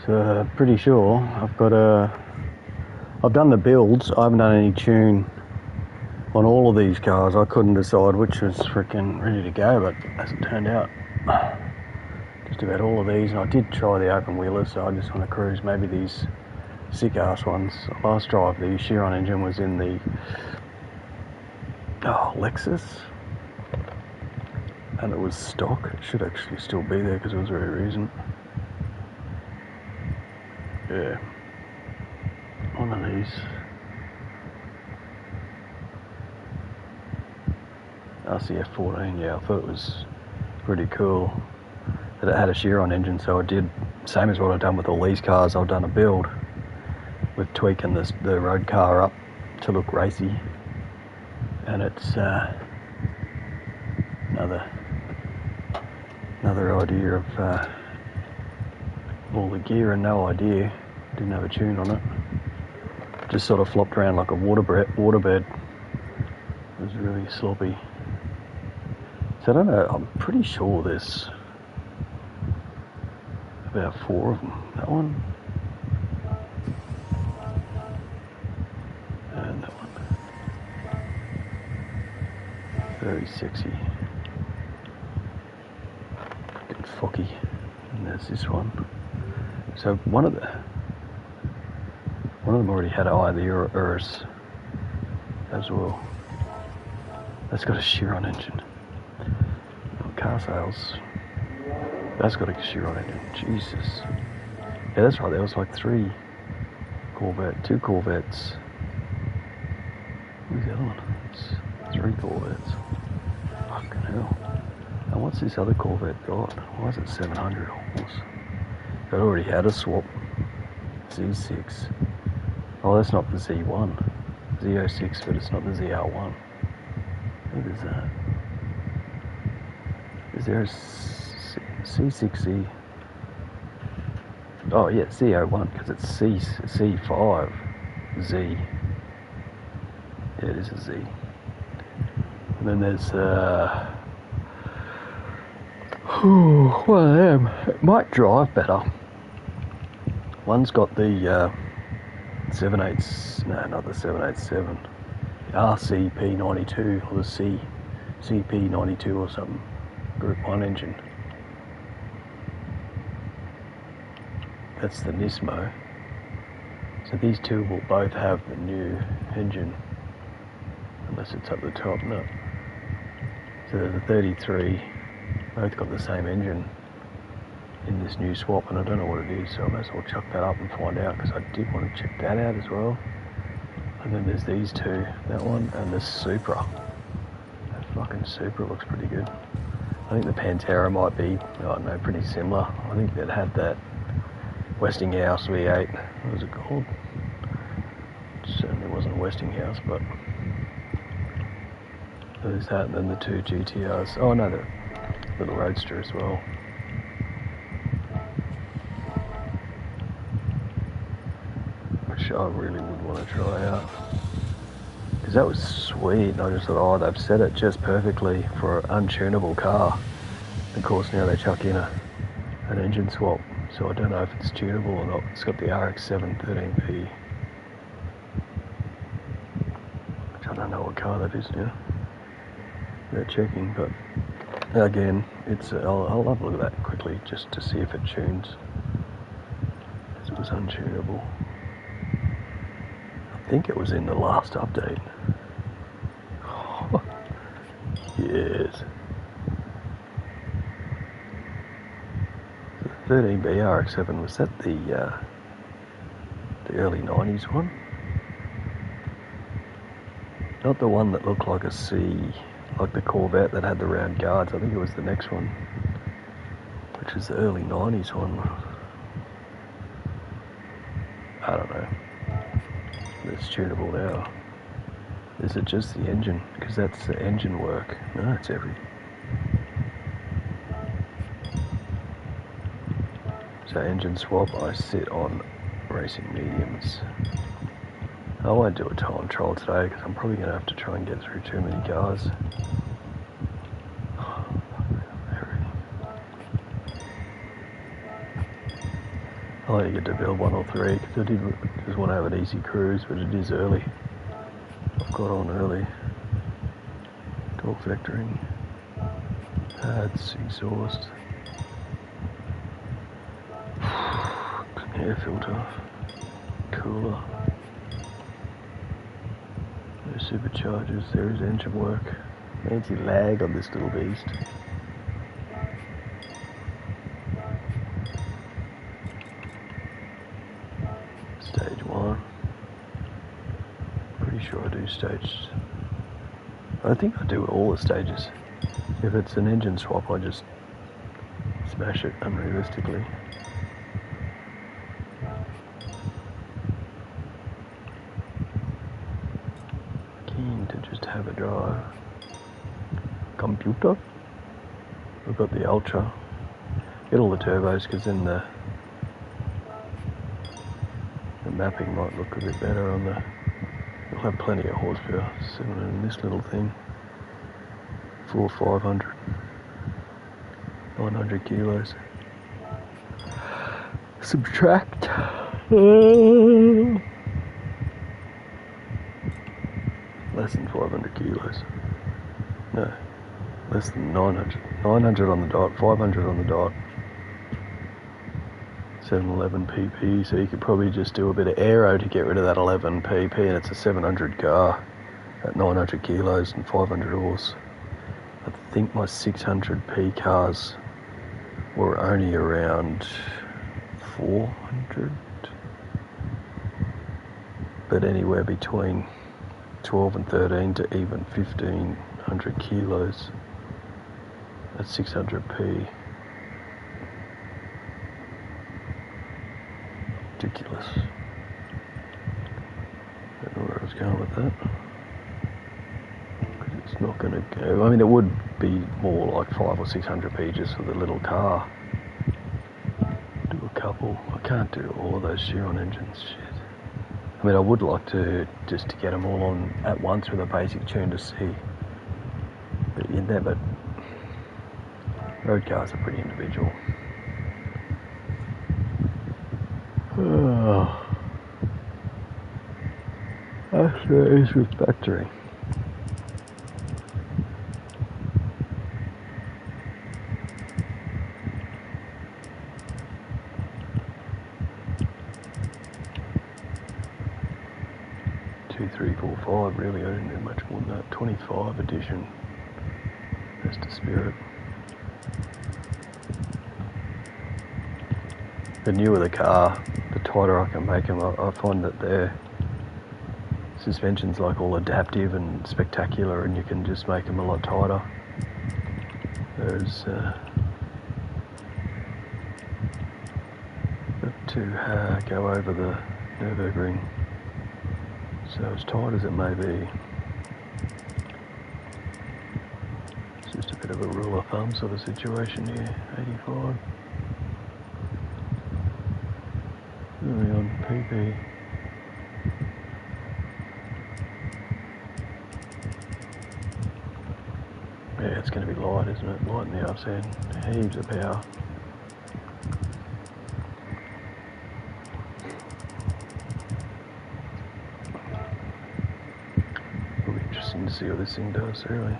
So pretty sure I've done the builds. I haven't done any tune on all of these cars. I couldn't decide which was freaking ready to go, but as it turned out, just about all of these. And I did try the open wheelers, so I just want to cruise maybe these sick ass ones. Last drive, the Chiron engine was in the Lexus, and it was stock. It should actually still be there because it was very recent. Yeah, one of these. RCF14, yeah, I thought it was pretty cool that it had a Chiron engine, so I did, same as what I've done with all these cars, I've done a build with tweaking the road car up to look racy, and it's another idea of all the gear and no idea, didn't have a tune on it, just sort of flopped around like a waterbed. It was really sloppy. So I don't know, I'm pretty sure there's about 4 of them. That one. And that one. Very sexy. Fucking focky. And there's this one. So one of them already had the Urus as well. That's got a Chiron engine. Car sales. That's got a Chiron engine. Jesus. Yeah, that's right. There was like 2 Corvettes. Where's the other one? It's 3 Corvettes. Fucking hell. And what's this other Corvette got? Why is it 700 almost? It already had a swap. Z6. Oh, that's not the Z1. Z06, but it's not the ZR1. What is that? Is there a C6Z? Oh yeah, Z01, because it's C5Z. Yeah, it is a Z. And then there's one of them. It might drive better. One's got the 7.8, no, not the 787, the RCP92 or the CP92 or something. Group 1 engine. That's the Nismo. So these two will both have the new engine, unless it's up the top. No. So the 33 both got the same engine in this new swap, and I don't know what it is, so I might as well chuck that up and find out, because I did want to check that out as well. And then there's these two, that one and this Supra. That fucking Supra looks pretty good. I think the Pantera might be, I don't know, pretty similar. I think it had that Westinghouse V8. What was it called? It certainly wasn't Westinghouse, but there's that, and then the 2 GTRs. Oh no, the little Roadster as well. Which I really would want to try out. Because that was sweet, and I just thought, oh, they've set it just perfectly for an untunable car. Of course, now they chuck in an engine swap, so I don't know if it's tunable or not. It's got the RX-7 13P, which I don't know what car that is now. They're checking, but again, it's I'll have a look at that quickly just to see if it tunes, because it was untunable. I think it was in the last update. Yes. The 13B RX-7, was that the early 90s one? Not the one that looked like a C, like the Corvette that had the round guards. I think it was the next one, which is the early 90s one. I don't know. It's tunable now. Is it just the engine? Because that's the engine work. No, it's every. So engine swap, I sit on racing mediums. I won't do a time trial today because I'm probably going to have to try and get through too many cars. I only get to build 1 or 3 because I did just want to have an easy cruise, but it is early. I've got on early. Torque vectoring, pads, exhaust, air filter, cooler, no superchargers, there is engine work, anti-lag on this little beast. Stage 1. Pretty sure I do stage. I think I do all the stages. If it's an engine swap, I just smash it unrealistically. Keen to just have a drive. Computer. We've got the Ultra. Get all the turbos because then the mapping might look a bit better on the. You'll have plenty of horsepower. 7 in this little thing. 500. 900 kilos. Subtract. Less than 500 kilos. No, less than 900. 900 on the dot, 500 on the dot. 711 pp, so you could probably just do a bit of aero to get rid of that 11 pp, and it's a 700 car at 900 kilos and 500 horse. I think my 600p cars were only around 400, but anywhere between 12 and 13 to even 1500 kilos at 600p. Ridiculous. Don't know where I was going with that. Because it's not going to go. I mean, it would be more like 500 or 600p just for the little car. Do a couple. I can't do all of those Chiron engines. Shit. I mean, I would like to just to get them all on at once with a basic tune to see. But you never. Road cars are pretty individual. Oh. That's what it is with factory. Two, three, 4, 5. Really, I didn't do much more than that. 25 edition. That's the spirit. The newer the car, the tighter I can make them. I find that their suspension's like all adaptive and spectacular, and you can just make them a lot tighter. Whereas to go over the Nürburgring, so as tight as it may be, it's just a bit of a rule of thumb sort of situation here. 85. Really on PP. Yeah, it's going to be light, isn't it? Light in the arse end. Heaps of power. It'll be interesting to see what this thing does, really.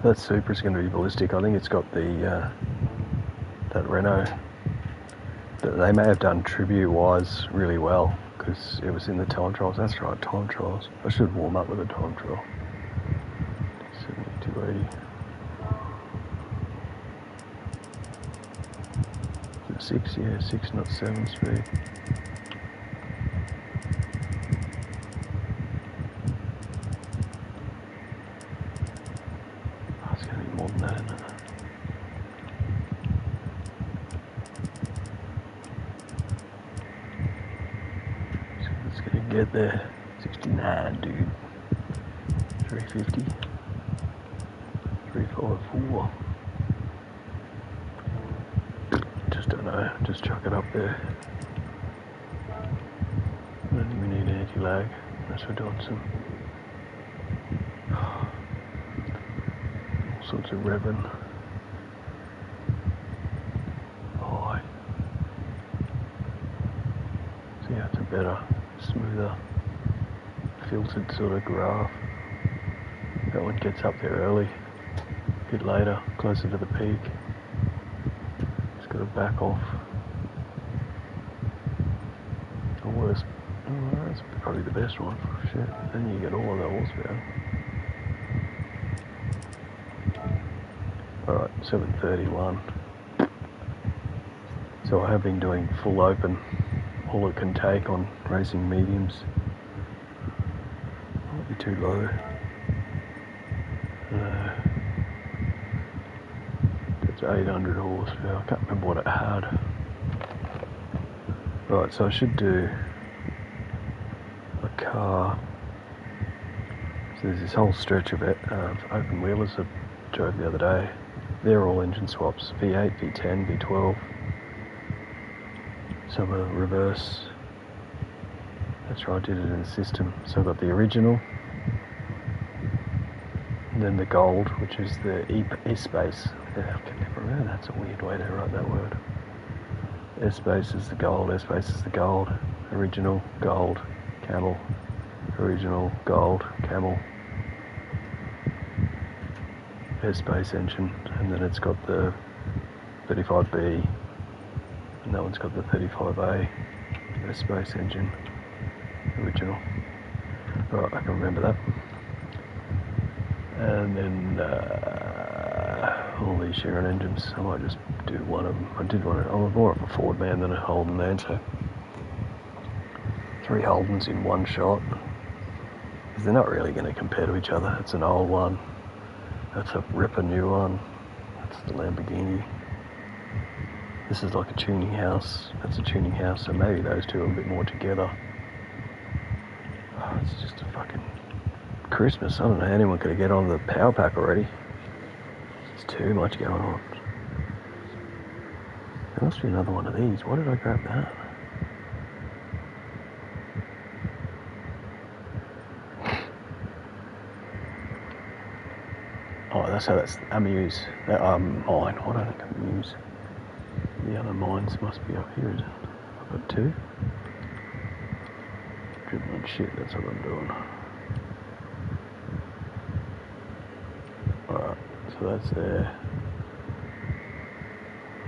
That Supra's going to be ballistic. I think it's got the that Renault. They may have done tribute-wise really well because it was in the time trials. That's right, time trials. I should warm up with a time trial. 7280. 6, yeah, 6 not 7 speed. Oh, it's going to be more than that, isn't it? It's going to get there. 69, dude. 350. 354. Just don't know. Just chuck it up there. I don't think we need anti-lag. That's for Dodson. All sorts of revving. better, smoother, filtered sort of graph. That one gets up there early, a bit later, closer to the peak. It's got to back off. The worst, oh, that's probably the best one. Shit, then you get all of the horsepower. Alright, 731. So I have been doing full open, all it can take on racing mediums. Might be too low. It's 800 horsepower, I can't remember what it had. Right, so I should do a car. So there's this whole stretch of it, open wheelers I drove the other day. They're all engine swaps, V8, V10, V12. Some are reverse. That's right, I did it in the system. So I've got the original, and then the gold, which is the S-Space. I can never remember, that's a weird way to write that word. S-Space is the gold, S-Space is the gold, original, gold, camel, original, gold, camel, S-Space engine, and then it's got the 35B, and that one's got the 35A, S-Space engine, original. Right, I can remember that. And then all these Sharon engines, I might just do one of them. I did one, I'm more of a Ford man than a Holden man, so 3 Holdens in one shot. Because they're not really going to compare to each other. It's an old one, that's a ripper new one, that's the Lamborghini. This is like a tuning house, that's a tuning house, so maybe those two are a bit more together. Oh, it's just a fucking Christmas. I don't know how anyone could get on the power pack already. There's too much going on. There must be another one of these. Why did I grab that? Oh, that's how that's Amuse. Mine. Why don't I think Amuse? The other mines must be up here, is it? I've got 2. Dribbling shit, that's what I'm doing. Alright, so that's there.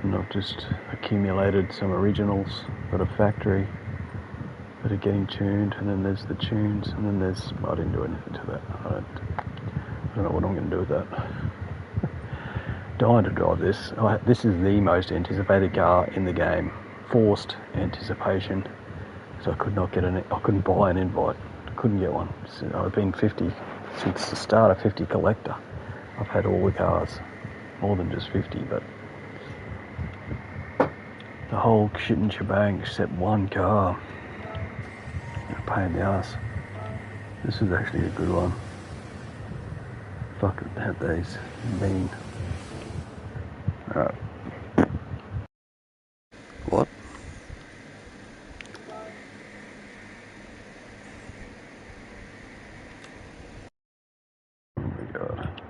And I've just accumulated some originals at a factory that are getting tuned, and then there's the tunes, and then there's, I didn't do anything to that. I don't know what I'm going to do with that. Dying to drive this. This is the most anticipated car in the game. Forced anticipation. So I could not get I couldn't buy an invite. I couldn't get one. So I've been 50 since the start of 50 collector. I've had all the cars, more than just 50, but the whole shit and shebang except one car. A pain in the ass. This is actually a good one. Fuck it, have these mean. Alright. What? Oh my god.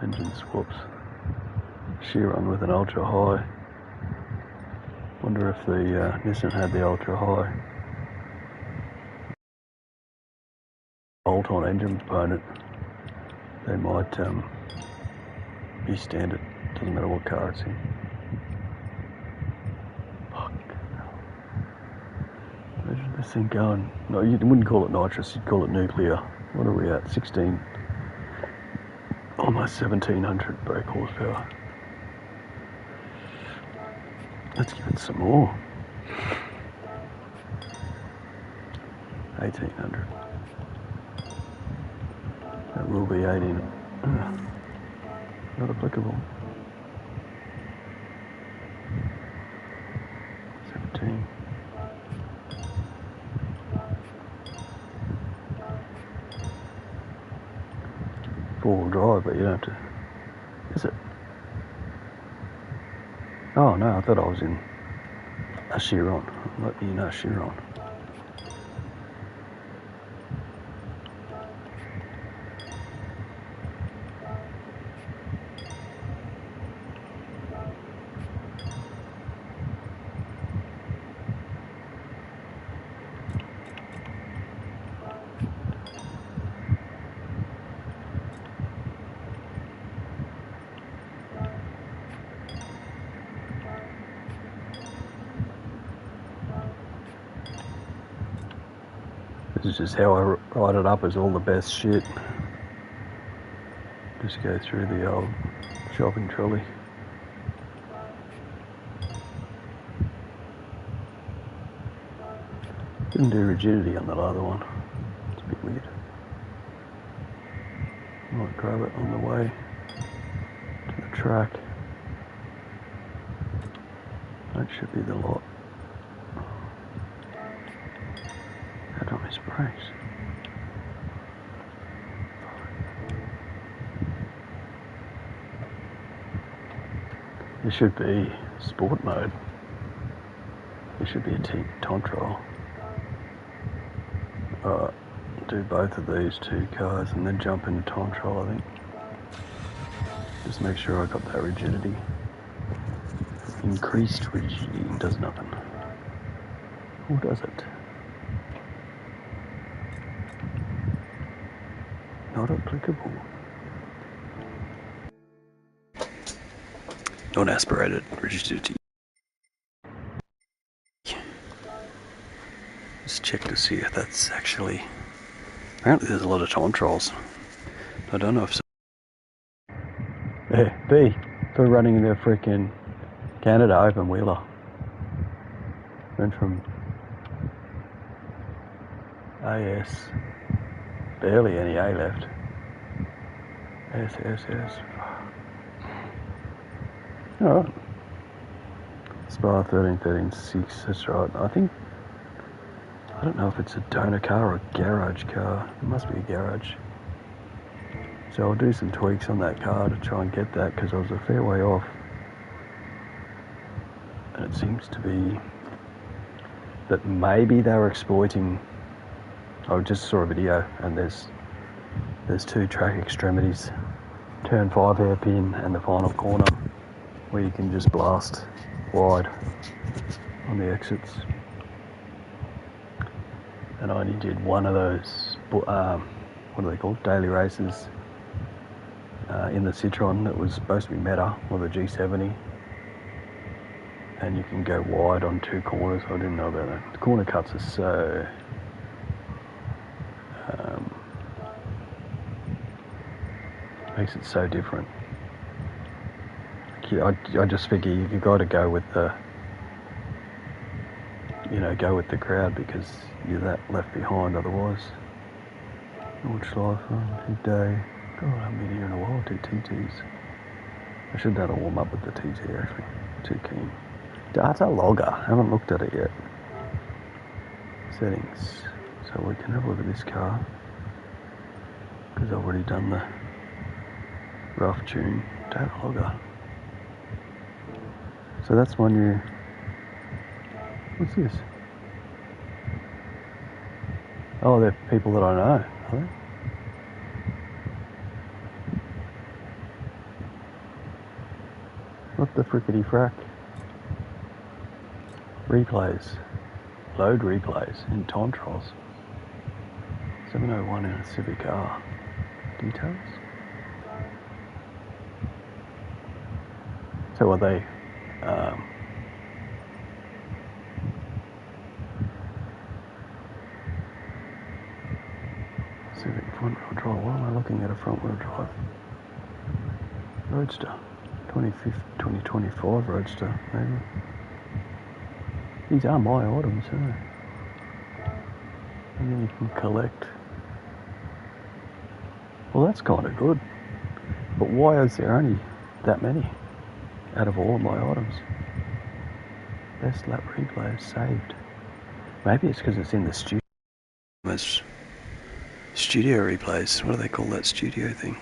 Engine swaps. Chiron with an ultra high. Wonder if the Nissan had the ultra high. Bolt-on engine component. They might be standard. Doesn't matter what car it's in. Fuck. Imagine this thing going. No, you wouldn't call it nitrous, you'd call it nuclear. What are we at? 16. Almost 1700 brake horsepower. Let's give it some more. 1800. That will be 18. Not applicable. 17. Four-wheel drive, but you don't have to. Is it? Oh no, I thought I was in a Chiron. Let me know Chiron. This is just how I write it up, as all the best shit. Just go through the old shopping trolley. Didn't do rigidity on that other one. It's a bit weird. Might grab it on the way to the track. That should be the lot. How do I miss brakes? This should be sport mode. This should be a time trial. Alright, do both of these two cars and then jump into time trial, I think. Just make sure I got that rigidity. Increased rigidity does nothing. Or does it? Not applicable. Non-aspirated rigidity. Just check to see if that's actually... Apparently there's a lot of time trials. I don't know if so. Yeah, B, for running the freaking Canada open wheeler. Went from AS, barely any A left. S. Alright. Spa 13.6, that's right. I don't know if it's a donor car or a garage car. It must be a garage. So I'll do some tweaks on that car to try and get that, because I was a fair way off. And it seems to be that maybe they were exploiting... I just saw a video and there's two track extremities. Turn 5 hairpin and the final corner, where you can just blast wide on the exits. And I only did one of those, what are they called, daily races in the Citroen that was supposed to be Meta, or the G70. And you can go wide on two corners. I didn't know about that. The corner cuts are so... makes it so different. I just figure you got to go with the... go with the crowd, because you're that left behind otherwise. Launch life on good day. God, I haven't been here in a while. 2 TTs. I should have done a warm up with the TT actually. Too keen. Data logger. I haven't looked at it yet. Settings. So we can have a look at this car, because I've already done the rough tune. Data logger. So that's my new... What's this? Oh, they're people that I know, are they? What the frickety frack? Replays. Load replays in time trials. 701 in a Civic R. Details? So are they... Civic front wheel drive. What am I looking at? A front wheel drive Roadster, 2025 Roadster, maybe. These are my items, aren't they? And then you can collect. Well, that's kind of good. But why is there only that many out of all of my items? Best lap replays saved. Maybe it's because it's in the studio. Studio replays. What do they call that studio thing?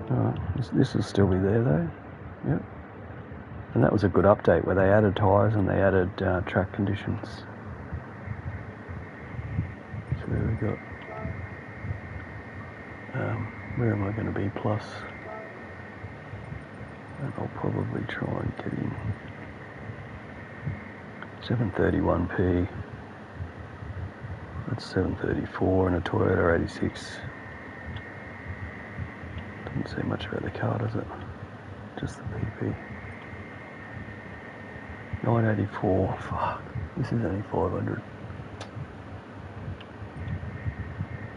Alright, this will still be there though. Yep. And that was a good update where they added tyres and they added track conditions. So there we go. Where am I going to be? Plus. And I'll probably try and get in 731p. That's 734 in a Toyota 86. Doesn't say much about the car, does it? Just the PP. 984. Fuck. This is only 500.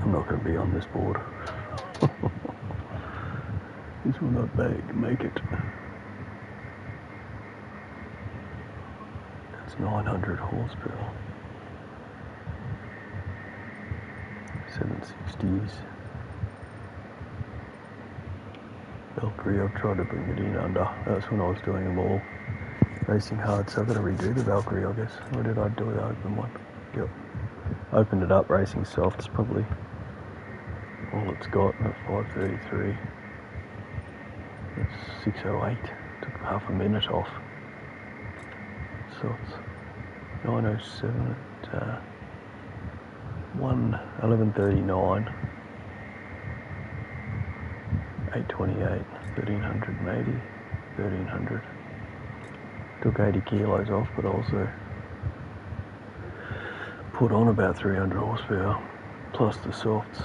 I'm not going to be on this board. This will not make it. That's 900 horsepower. 760s. Valkyrie, I've tried to bring it in under. That's when I was doing them all racing hard, so I've got to redo the Valkyrie, I guess. Or did I do the open one? Yep. Opened it up, racing softs, probably all it's got at 533. It's 608. Took half a minute off. So it's 907 at 1139. 828, 1380, 1300. Took 80 kilos off, but also put on about 300 horsepower, plus the softs.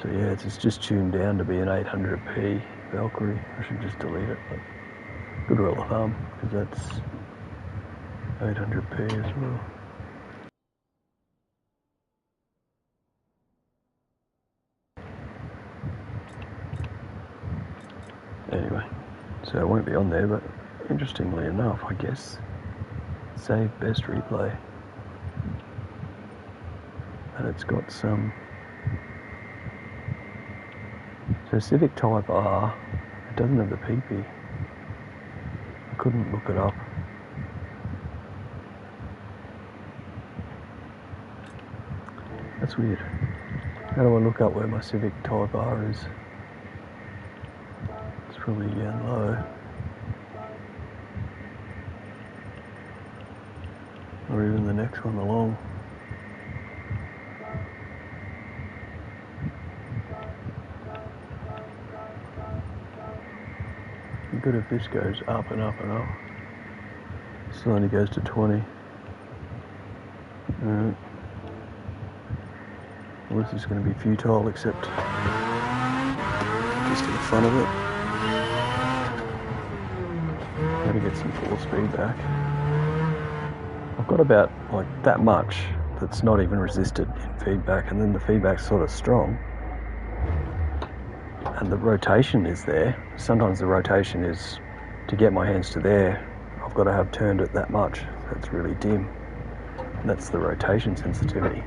So yeah, it's just tuned down to be an 800p Valkyrie. I should just delete it, but good rule of thumb, because that's 800p as well. Anyway, so it won't be on there, but interestingly enough, I guess, save best replay. And it's got some, so Civic Type R, it doesn't have the PP. I couldn't look it up. That's weird. How do I look up where my Civic Type R is? It's probably down low. Or even the next one along. Good if this goes up and up and up. Still only goes to 20. Alright. Well, this is going to be futile, except just in front of it. Got to get some force feedback. I've got about like that much that's not even resisted in feedback, and then the feedback's sort of strong. And the rotation is there. Sometimes the rotation is, to get my hands to there, I've got to have turned it that much. So it's really dim. And that's the rotation sensitivity.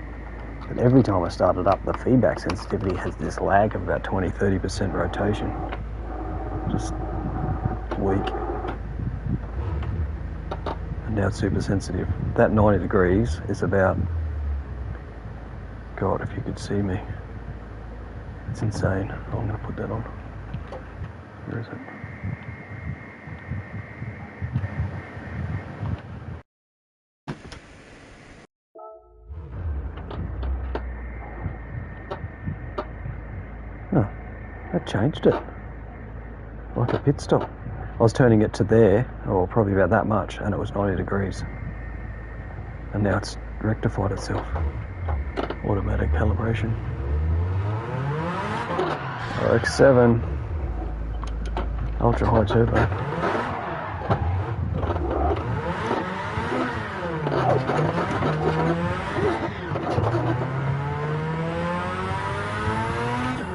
But every time I start it up, the feedback sensitivity has this lag of about 20-30% rotation. Just weak. And now it's super sensitive. That 90 degrees is about, God, if you could see me. It's insane. Oh, I'm going to put that on. Where is it? Oh, that changed it. Like a pit stop. I was turning it to there, or probably about that much, and it was 90 degrees. And now it's rectified itself. Automatic calibration. RX-7 ultra high turbo.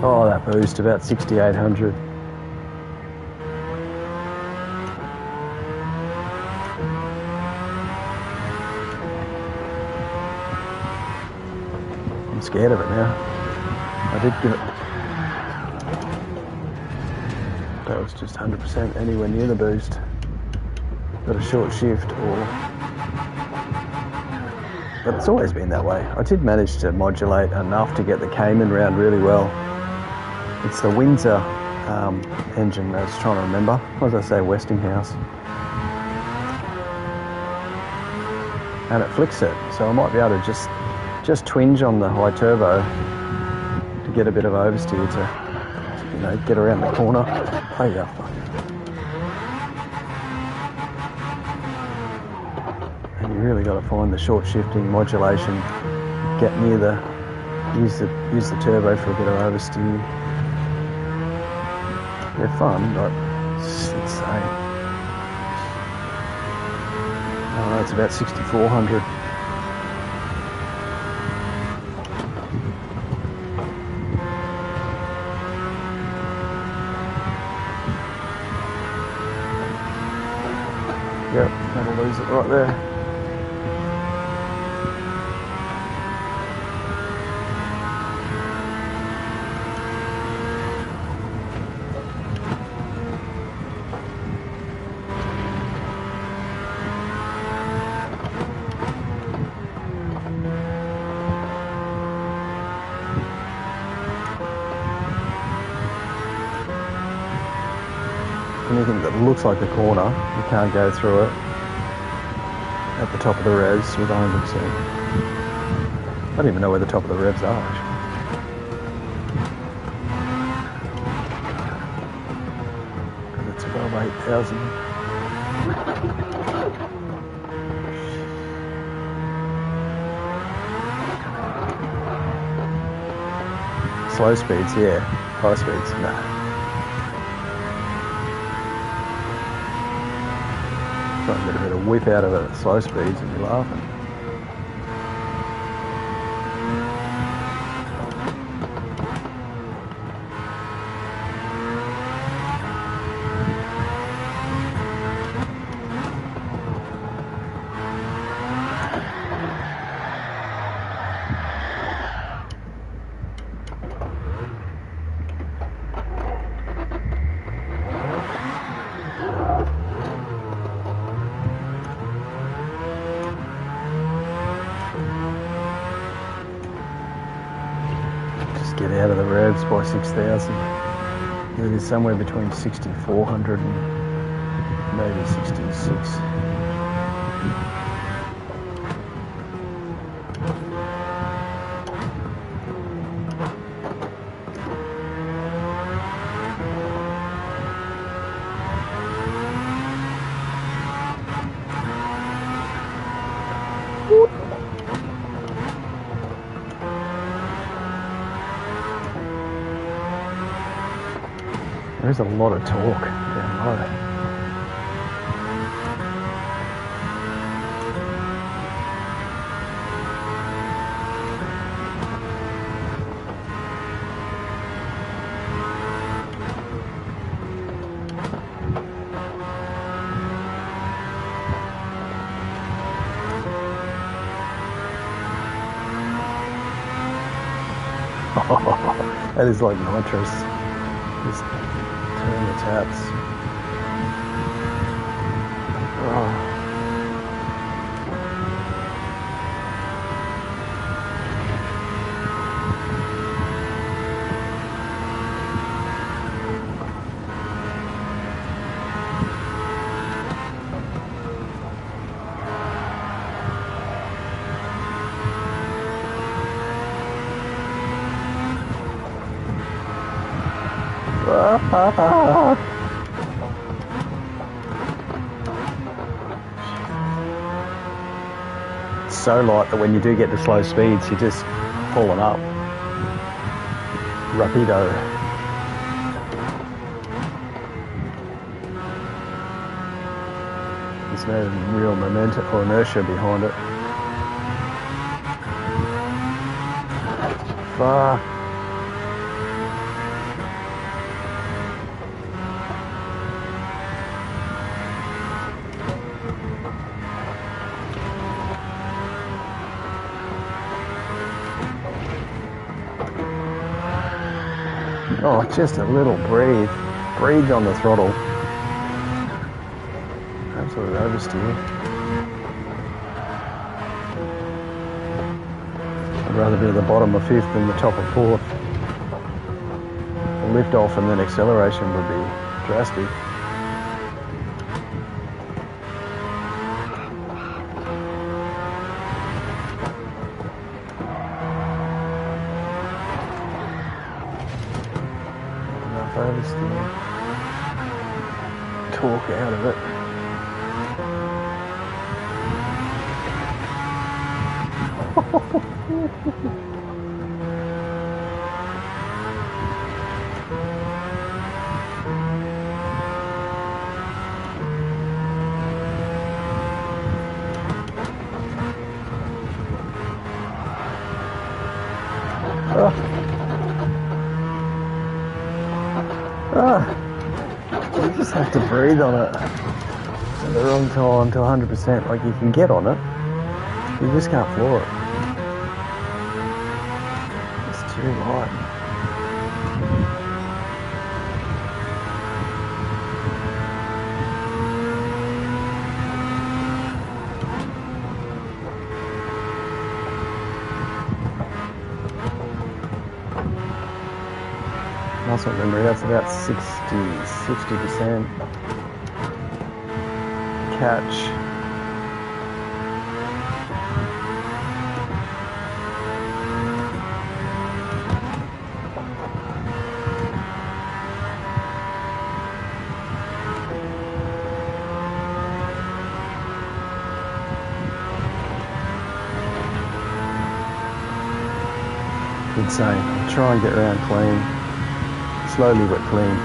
Oh, that boost about 6,800. I'm scared of it now. I did give it. That was just 100% anywhere near the boost. Got a short shift, but it's always been that way. I did manage to modulate enough to get the Cayman round really well. It's the Windsor engine I was trying to remember. What did I say, Westinghouse? And it flicks it, so I might be able to just twinge on the high turbo to get a bit of oversteer to, you know, get around the corner. Oh yeah, fuck. And you really got to find the short shifting modulation, get near use the turbo for a bit of oversteer. They're fun, but it's insane. Oh, that's about 6,400. Yep, that'll lose it right there. Anything that looks like a corner, you can't go through it at the top of the revs with 100%. I don't even know where the top of the revs are, actually. Because it's above 8,000. Slow speeds, yeah. High speeds, no. Try and get a bit of whip out of it at slow speeds and you're laughing. Get out of the revs by 6,000. It is somewhere between 6,400 and maybe 66. There's a lot of torque down low. That is like nitrous. Just turn the taps. Oh. It's so light that when you do get to slow speeds, you're just pulling up. Rapido. There's no real momentum or inertia behind it. Fuck. Oh, just a little breathe. Breathe on the throttle. Absolute oversteer. I'd rather be at the bottom of fifth than the top of fourth. The lift off and then acceleration would be drastic. Oversteer. Torque out of it. You just have to breathe on it at the wrong time to 100%. Like, you can get on it, you just can't floor it. It's too light. Muscle memory, that's about 60% catch. Insane. I'll try and get around clean. Slowly but clean.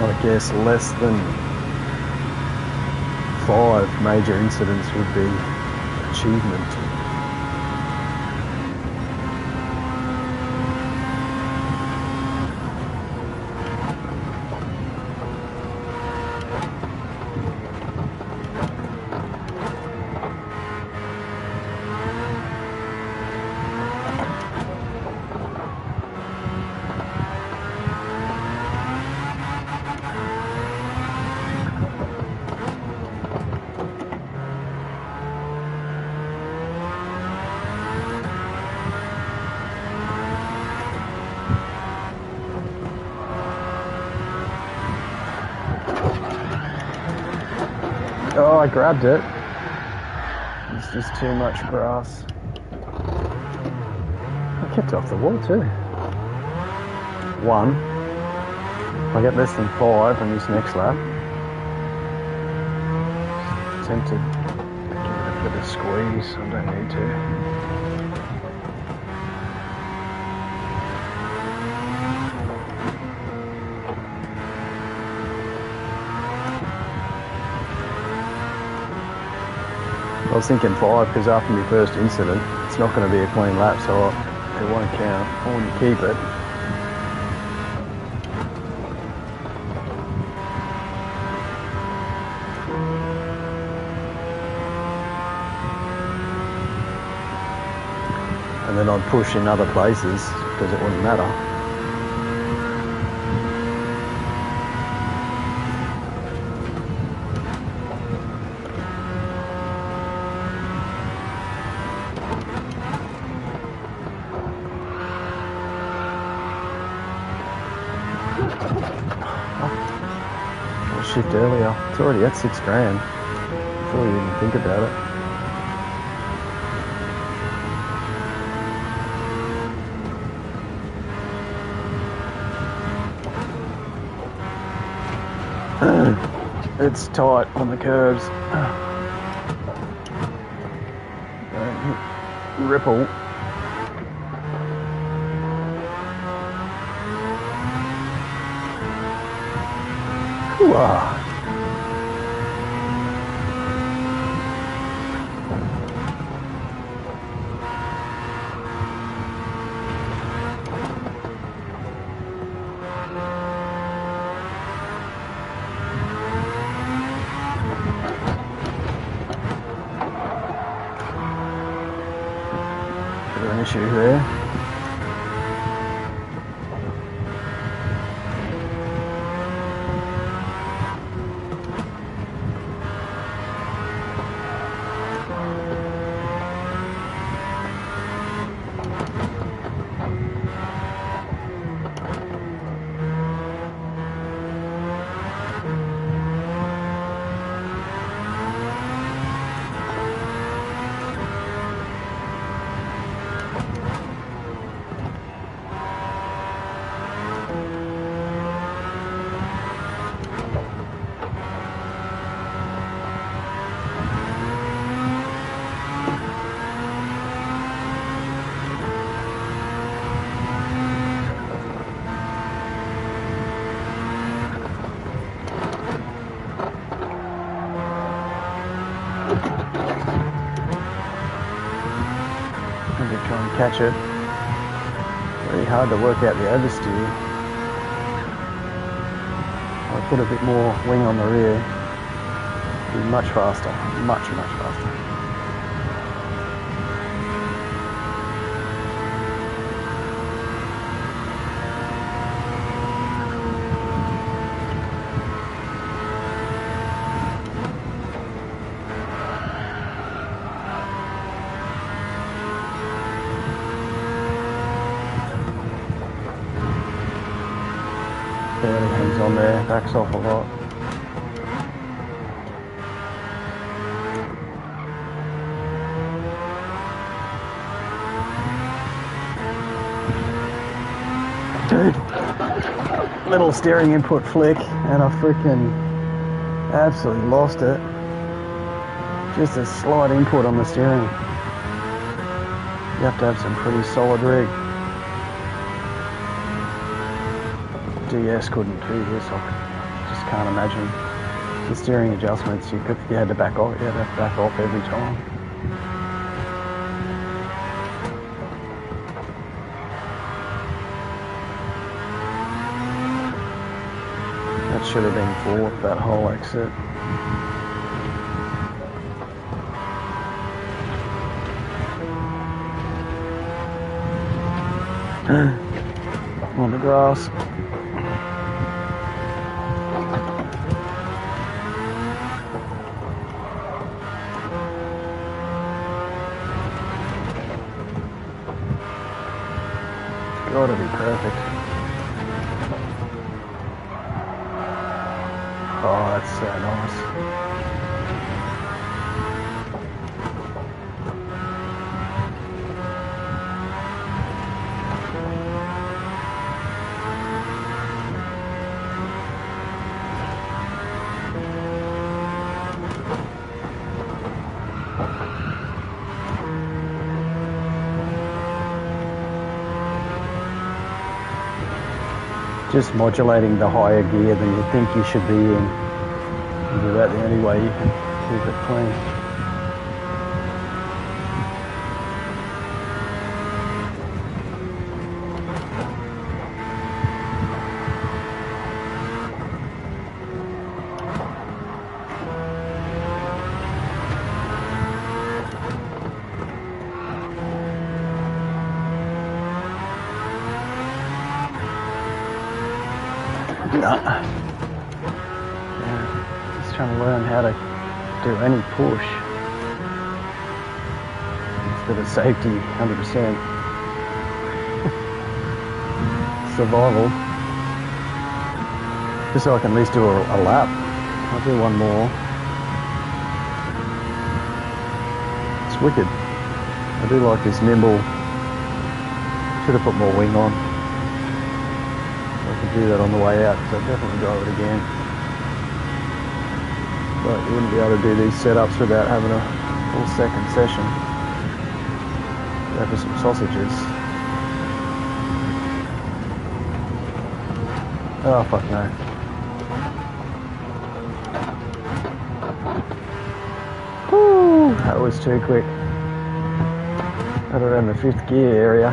I guess less than 5 major incidents would be achievement. Oh, I grabbed it. It's just too much grass. I kept it off the wall too. 1. If I get less than 5 on this next lap, tempted to give it a bit of squeeze. I don't need to. I was thinking 5 because after my first incident, it's not going to be a clean lap, so it won't count. I want to keep it. And then I'd push in other places because it wouldn't matter. Shift earlier. It's already at 6 grand before you even think about it. It's tight on the curves. Don't ripple. Wow. Bit of an issue there. catch it. Very hard to work out the oversteer. I'll put a bit more wing on the rear. Be much faster, much faster. Barely hangs on there, backs off a lot. Dude, little steering input flick and I freaking absolutely lost it. Just a slight input on the steering. You have to have some pretty solid rig. DS couldn't do this. I just can't imagine the steering adjustments. You had to back off. You had to back off every time. That should have been fourth, that whole exit. On the grass. Gotta be perfect. Oh, that's so nice. Just modulating the higher gear than you think you should be in. Is about the only way you can keep it clean. Yeah, just trying to learn how to do any push instead of safety, 100%. Survival. Just so I can at least do a lap. I'll do one more. It's wicked. I do like this nimble. Should have put more wing on. Do that on the way out, so I'll definitely drive it again. But you wouldn't be able to do these setups without having a full second session. Go for some sausages. Oh fuck no. Woo! That was too quick. Right around the 5th gear area.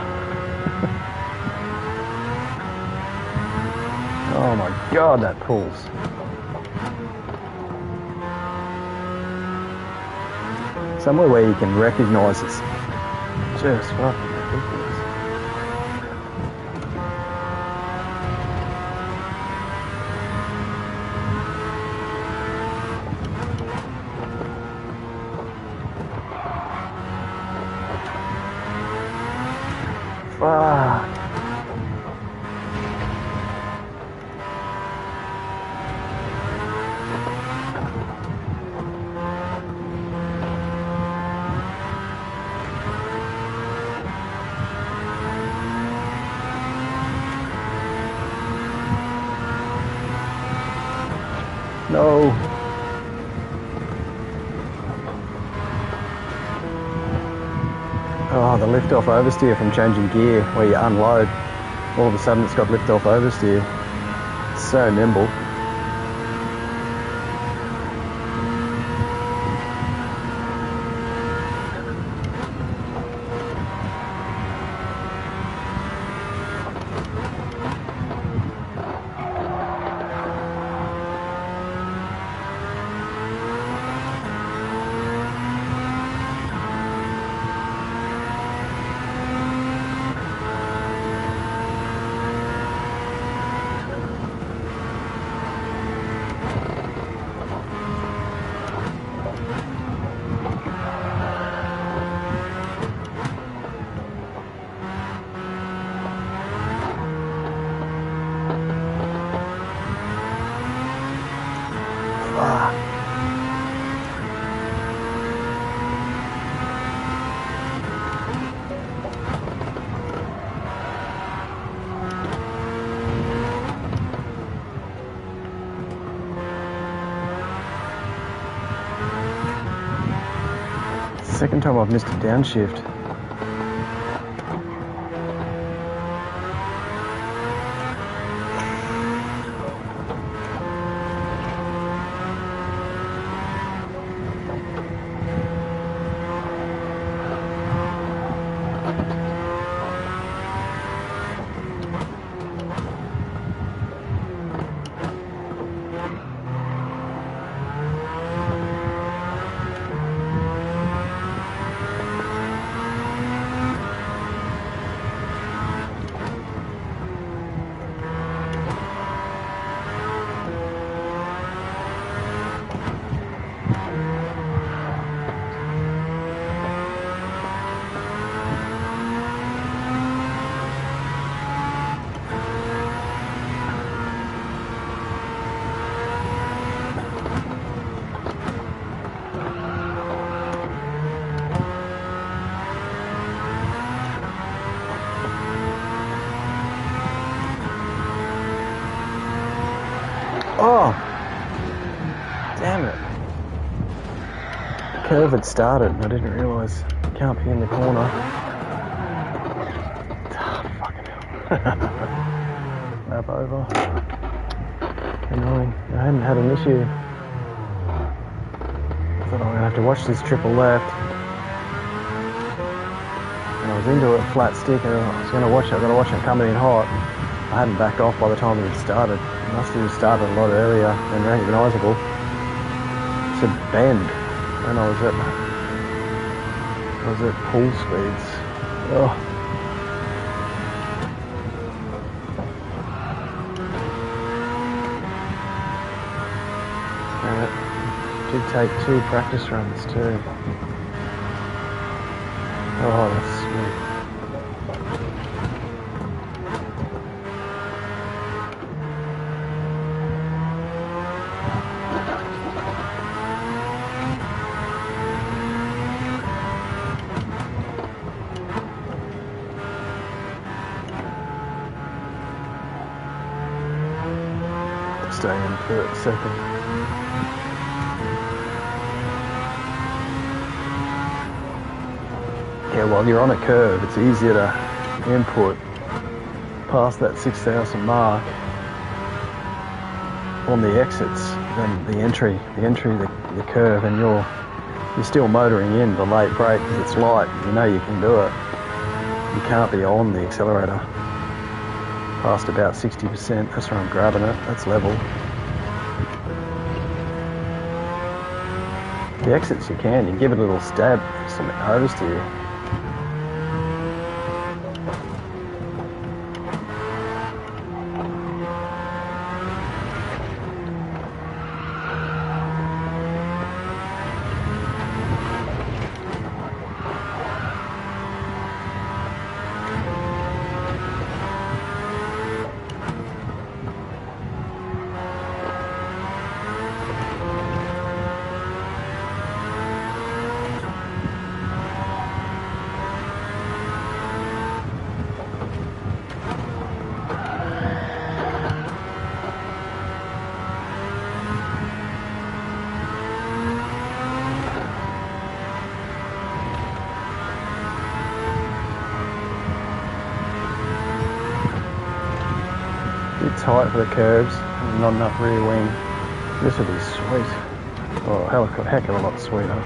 Oh my god, that pulls. Somewhere where you can recognise it's just fucking ridiculous. Fuck. No. Oh, the lift-off oversteer from changing gear, where you unload, all of a sudden it's got lift-off oversteer. It's so nimble. Second time I've missed a downshift. Oh, damn it. The curve had started and I didn't realise you can't be in the corner. Oh, fucking hell. Lap over. Annoying. I hadn't had an issue. I thought I'm going to have to watch this triple left. And I was into it, flat stick, and I was going to watch it. I was going to watch it coming in hot. I hadn't backed off by the time it had started. It must have started a lot earlier and recognisable. It's a bend, and I was at full speeds. Oh. And it did take 2 practice runs too. Oh, that's sweet. Stay in for a second. Yeah, while you're on a curve, it's easier to input past that 6,000 mark on the exits than the entry, the curve, and you're still motoring in the late brake because it's light. You know you can do it. You can't be on the accelerator past about 60%. That's where I'm grabbing it. That's level. The exits you can. You give it a little stab, some oversteer. Tight for the curves and not enough rear wing. This would be sweet. Oh, heck of a lot sweeter.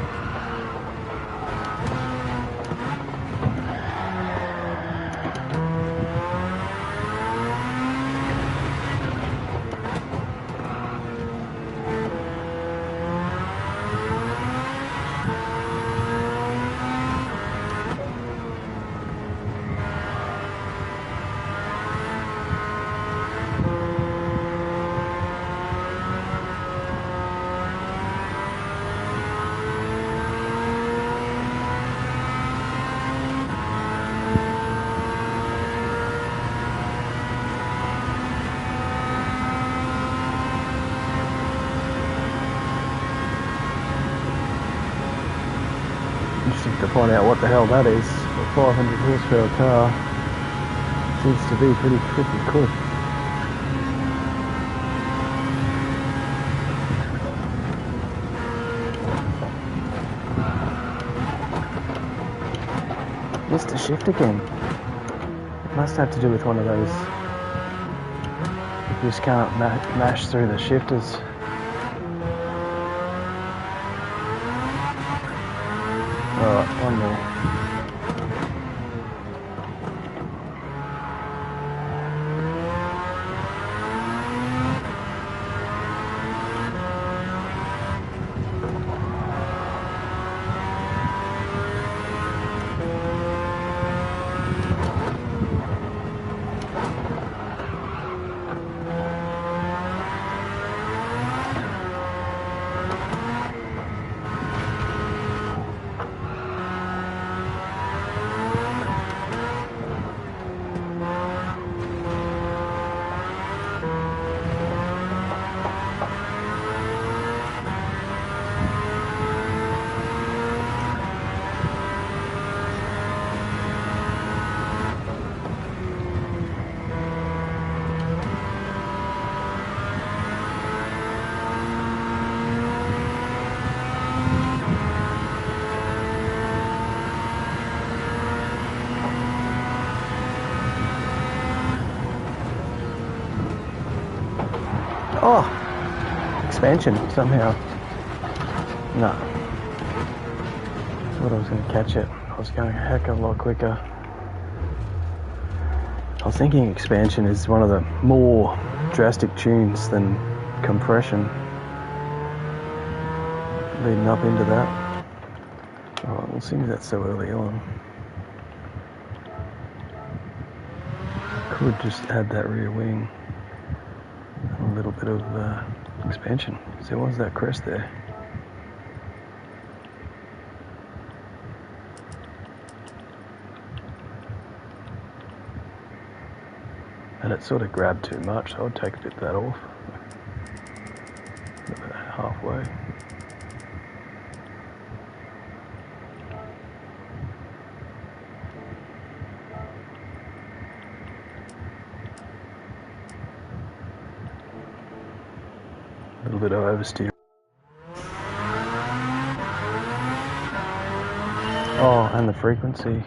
Interesting to find out what the hell that is. A 500 horsepower car seems to be pretty quick. Missed a shift again. It must have to do with one of those. You just can't mash through the shifters. Alright, one more. Oh, expansion somehow. No. I thought I was going to catch it. I was going a heck of a lot quicker. I was thinking expansion is one of the more drastic tunes than compression. Leading up into that. Alright, we'll see if that's so early on. Could just add that rear wing. A little bit of expansion. So what's that crest there? And it sort of grabbed too much, so I'll take a bit of that off. About halfway. A little bit of oversteer. Oh, and the frequency.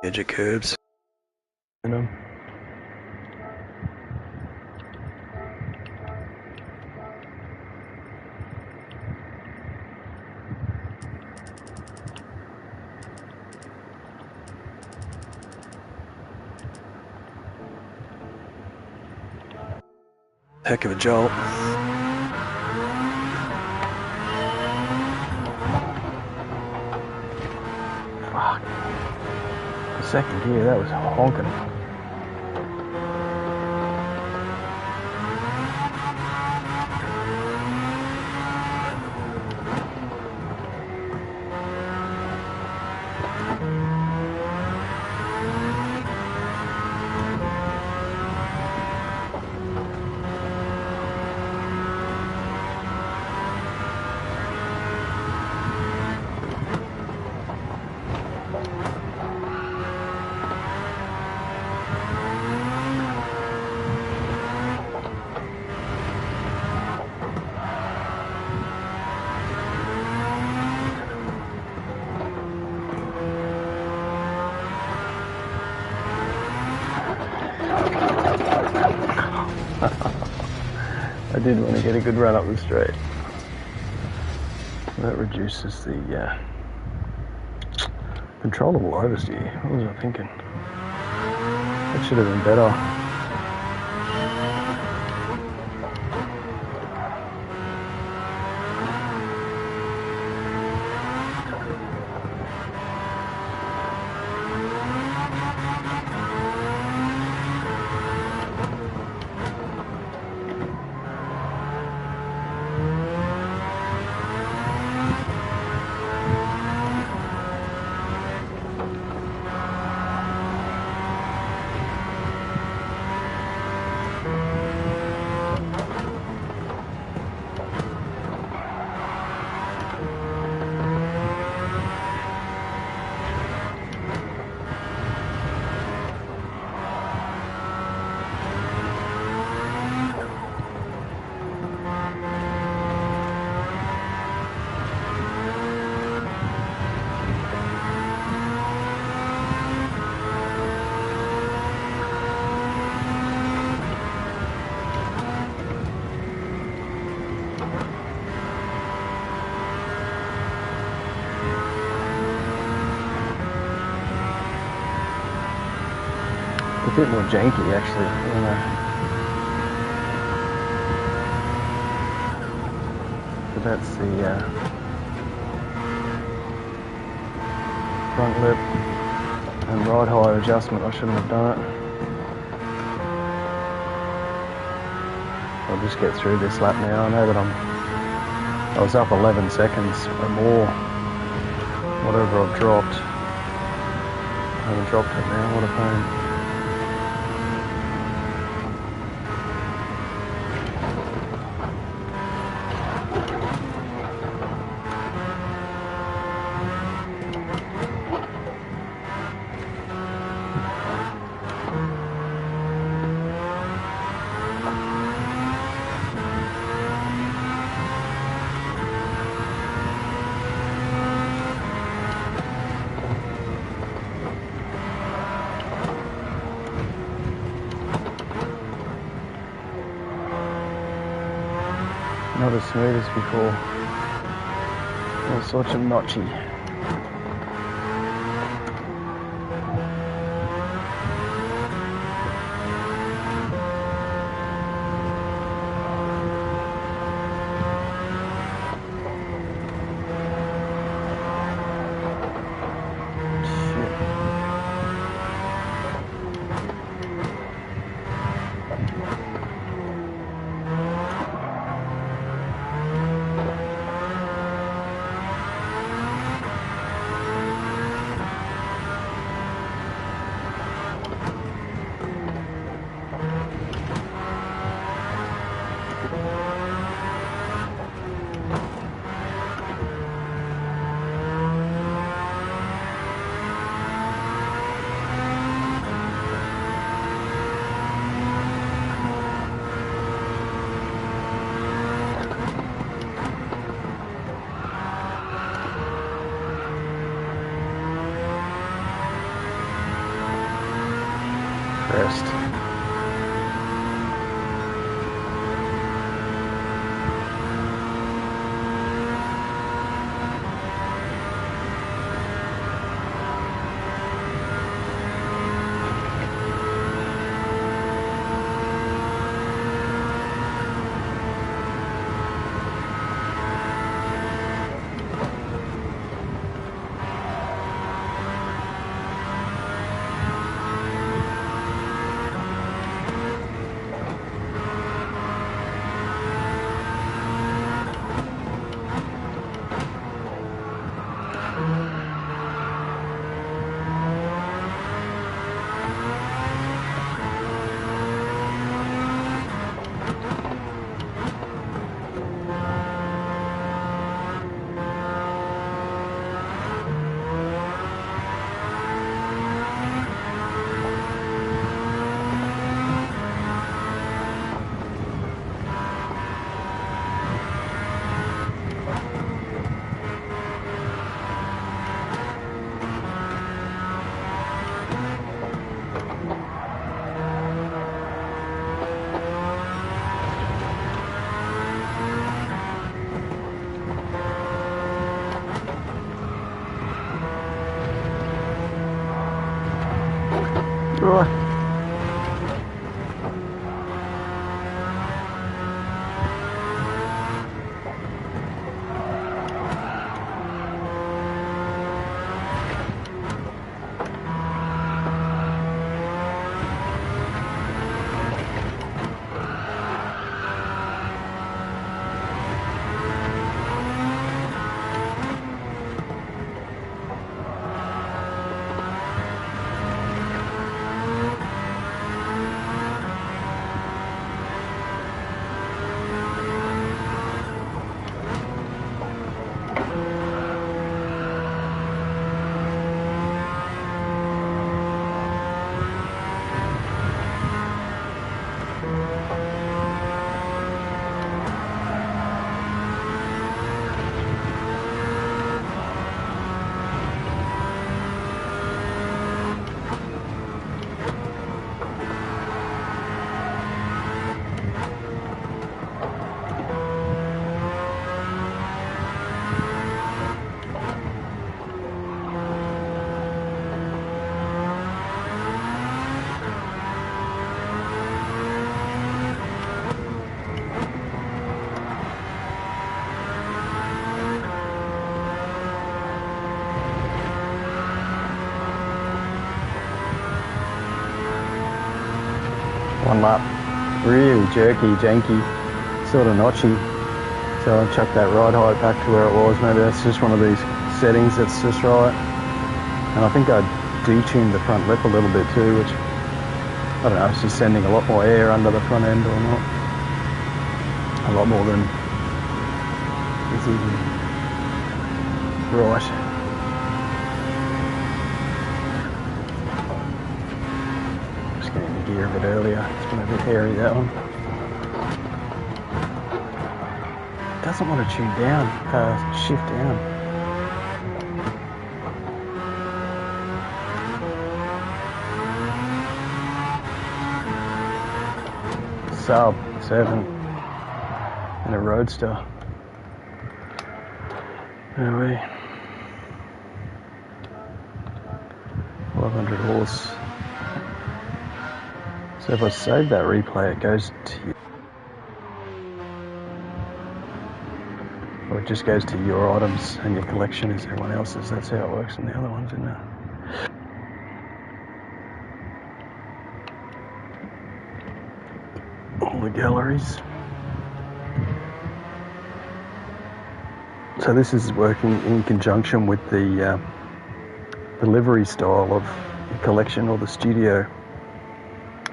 Edge of curbs. In them. Heck of a jolt. Fuck. The second gear, that was honking. I did want to get a good run up the straight. That reduces the controllable oversteer. What was I thinking? That should have been better. a bit more janky actually. I don't know. But that's the front lip and ride height adjustment. I shouldn't have done it. I'll just get through this lap now. I know that I was up 11 seconds or more, whatever I've dropped. I haven't dropped it now, what a pain. Not as smooth as before. All sorts of notchy. Rest. Right. one lap. Really jerky, janky, sort of notchy. So I'll chuck that ride height back to where it was. Maybe that's just one of these settings that's just right. And I think I detuned the front lip a little bit too, which, I don't know, it's just sending a lot more air under the front end or not. A lot more than is even right. Just getting the gear a bit earlier. It's been a bit hairy, that one. Doesn't want to tune down, shift down. Sub 7 and a Roadster. Anyway, 500 horse. So if I save that replay, it goes to, or it just goes to your items and your collection is everyone else's. That's how it works in the other ones, isn't it? All the galleries. So this is working in conjunction with the livery style of the collection or the studio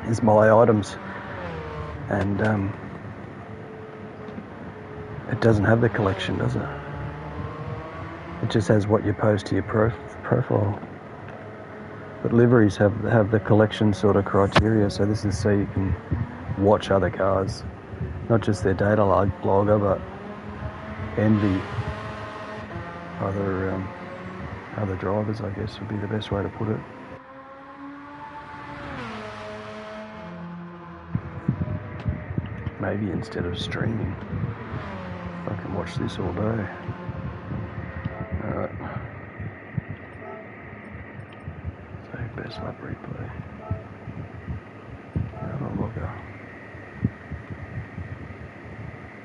is my items, and it doesn't have the collection, does it? It just has what you post to your profile. But liveries have the collection sort of criteria, so this is so you can watch other cars, not just their data logger, but envy other drivers, I guess would be the best way to put it. Maybe instead of streaming, I can watch this all day. Alright. Save best lap replay. Another logger.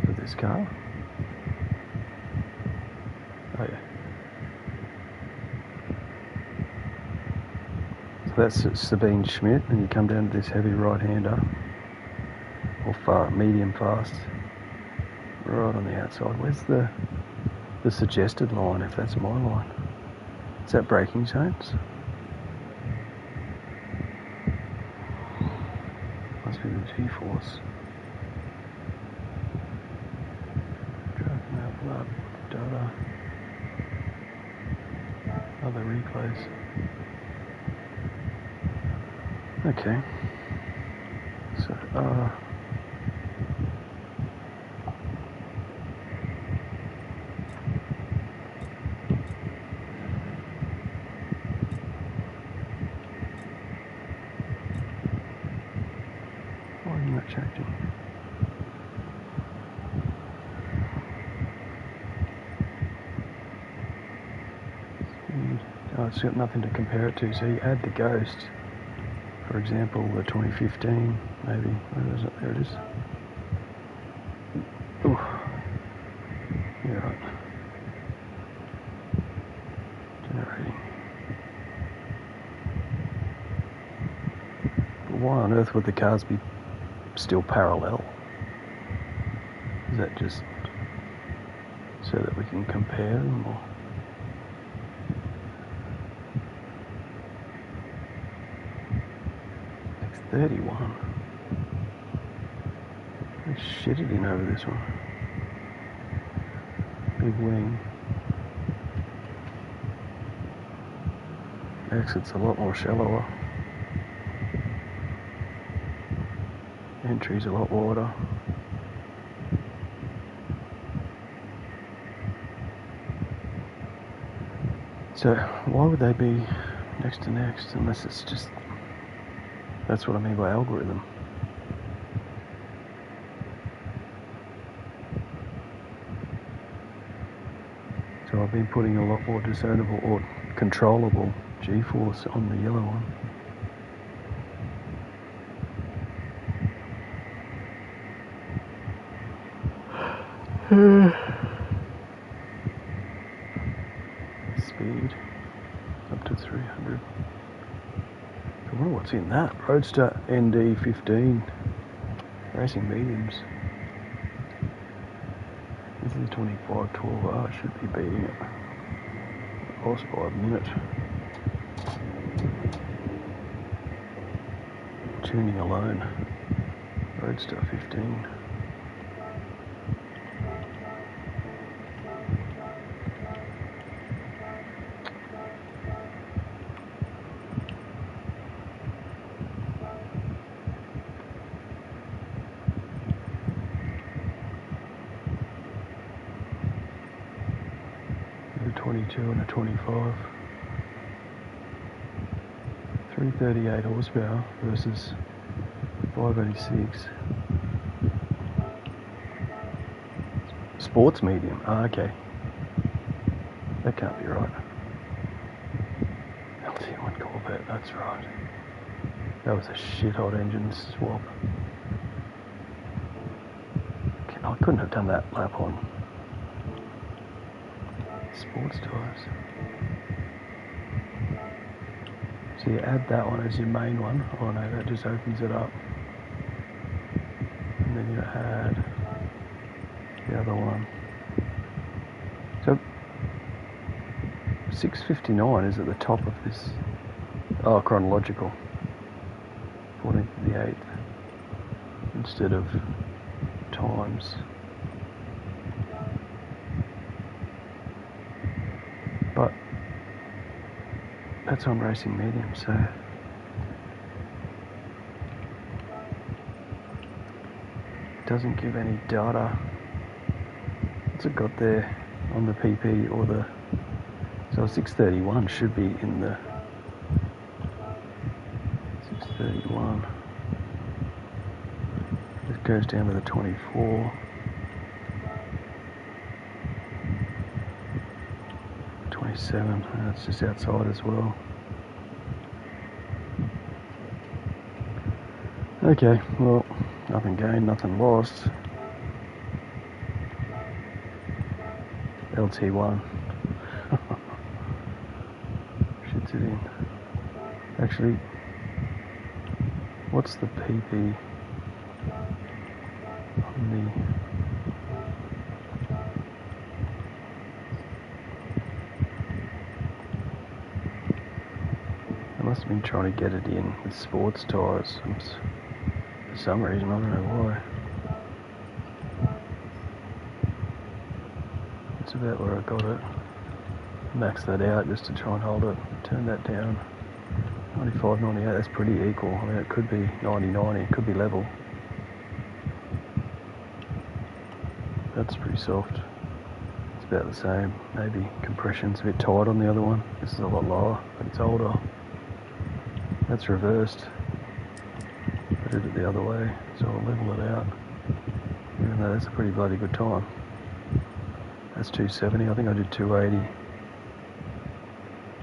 For this car? Oh yeah. So that's Sabine Schmidt, and you come down to this heavy right-hander, or medium fast, right on the outside. Where's the suggested line, if that's my line? Is that braking zones? Must be the G-force. Driving out blood, data, other replays. Okay. So, why isn't that changing? Oh, it's got nothing to compare it to, so you add the Ghost. For example, the 2015, maybe. Where is it? There it is. Ooh. Yeah, right. Generating. But why on earth would the cars be still parallel? Is that just so that we can compare them, or? X31. They shitted in over this one. Big wing. Exit's a lot more shallower. Entry's a lot wider. So why would they be next to next unless it's just, that's what I mean by algorithm. So I've been putting a lot more discernible or controllable G-force on the yellow one. Speed up to 300. I wonder what's in that. Roadster ND15. Racing mediums. This is 2512R, should be beating it. Horsepower a minute. Tuning alone. Roadster 15. A 22 and a 25. 338 horsepower versus 586. Sports medium. Ah, okay. That can't be right. LT1 Corvette, that's right. That was a shit hot engine swap. I couldn't have done that lap on sports tyres. So you add that one as your main one. Oh no, that just opens it up. And then you add the other one. So 659 is at the top of this. Oh, chronological. 14th to the 8th instead of times. But that's on racing medium, so it doesn't give any data. What's it got there on the PP or the... So 631 should be in the 631. It goes down to the 24. 27, that's just outside as well. Okay, well, nothing gained, nothing lost. LT1. Shits it in. Actually, what's the PP on the... I must have been trying to get it in with sports tyres for some reason, I don't know why. That's about where I got it. Max that out just to try and hold it. Turn that down. 95, 98, that's pretty equal. I mean, it could be 90, 90, it could be level. That's pretty soft. It's about the same. Maybe compression's a bit tight on the other one. This is a lot lower, but it's older. That's reversed. I did it the other way, so I'll level it out. Even though that's a pretty bloody good time. That's 270, I think I did 280.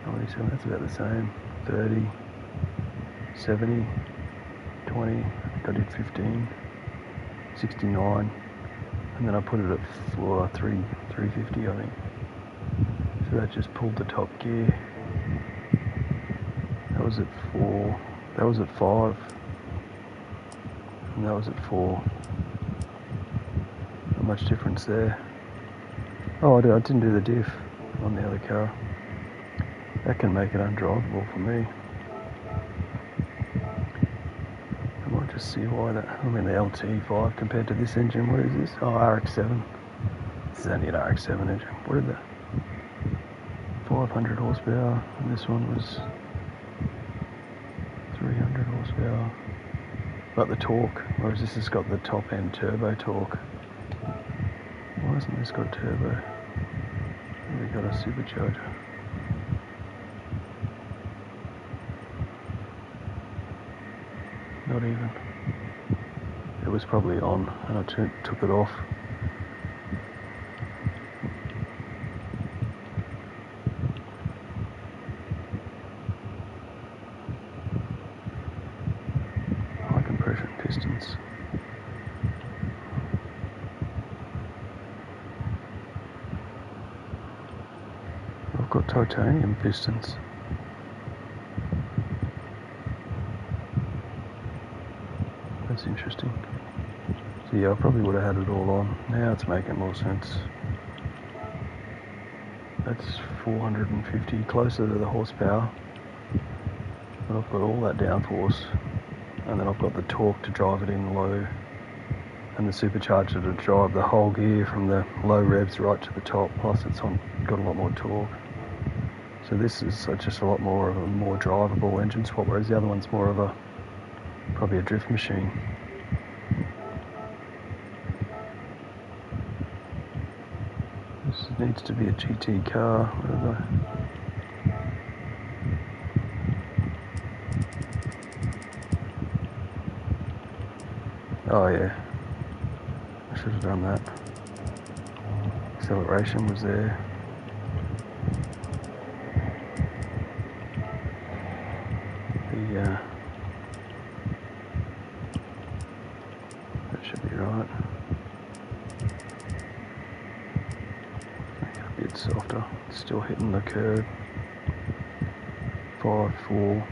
97, that's about the same. 30, 70, 20, I think I did 15, 69, and then I put it at 350, I think. So that just pulled the top gear. That was at 4, that was at 5, and that was at 4. Not much difference there. Oh, I didn't do the diff on the other car. That can make it undrivable for me. I might just see why that... I mean, the LT5 compared to this engine, what is this? Oh, RX-7. This is only an RX-7 engine. What is that? 500 horsepower, and this one was 300 horsepower. But the torque, whereas this has got the top end turbo torque. Why hasn't this got turbo? We got a supercharger. Not even. It was probably on, and I took it off. High compression pistons. I've got titanium pistons. That's interesting. So yeah, I probably would have had it all on. Now it's making more sense. That's 450, closer to the horsepower. But I've got all that downforce, and then I've got the torque to drive it in low, and the supercharger to drive the whole gear from the low revs right to the top. Plus it's got a lot more torque. So this is just a lot more of a more drivable engine swap, whereas the other one's more of probably a drift machine. This needs to be a GT car. Oh yeah, I should have done that. Acceleration was there. That should be right. Make it a bit softer. Still hitting the curb. 5, 4.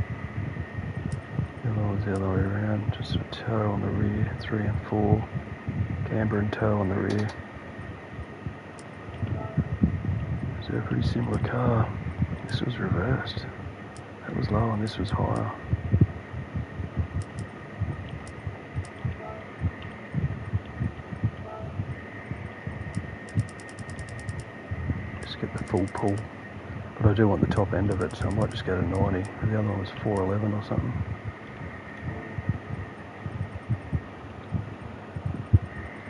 The other one's the other way around. Just a toe on the rear. 3 and 4. Camber and toe on the rear. So a pretty similar car. This was reversed. That was low and this was higher. Just get the full pull. But I do want the top end of it, so I might just go to 90. The other one was 411 or something.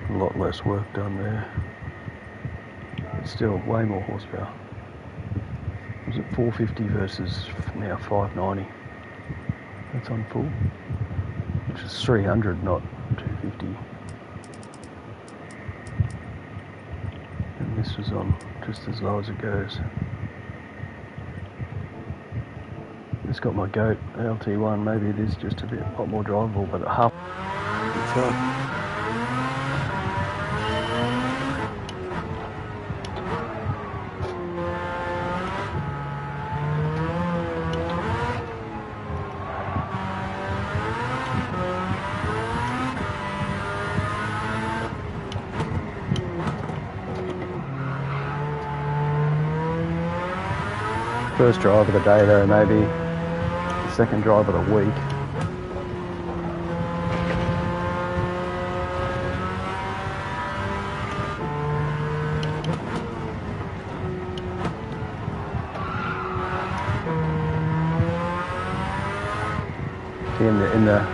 A lot less work done there. But still, way more horsepower. Was it 450 versus now 590? That's on full. Which is 300, not 250. And this was on just as low as it goes. It's got my goat LT1. Maybe it is just a lot more drivable, but at half it's on. First drive of the day though, maybe the second drive of the week.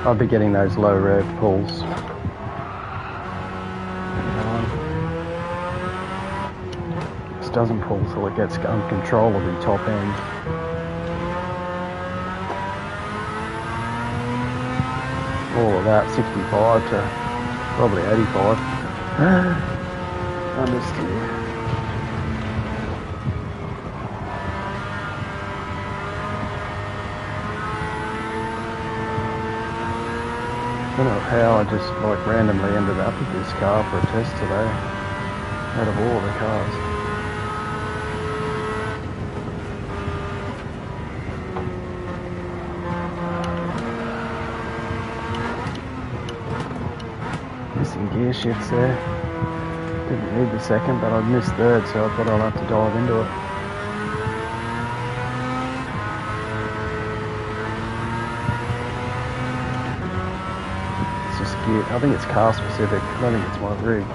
I'll be getting those low rev pulls. This doesn't pull till it gets uncontrollably top end. All of that, 65 to probably 85. Understeer. I don't know how I just randomly ended up with this car for a test today, out of all the cars. Missing gear shifts there. Didn't need the second, but I'd missed third, so I thought I'd have to dive into it. I think it's car specific. I don't think it's my rig.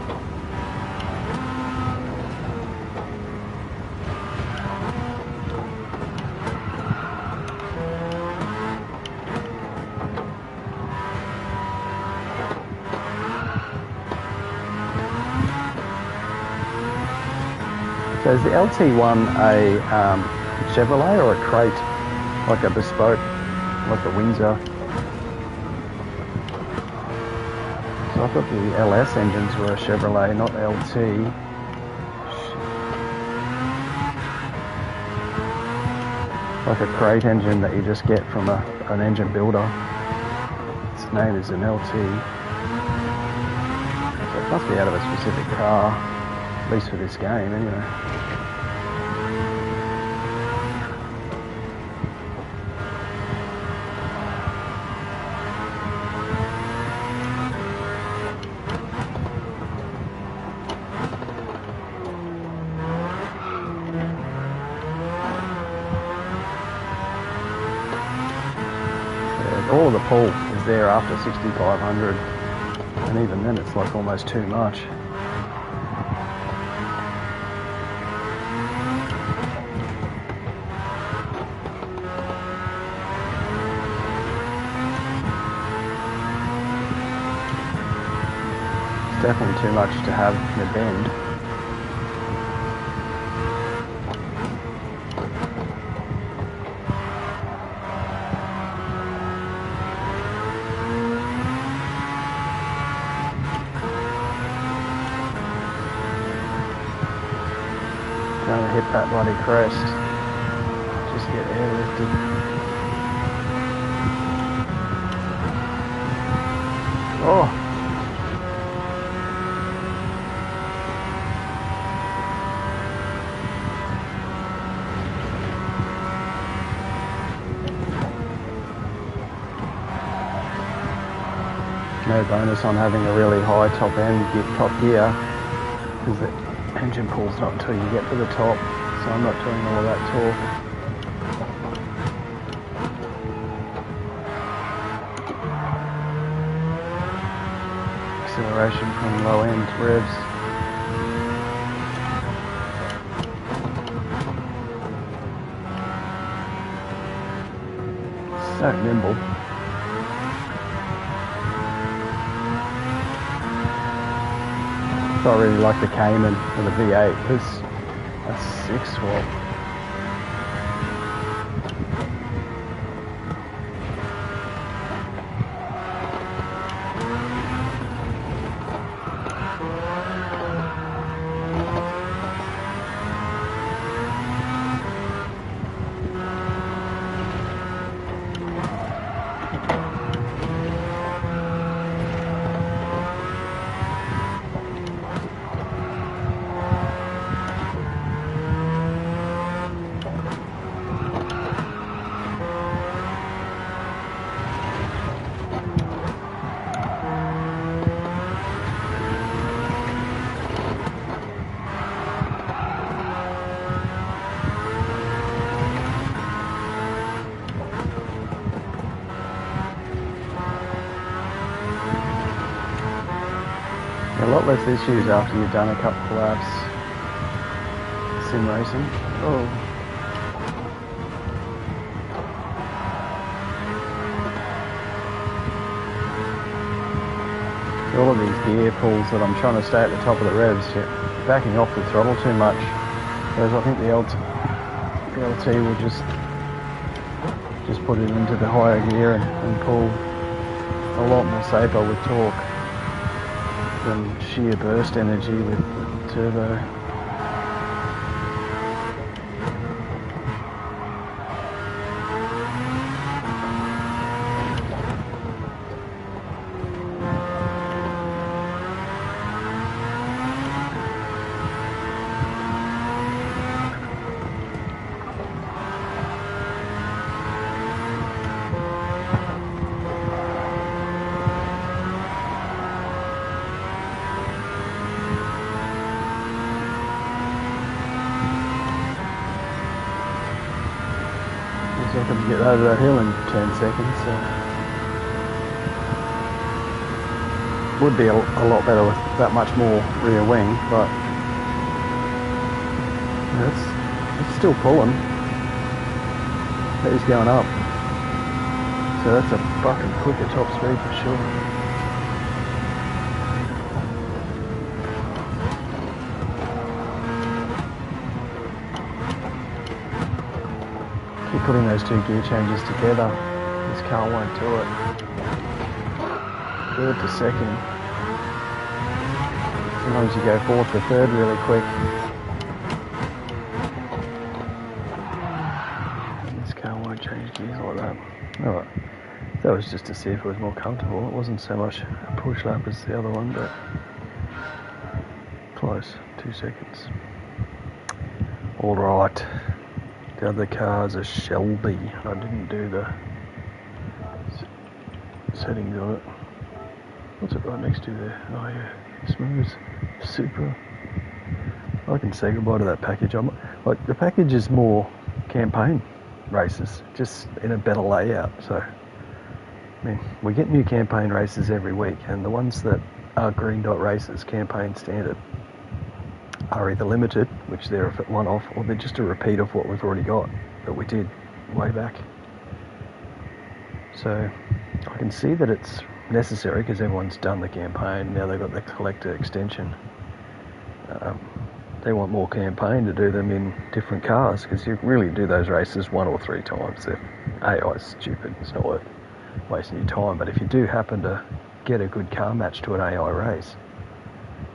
So is the LT1 a Chevrolet or a crate, like a bespoke, like the Windsor? I thought the LS engines were a Chevrolet, not LT. Like a crate engine that you just get from an engine builder. Its name is an LT. So it must be out of a specific car, at least for this game anyway. all of the pull is there after 6,500, and even then it's like almost too much. It's definitely too much to have in a bend. Trying to hit that bloody crest. Just get airlifted. Oh! No bonus on having a really high top end top gear, because the engine pulls not until you get to the top, so I'm not doing all of that torque. Acceleration from low end revs. So nimble. I really like the Cayman and the V8. It's a 6 swap. A lot less issues after you've done a couple of laps sim racing. Oh. All of these gear pulls that I'm trying to stay at the top of the revs, you're backing off the throttle too much. Whereas I think the LT will just put it into the higher gear and pull a lot more safer with torque than sheer burst energy with the turbo. So I can get over that hill in 10 seconds, so would be a lot better with that much more rear wing, but it's still pulling. He's going up, so that's a fucking quicker top speed for sure. Keep putting those two gear changes together, this car won't do it. Third to second. Sometimes you go fourth to third really quick. This car won't change gears like that. Alright, that was just to see if it was more comfortable. It wasn't so much a push lap as the other one, but close, 2 seconds. Alright. The other car's a Shelby. I didn't do the settings on it. What's it right next to there? Oh yeah, smooth, super. I can say goodbye to that package. Like the package is more campaign races, just in a better layout. So I mean, we get new campaign races every week, and the ones that are green dot races, campaign standard, are either limited, which they're a one-off, or they're just a repeat of what we've already got that we did way back. So I can see that it's necessary because everyone's done the campaign. Now they've got the collector extension. They want more campaign to do them in different cars because you really do those races 1 or 3 times. The AI is stupid. It's not worth wasting your time. But if you do happen to get a good car match to an AI race,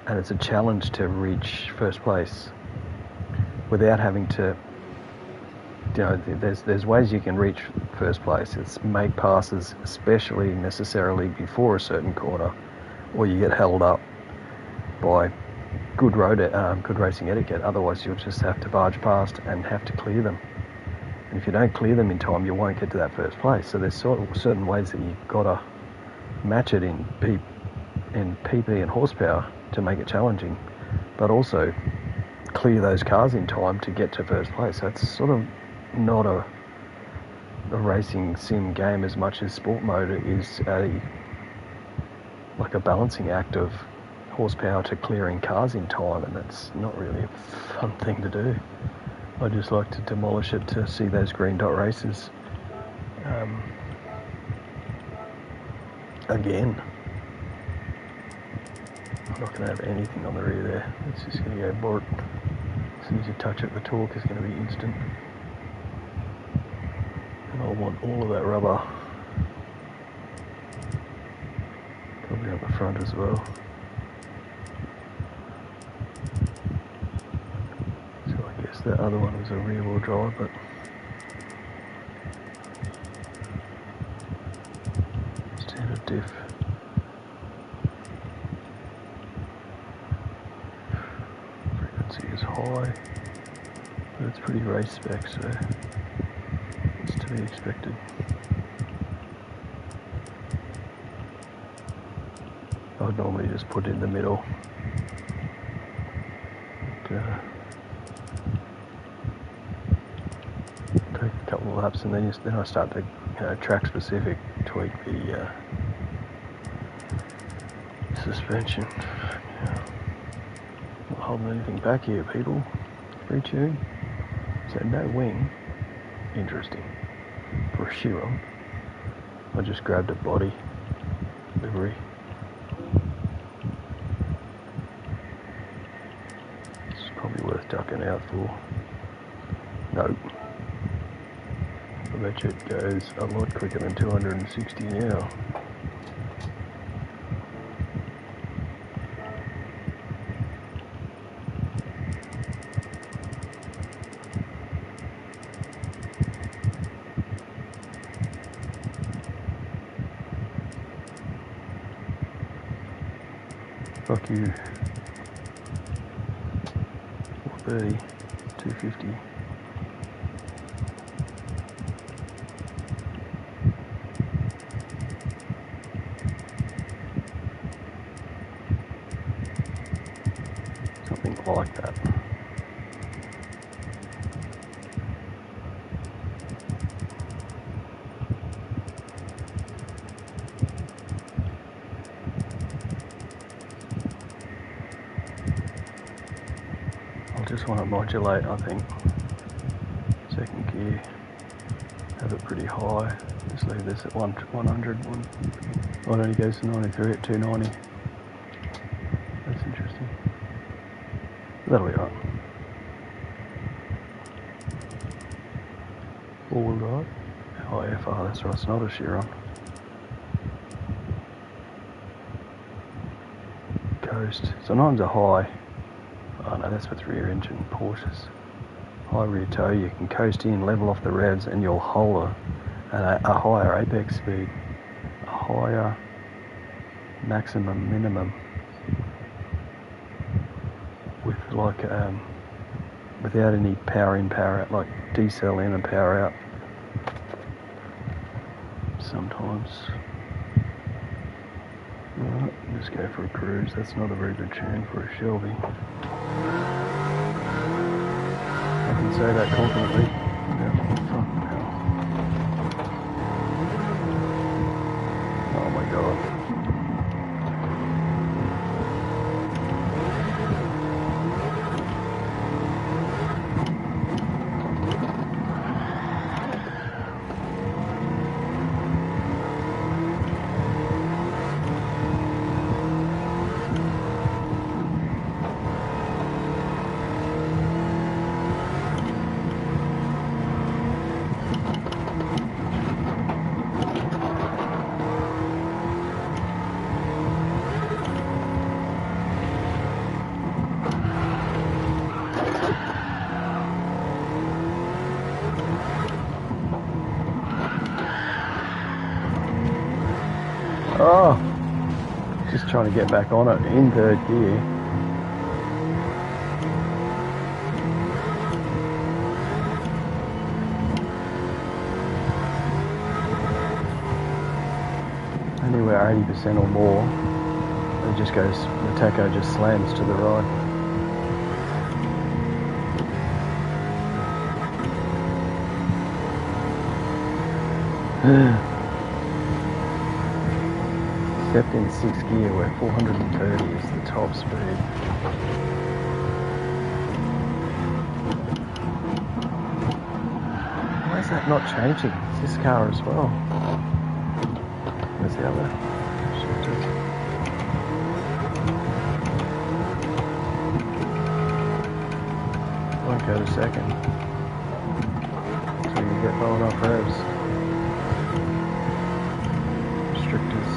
and it's a challenge to reach first place without having to, you know, there's ways you can reach first place. It's make passes, especially necessarily before a certain corner, or you get held up by good racing etiquette. Otherwise, you'll just have to barge past and have to clear them. And if you don't clear them in time, you won't get to that first place. So there's certain ways that you've got to match it in PP and horsepower to make it challenging, but also clear those cars in time to get to first place. So it's sort of not a racing sim game as much as sport mode is like a balancing act of horsepower to clearing cars in time, and that's not really a fun thing to do. I just like to demolish it to see those green dot races again. I'm not going to have anything on the rear there. It's just going to go bort. As soon as you touch it, the torque is going to be instant. And I'll want all of that rubber. Probably on the front as well. So I guess that other one was a rear wheel drive, but standard diff. Frequency is high, but it's pretty race spec, so it's to be expected. I'd normally just put it in the middle. But, take a couple of laps, and then I start to track specific tweak the suspension. Not holding anything back here, people. Free tune. So no wing. Interesting. For a Chiron, I just grabbed a body livery. It's probably worth ducking out for. Nope. I bet you it goes a lot quicker than 260 now. Fuck you. 430, 250. Something like that. Just want to modulate, I think. Second gear, have it pretty high. Just leave this at 100. It only goes to 93 at 290. That's interesting. That'll be right. 4-wheel drive. Oh, FR, that's right. It's not a Chiron. Coast. Sometimes a high. Oh no, that's with rear engine Porsches. High rear toe, you can coast in, level off the revs, and you'll hold a higher apex speed, a higher maximum minimum, with like without any power in, power out, like decel in and power out. Sometimes. Alright, just go for a cruise. That's not a very good tune for a Shelby. I can say that confidently. Yeah, fucking hell. Oh! Just trying to get back on it in third gear. Anywhere 80% or more, it just goes, the tacho just slams to the right. Except in 6th gear where 430 is the top speed. Why is that not changing? It's this car as well. Where's the other? Won't go to second. So you get low enough revs. Restrictors.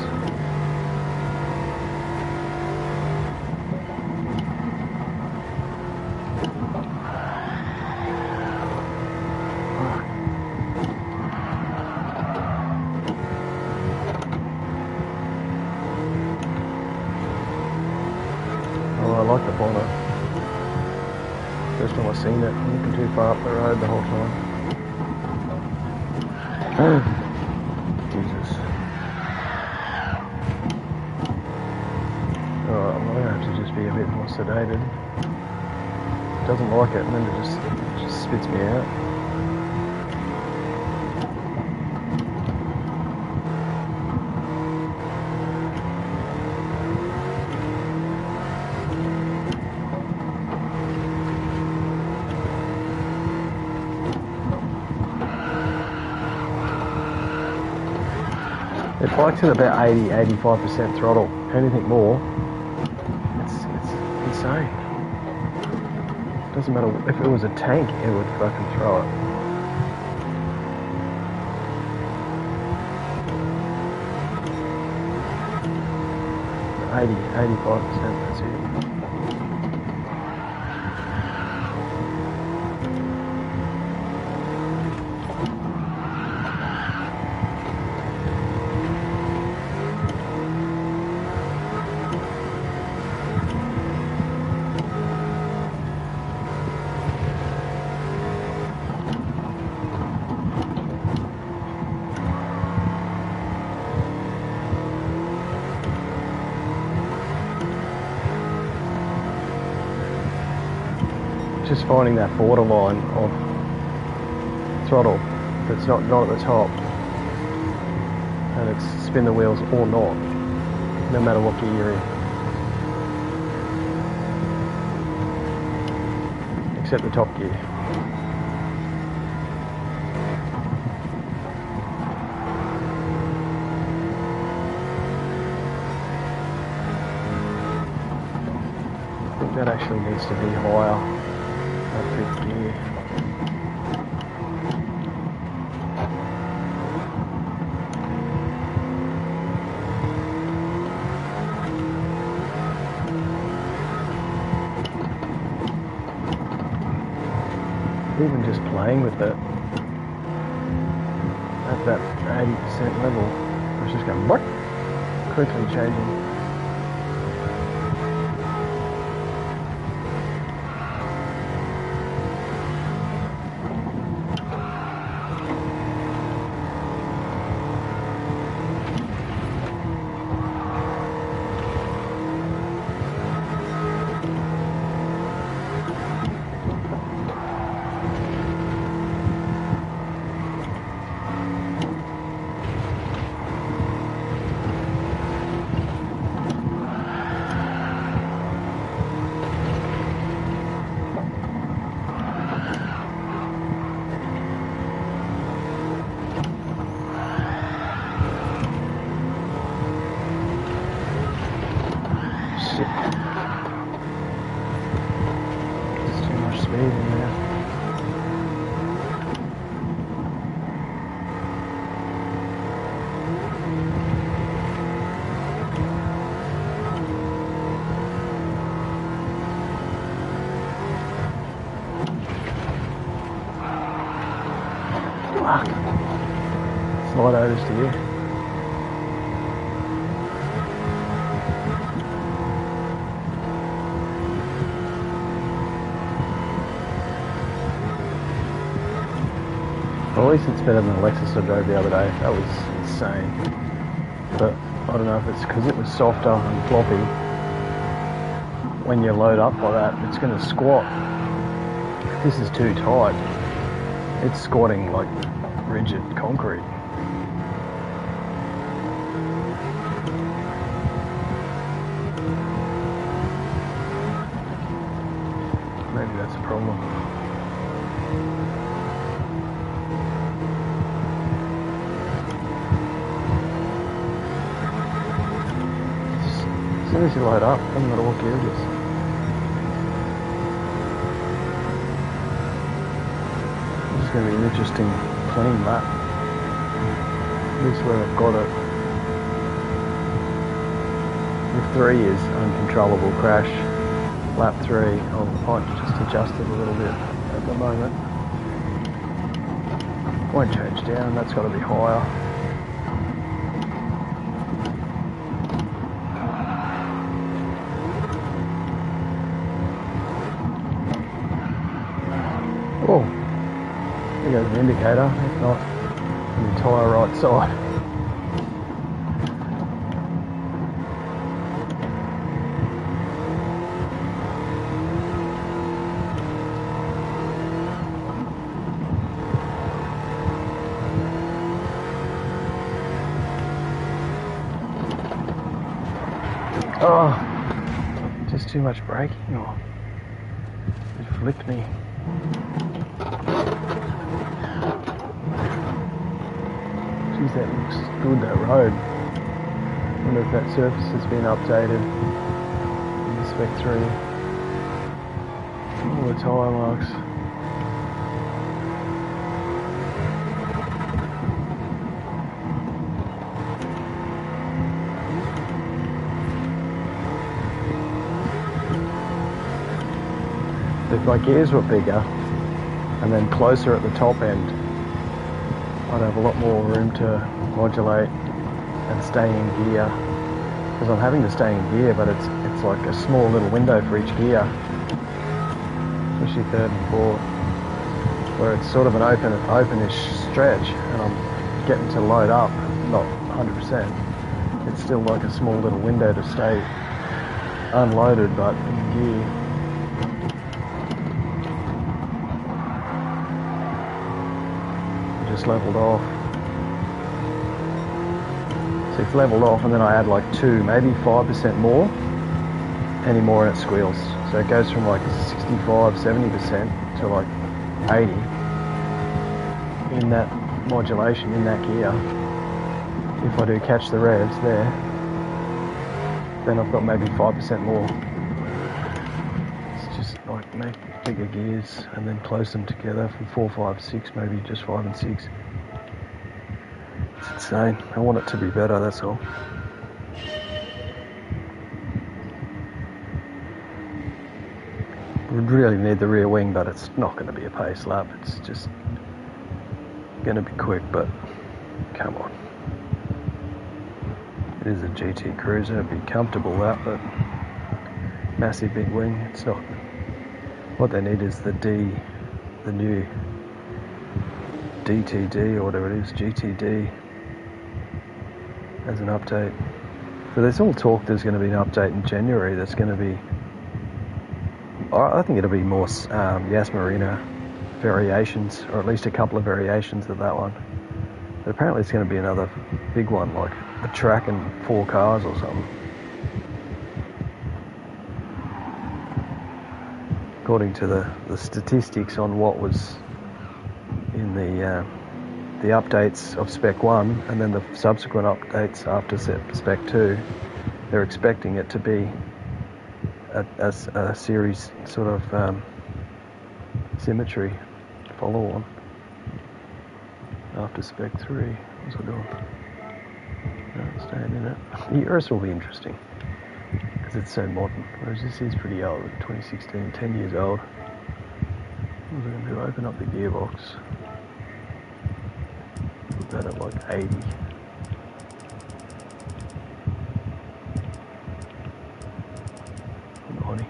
Oh, I like the bonnet. First time I've seen it, I'm looking too far up the road the whole time. Jesus. Oh, I'm gonna have to just be a bit more sedated. Doesn't like it, and then it just spits me out. It bikes at about 80-85% throttle. Anything more, it's insane. Doesn't matter if it was a tank, it would fucking throw it. 80-85%, that's it. Just finding that borderline of throttle that's not at the top, and it's spin the wheels or not, no matter what gear you're in, except the top gear. I think that actually needs to be higher. 5th gear. Even just playing with it at that 80% level, it's just going what? Quickly changing. There's too much speed in there. Fuck. Slide overs to you. Well, at least it's better than the Lexus I drove the other day. That was insane. But I don't know if it's because it was softer and floppy. When you load up like that, it's going to squat. This is too tight. It's squatting like rigid concrete. Maybe that's a problem. As soon as you load up, it doesn't matter what gear it is. This is going to be an interesting clean lap. This is where I've got it. If 3 is uncontrollable crash, lap 3, I might just adjust it a little bit at the moment. Won't change down, that's got to be higher. Oh, there goes the indicator, if not the entire right side. Oh, just too much braking. Oh, it flipped me. Geez, that looks good, that road. I wonder if that surface has been updated in the Spec 3. All the tyre marks. If my gears were bigger and then closer at the top end, I'd have a lot more room to modulate and stay in gear. Because I'm having to stay in gear, but it's like a small little window for each gear, especially 3rd and 4th, where it's sort of an openish stretch, and I'm getting to load up, not 100%. It's still like a small little window to stay unloaded, but in gear. Leveled off. So it's leveled off, and then I add like 2, maybe 5% more. Any more and it squeals. So it goes from like 65, 70% to like 80 in that modulation, in that gear. If I do catch the revs there, then I've got maybe 5% more. It's just like make bigger gears and then close them together from 4, 5, 6, maybe just 5 and 6. It's insane. I want it to be better, that's all. Would really need the rear wing, but it's not going to be a pace lap. It's just going to be quick, but come on. It is a GT Cruiser. It'd be comfortable that, but massive big wing. It's not. What they need is the new DTD or whatever it is, GTD, as an update. So there's all talk there's going to be an update in January that's going to be, I think it'll be more Yas Marina variations, or at least a couple of variations of that one. But apparently it's going to be another big one, like a track and 4 cars or something. According to the statistics on what was in the updates of Spec 1 and then the subsequent updates after Spec 2, they're expecting it to be a series sort of symmetry follow-on after Spec 3. What's it doing? No, staying in it. The Urus will be interesting because it's so modern, whereas this is pretty old, 2016, 10 years old. What we're going to do, open up the gearbox. Put that at like 80. 90.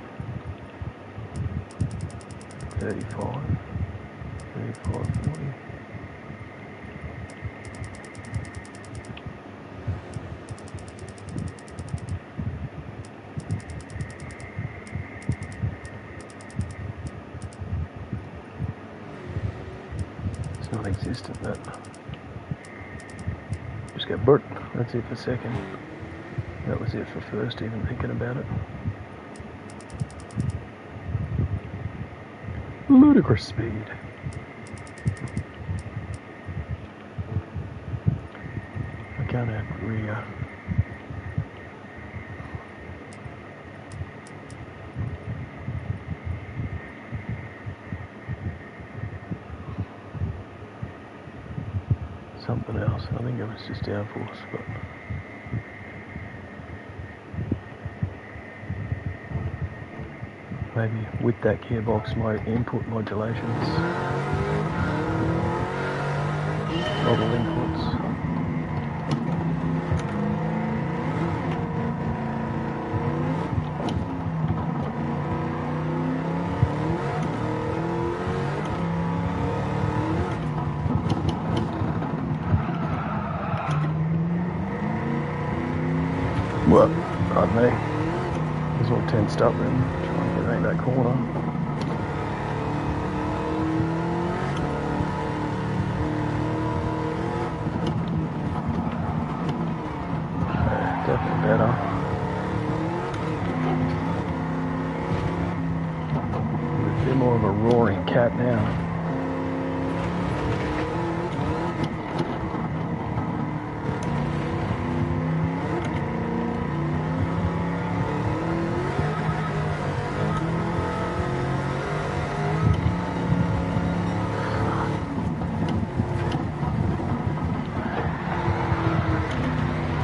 35. 35, 40. insistent that just go burp. That's it for second. That was it for first, even thinking about it. Ludicrous speed. I can't add rear. Something else. I think it was just downforce, but maybe with that gearbox, my input modulations, model inputs. Well, pardon me. It's all tensed up and trying to get around that corner. Definitely better. A bit more of a roaring cat now.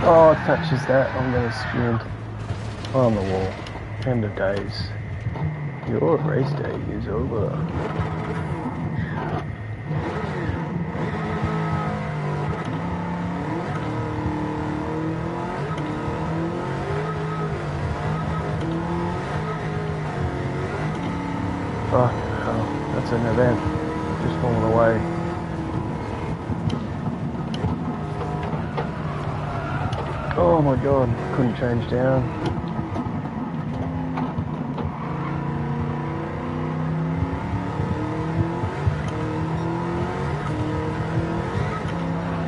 Oh, it touches that, I'm going to spin on the wall. End of days. Your race day is over. Oh, that's an event. Just falling away. Oh my god, couldn't change down.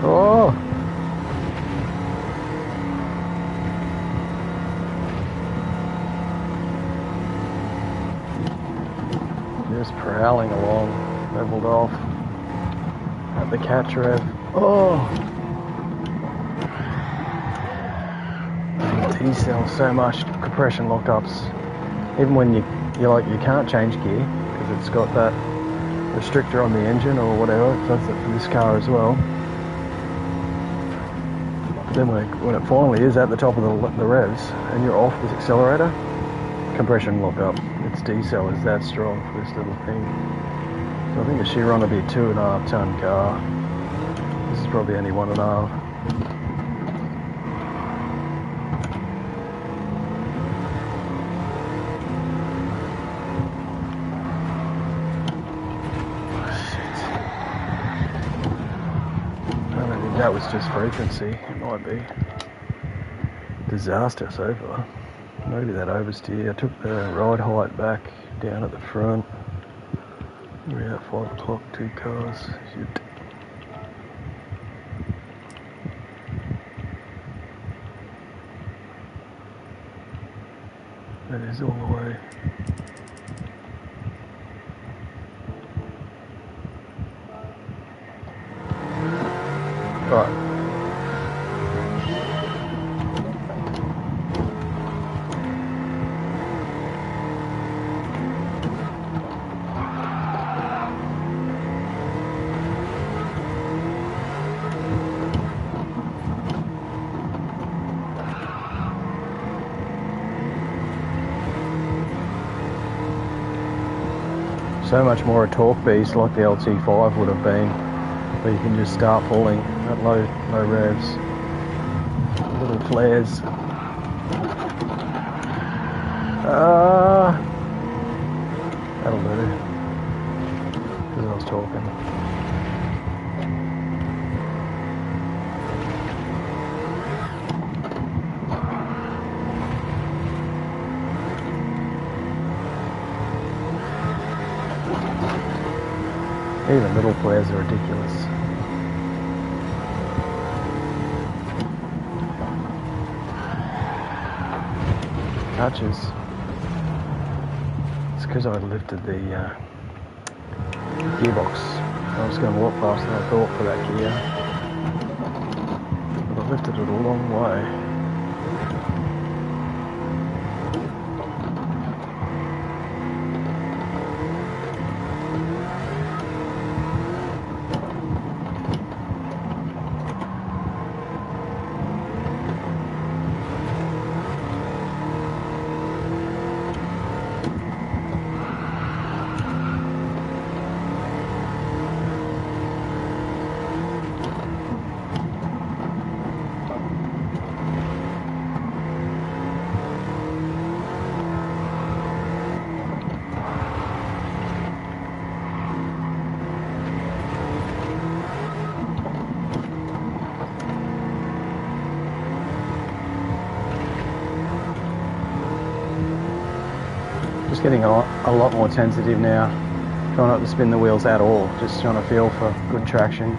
Oh! Just prowling along, leveled off. At the catch rev. Oh! T-cell so much compression lockups. Even when you can't change gear because it's got that restrictor on the engine or whatever. It does it for this car as well. Then when it finally is at the top of the revs and you're off this accelerator, compression lockup. Its D-cell is that strong for this little thing. So I think it should run to be a 2.5 ton car. This is probably only 1.5. That was just frequency, it might be. Disaster so far. Maybe that oversteer. I took the ride height back down at the front. We're at 5 o'clock, 2 cars. Shit. That is all the way. Right. So much more a torque beast like the LT5 would have been, where you can just start pulling at low revs, little flares. That'll do, because I was talking. Even little flares are ridiculous. touches. It's because I lifted the gearbox. I was going a lot faster than I thought for that gear, but I lifted it a long way. Just getting a lot more sensitive now, trying not to spin the wheels at all, just trying to feel for good traction.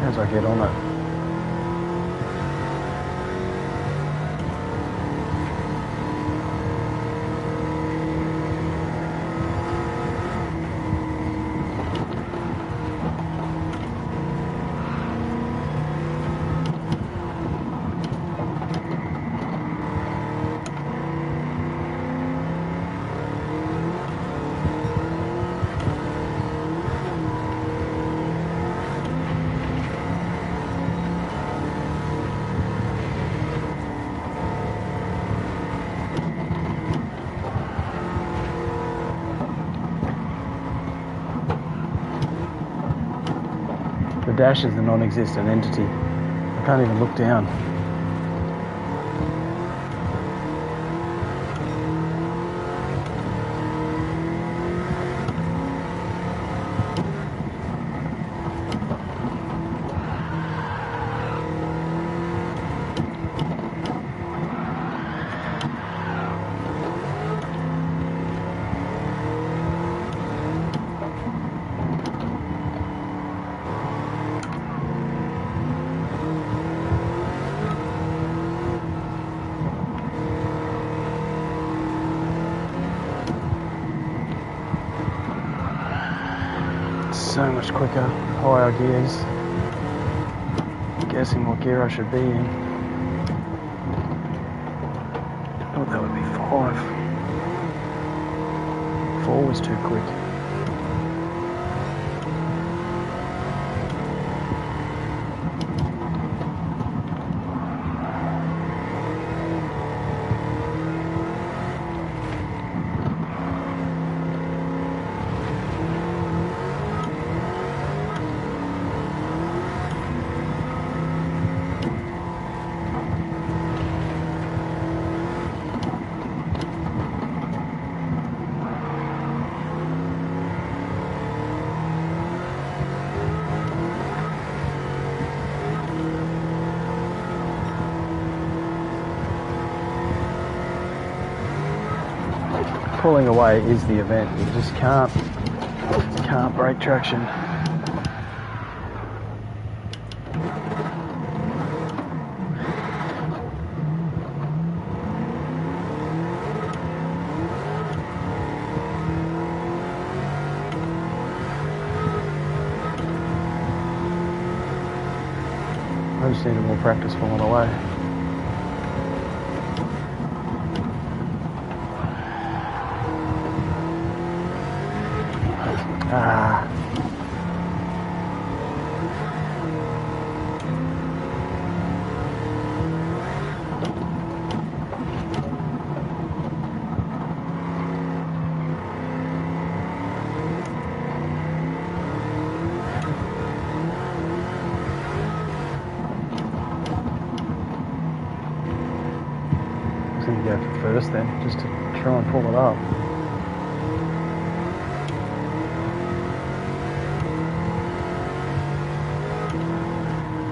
As I get on it. The dash is a non-existent entity. I can't even look down. So much quicker, higher gears. Guessing what gear I should be in. Oh, that would be 5. 4 was too quick. Pulling away is the event. You just can't break traction. I just needed more practice pulling away. Ah. I was going to go for first then, just to try and pull it up.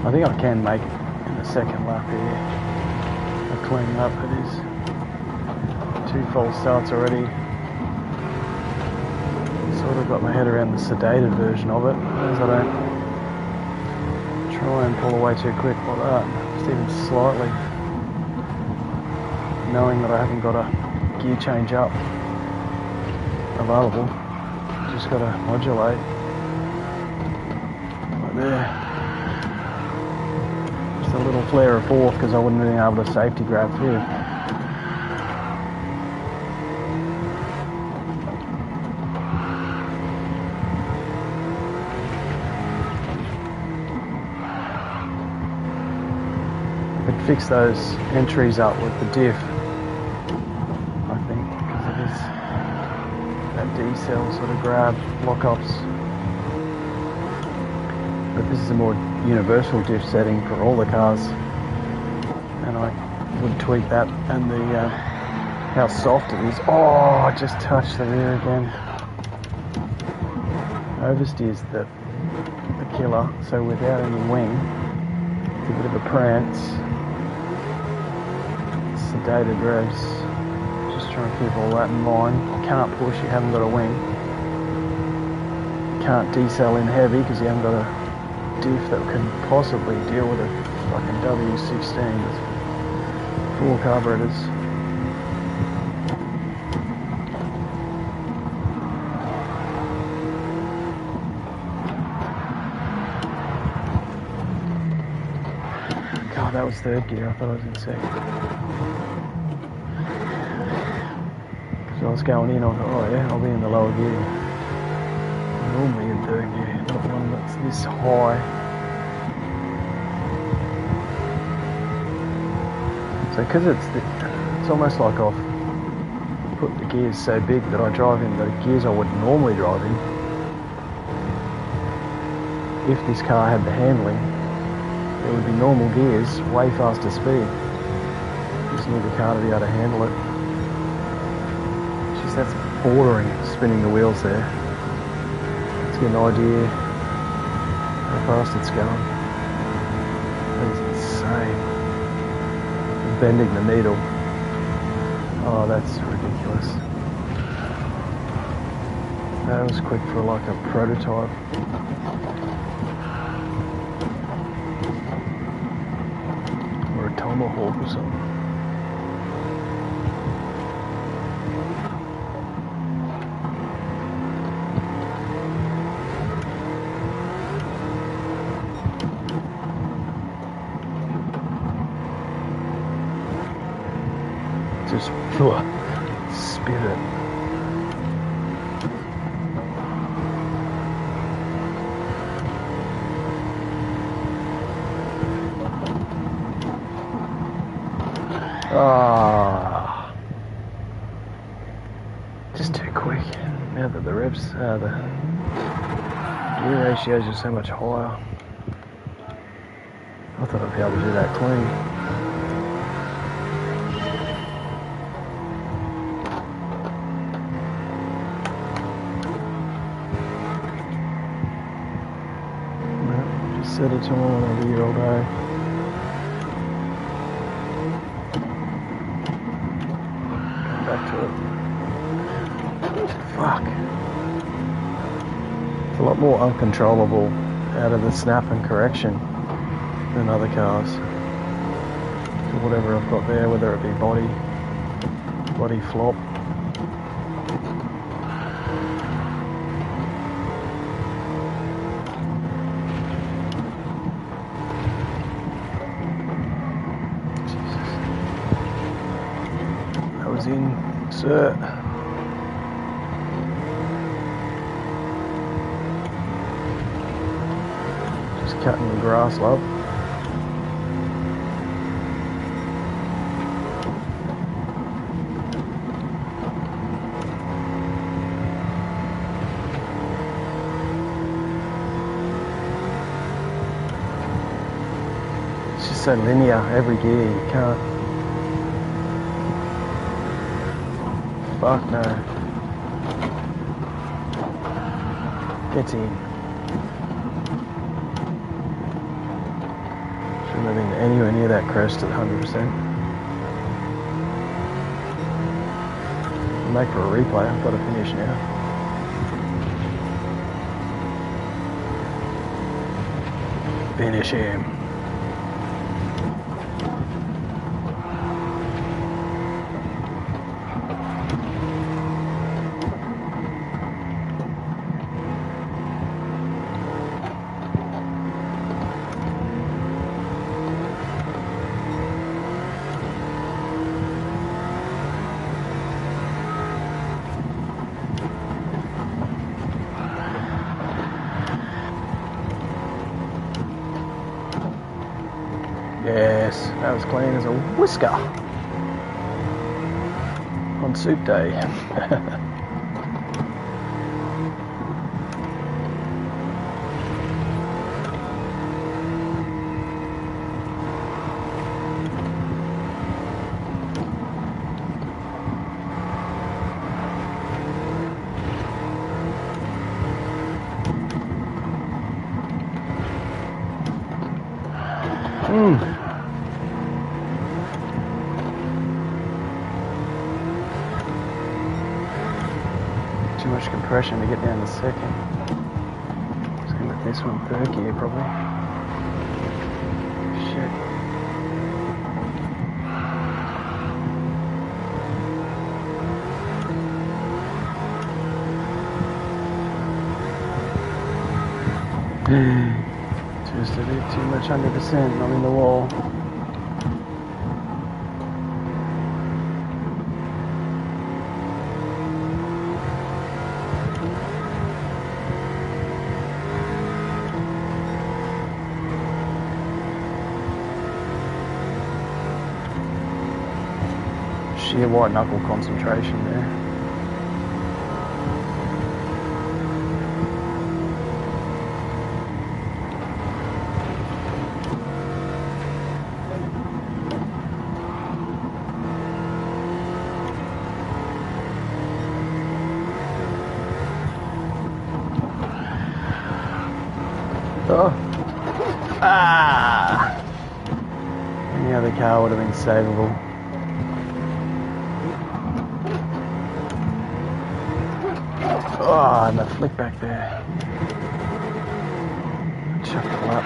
I think I can make it in the second lap here. I'll clean up, it is 2 false starts already. Sort of got my head around the sedated version of it, as I don't try and pull away too quick like that, just even slightly, knowing that I haven't got a gear change up available. Just got to modulate like there. Just a little flare of fourth because I wouldn't have been able to safety grab through. Fix those entries up with the diff, I think, because it is that D-cell sort of grab lock-ups. But this is a more universal diff setting for all the cars, and I would tweak that and the how soft it is. Oh, I just touched the rear again. Oversteer's the killer, so without any wing, it's a bit of a prance. Sedated revs, just trying to keep all that in mind. You can't push, you haven't got a wing. You can't decel in heavy because you haven't got a diff that can possibly deal with a fucking W16 with 4 carburetors. God, that was third gear, I thought I was in second. So I was going in, I thought, oh yeah, I'll be in the lower gear. Normally in third gear, not one that's this high. So because it's almost like I've put the gears so big that I drive in the gears I would normally drive in. If this car had the handling, there would be normal gears, way faster speed. You just need the car to be able to handle it. Jeez, that's bordering spinning the wheels there. Let's get an idea how fast it's going. That is insane. Bending the needle. Oh, that's ridiculous. That was quick for like a prototype. Or a tomahawk or something. Just spit it. Ah, just too quick. Now that the revs, the gear ratios are so much higher. I thought I'd be able to do that clean. Set it to one over here all day. Come back to it. Fuck. It's a lot more uncontrollable out of the snap and correction than other cars. So whatever I've got there, whether it be body flop. Insert. Just cutting the grass, love. It's just so linear, every gear, you can't. Fuck no. Get in. Shouldn't have been anywhere near that crest at 100%. I'll make for a replay, I've got to finish now. Finish him. Yes, that was clean as a whisker on soup day. Too much compression to get down to second. Just gonna let this one third gear probably. Shit. Just a bit too much 100%, not in the wall. Sheer white knuckle concentration there. Oh. Ah! Any other car would have been savable. Oh, and the flick back there. Chuck it up.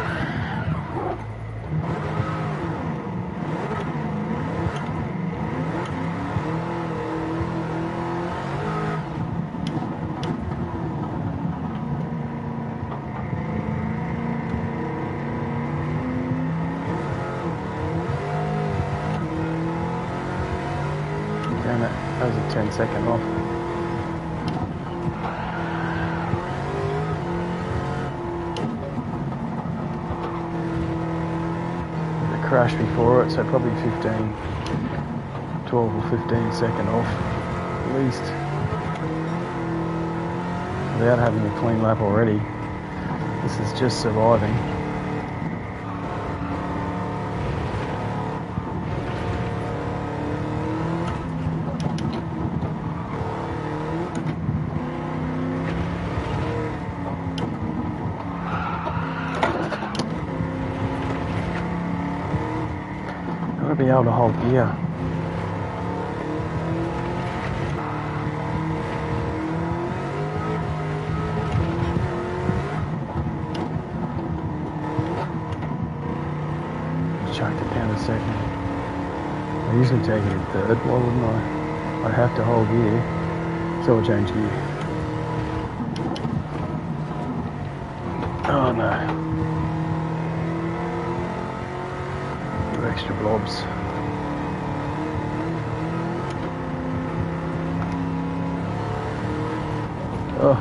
Damn it, that was a 10-second off. Crash before it, so probably 12 or 15 second off at least, without having a clean lap already. This is just surviving. Be able to hold gear. Chucked it down a second. I usually take it in third, why wouldn't I? I'd have to hold gear, so I'll change gear. Oh no. Extra blobs. Oh.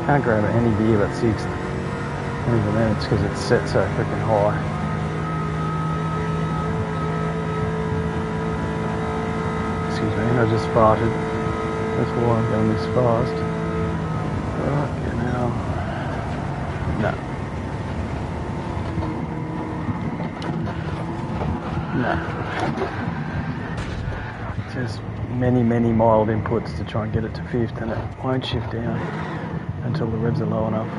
Can't grab any gear but 6th. And even then it's because it's set so freaking high. excuse me, I just farted. That's why I'm going this fast. Okay, now. No. No. Just many mild inputs to try and get it to 5th, and it won't shift down until the revs are low enough.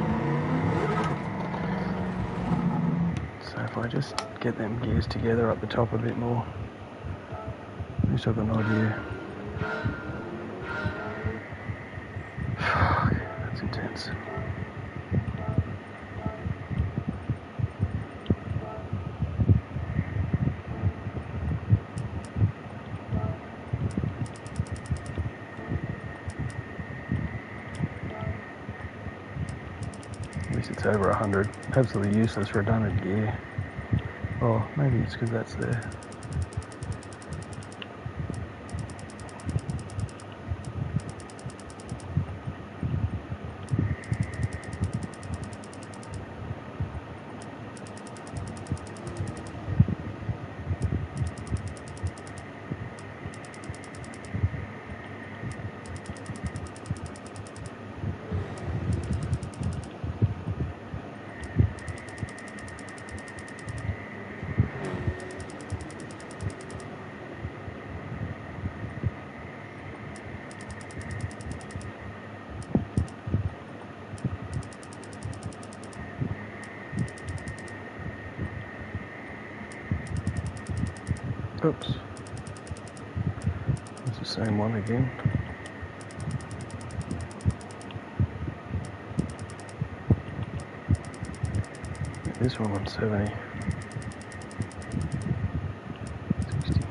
So if I just get them gears together up the top a bit more, at least I've got an idea. That's intense. At least it's over 100. Absolutely useless redundant gear. Oh, maybe it's because that's there. Oops. It's the same one again. This one on 70. 60.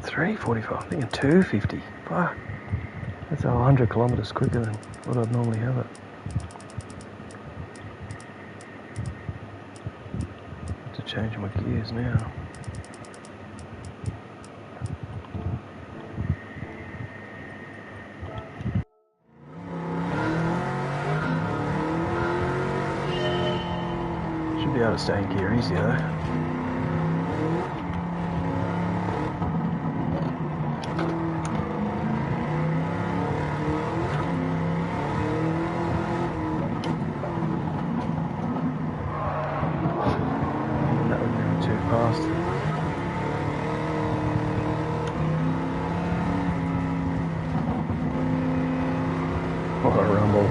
$3.45, I'm thinking $2.50. Fuck. That's 100 kilometres quicker than what I'd normally have it. To change my gears now. Should be able to stay in gear easy though. Fast. What a rumble.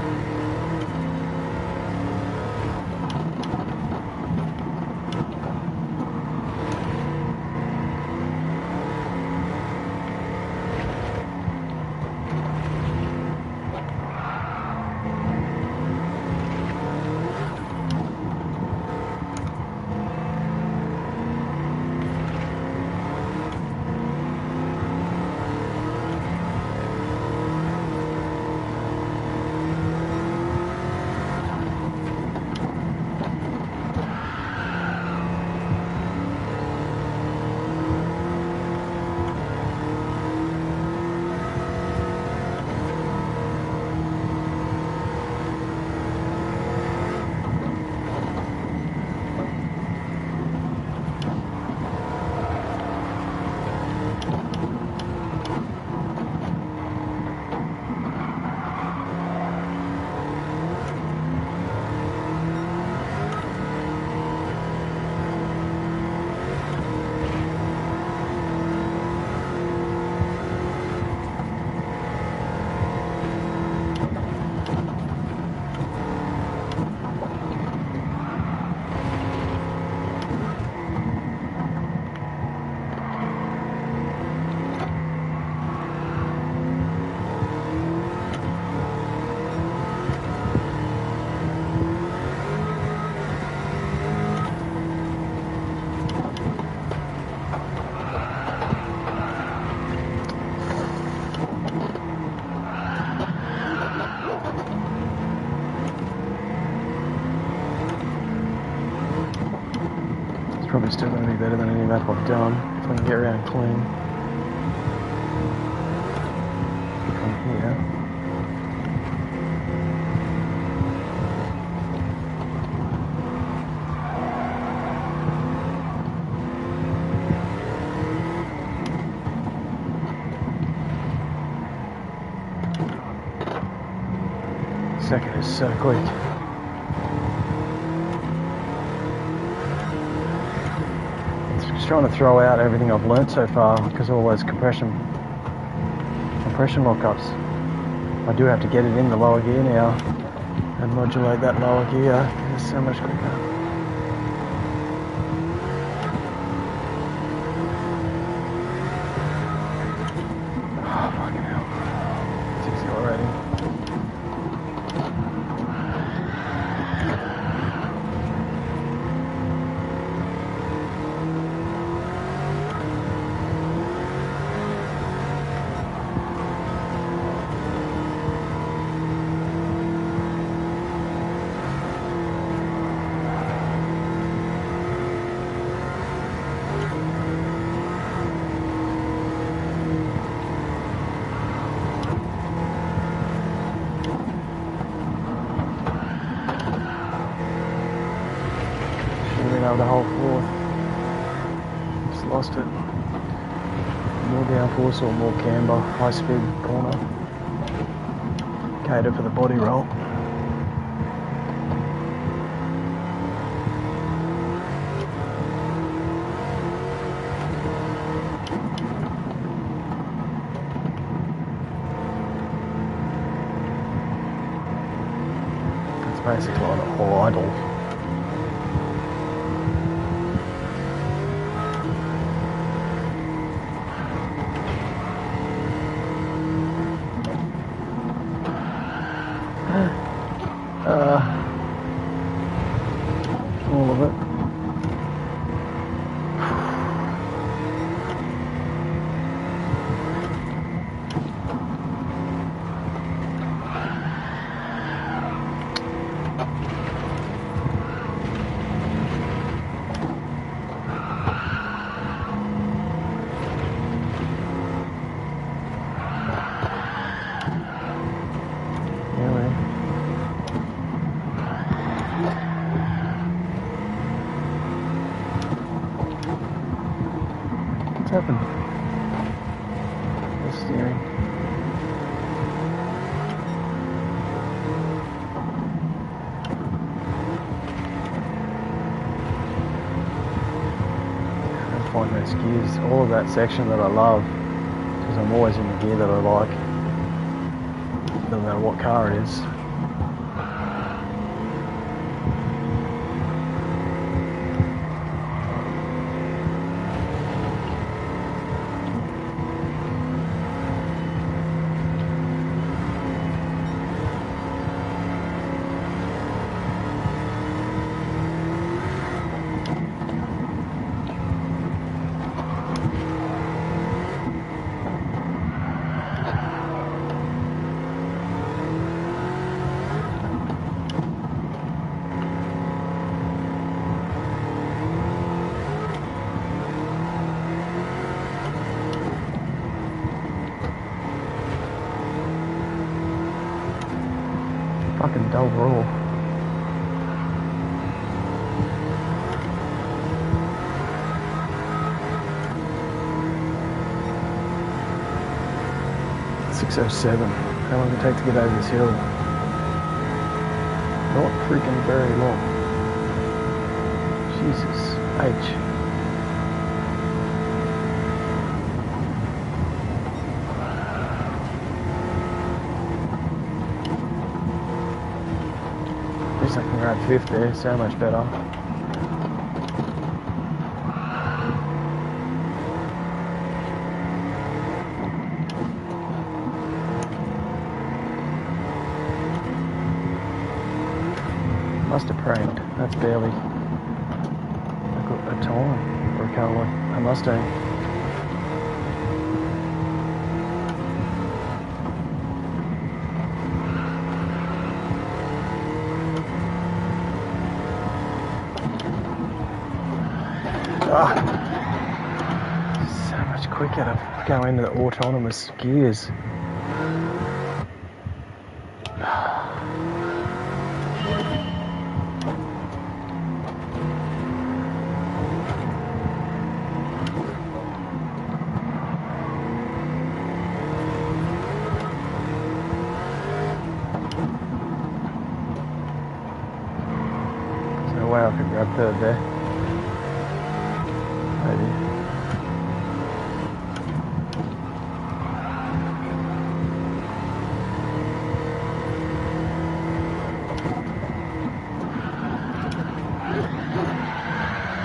be better than any map I've done if I can get around clean. From here. Second is so quick. Just trying to throw out everything I've learnt so far because of all those compression lockups. I do have to get it in the lower gear now and modulate that lower gear. It's so much quicker. Oh, fucking hell. It's exhilarating. The whole fourth. Just lost it. More downforce or more camber, high speed corner. Cater for the body roll. It's basically on a whole idle. All of it. What's happened? The steering. I find those gears, all of that section that I love, because I'm always in the gear that I like, no matter what car it is. Fucking dull roll. .607. How long does it take to get over this hill? Not freaking very long. Jesus H. At least I can grab fifth there, so much better. Must have pranked. That's barely a time for a car like a Mustang. Ah. go into the autonomous gears. There's no way I can grab third there. Maybe.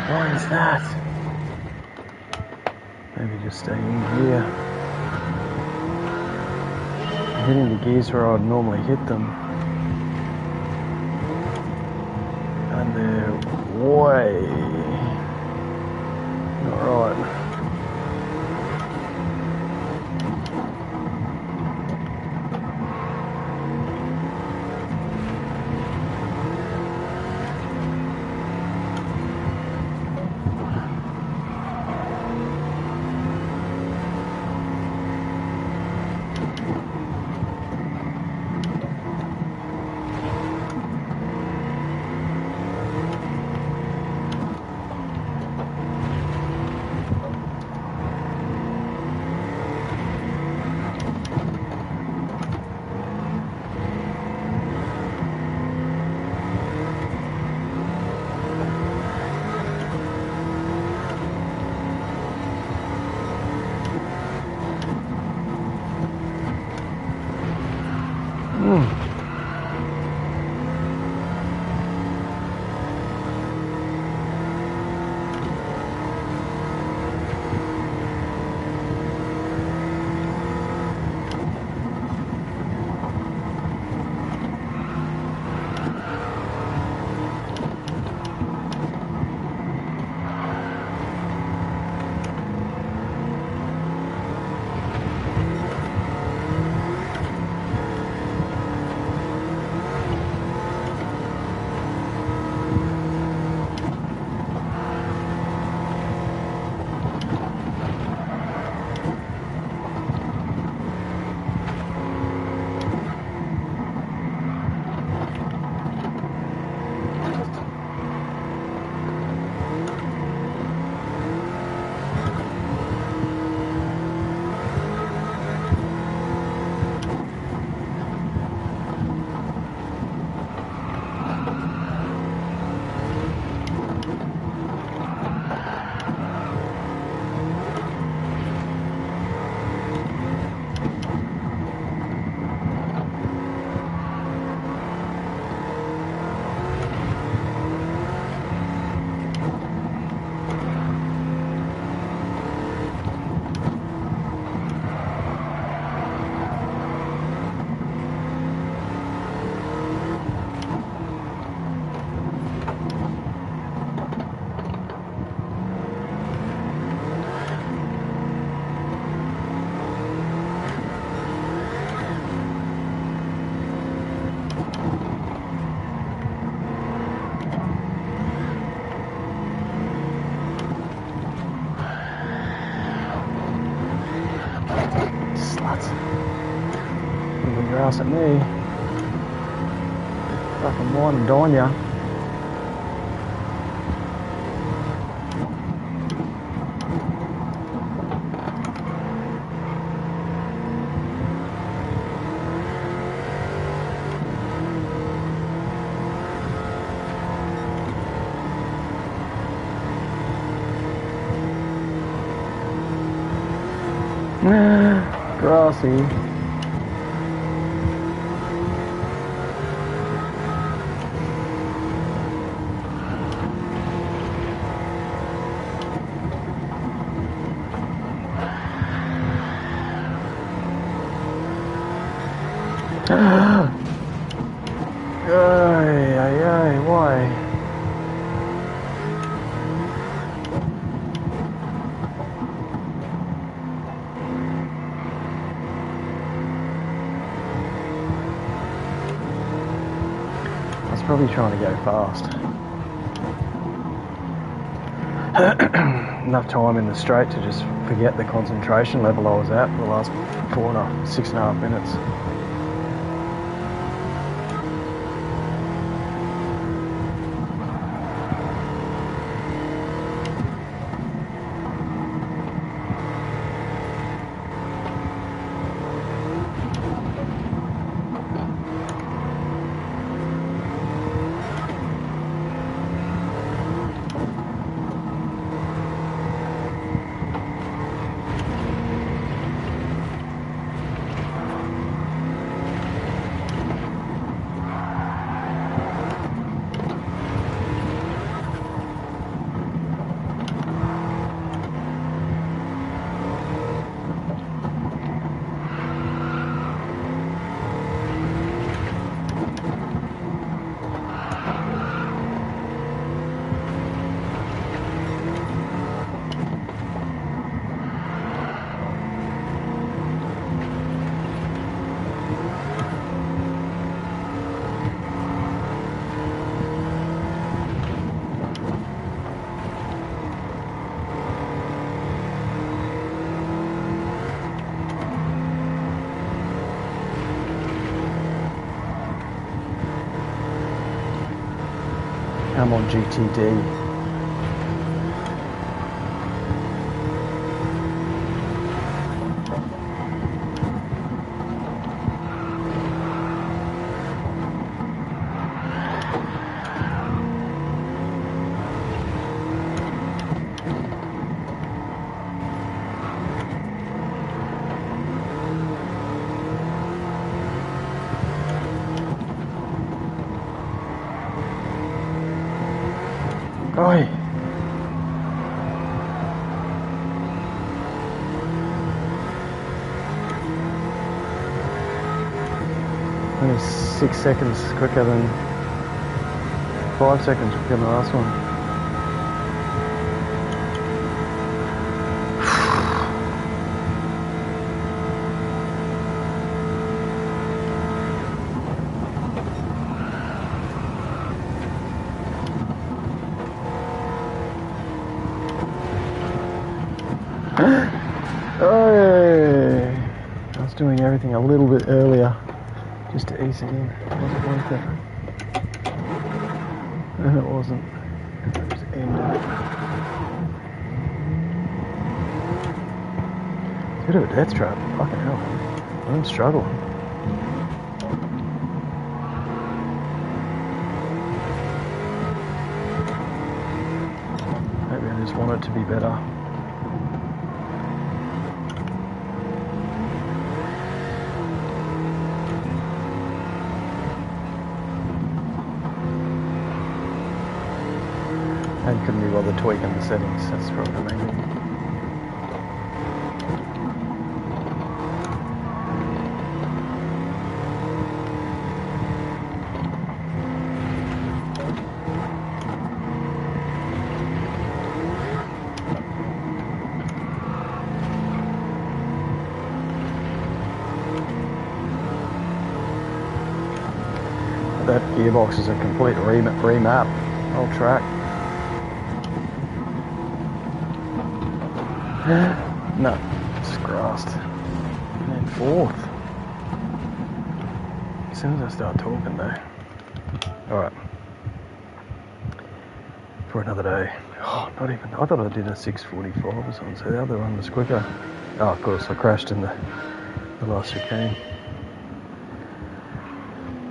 Why is that? Maybe just stay in gear. I'm hitting the gears where I'd normally hit them. And they're way not right. Moving your ass at me. Fucking wine and dine ya. Grassy. Why? I was probably trying to go fast. enough time in the straight to just forget the concentration level I was at for the last 6.5 minutes. I'm on GTD. Oi! Only 6 seconds quicker than 5 seconds quicker than the last one. Oh, I was doing everything a little bit earlier just to ease it in. It wasn't worth it. And it wasn't. It just ended. It's a bit of a death trap. Fucking hell. I'm struggling. Maybe I just want it to be better. I couldn't be bothered tweaking the settings, that's probably the main thing. That gearbox is a complete remap, whole track. No, it's grassed. And then fourth. As soon as I start talking though. Alright. For another day. Oh, not even. I thought I did a 6:45 or something, so the other one was quicker. Oh, of course, I crashed in the last chicane.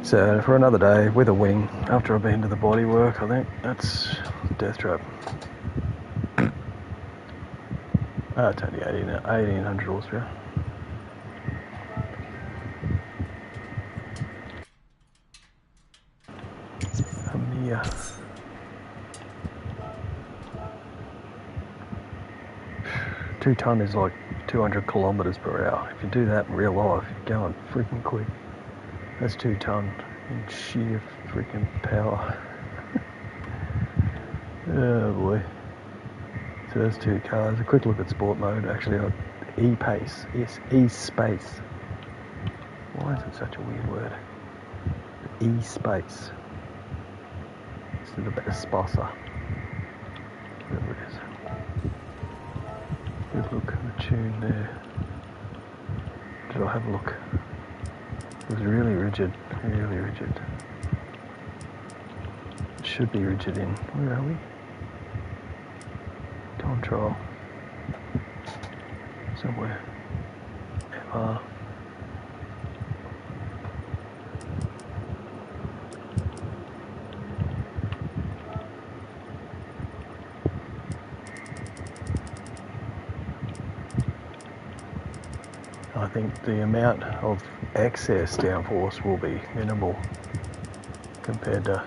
So, for another day with a wing, after I've been to the body work, I think that's death trap. It's only 1800 horsepower. Here. 2 ton is like 200 kilometers per hour. If you do that in real life, you're going freaking quick. That's 2 ton in sheer freaking power. Oh boy. So there's 2 cars. A quick look at sport mode. Actually, E-Pace. E-Space. Why is it such a weird word? E-Space. It's a little bit of Spossa. Whatever it is. look at the tune there. Did I have a look? It was really rigid, really rigid. It should be rigid in, where are we? Time trial. Somewhere. FR. I think the amount of excess downforce will be minimal compared to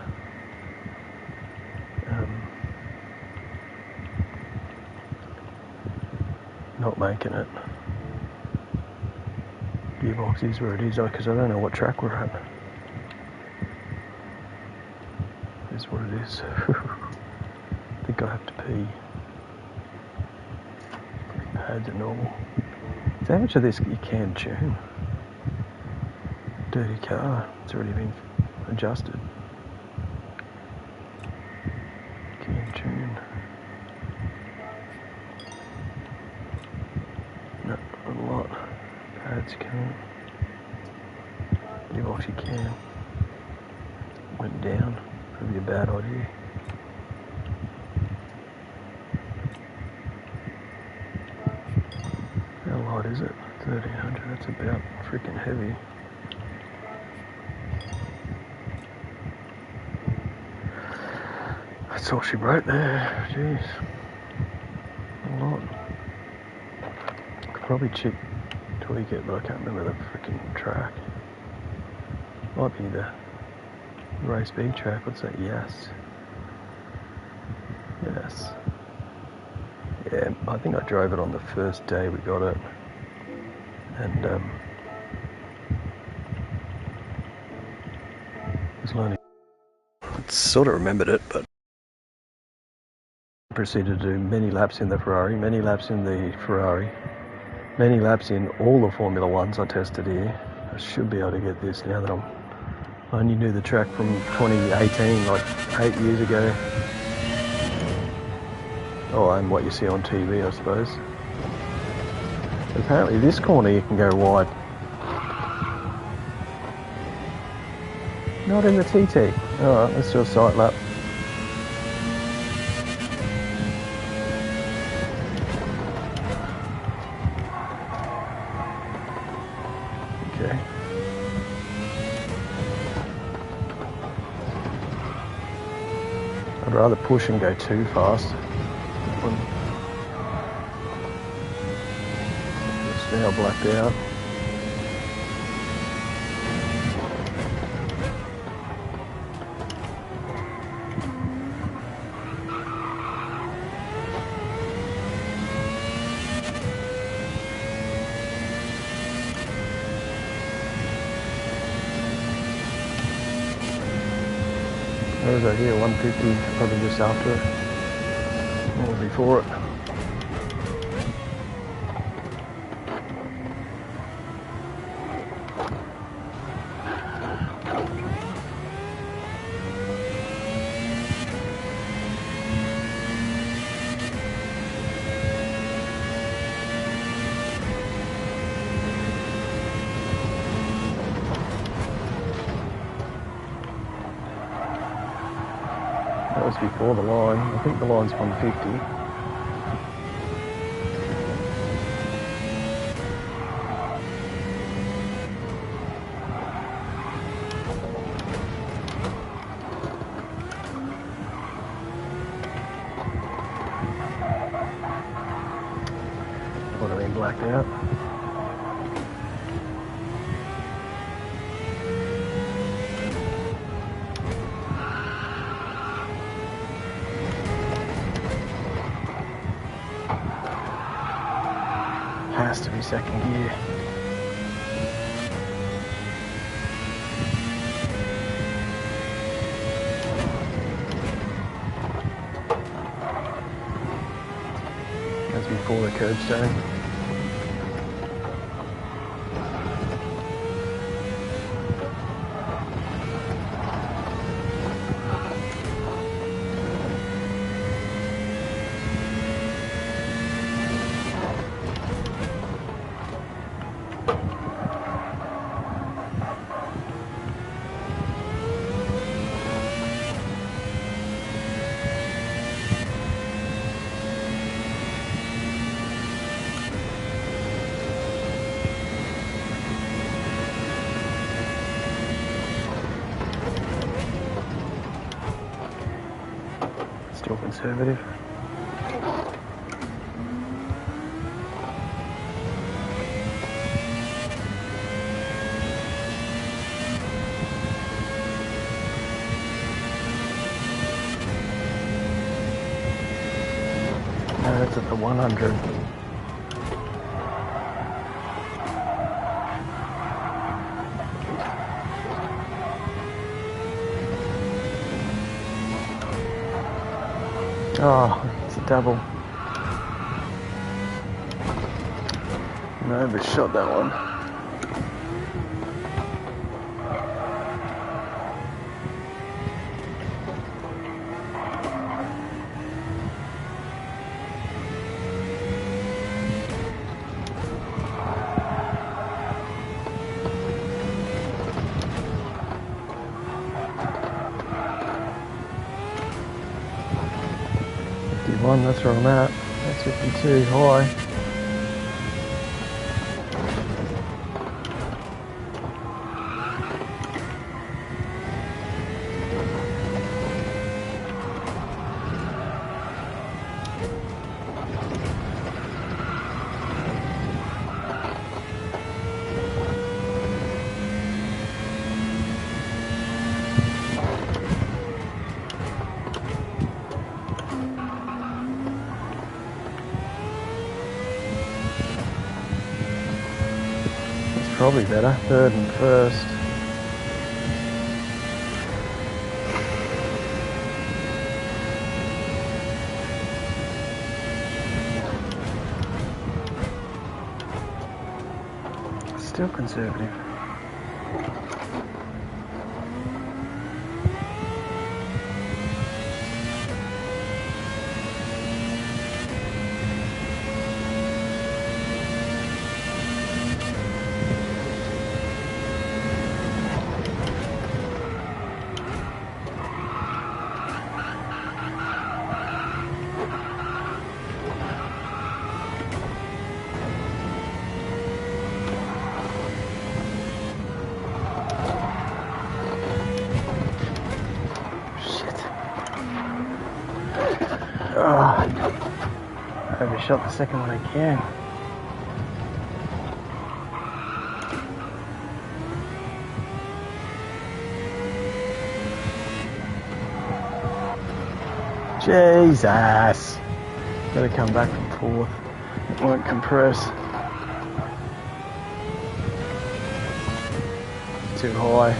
not making it. Gearbox is where it is, because I don't know what track we're at. Is what it is. I think I have to pee. Pads are normal. So how much of this you can tune? Dirty car, it's already been adjusted. Can tune. No, not a lot. Pads can't. Gearbox you can. Went down, probably a bad idea. How light is it? 1300, that's about freaking heavy. That's all she wrote there, jeez. A lot. Could probably tweak it, but I can't remember the freaking track. Might be the race B track, what's that? Yes. Yes. Yeah, I think I drove it on the first day we got it. And was learning. I sort of remembered it, but proceeded to do many laps in the Ferrari, many laps in the Ferrari, many laps in all the Formula Ones I tested here. I should be able to get this now that I only knew the track from 2018, like 8 years ago. Oh, and what you see on TV, I suppose. Apparently this corner you can go wide. Not in the TT. Alright, let's do a sight lap. Okay. I'd rather push and go too fast. It's now blacked out. Where was I here? 150, probably just after it, or before it. That was before the line. I think the line's 150. Would have been blacked out. Has to be second gear. That's before the curbstone. Still conservative. No, that's at the 100. Oh, it's a double. I overshot that one. That's where I'm at. That's 52 high. Probably better, third and first. Still conservative. I overshot the second one again. Jesus! Gotta come back from fourth. It won't compress. Too high.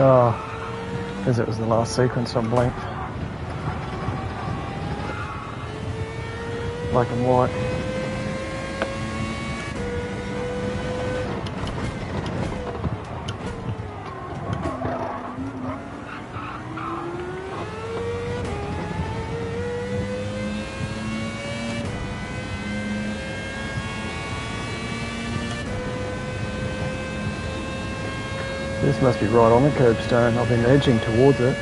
Oh, because it was the last sequence on blank. Black and white. This must be right on the curbstone. I've been edging towards it.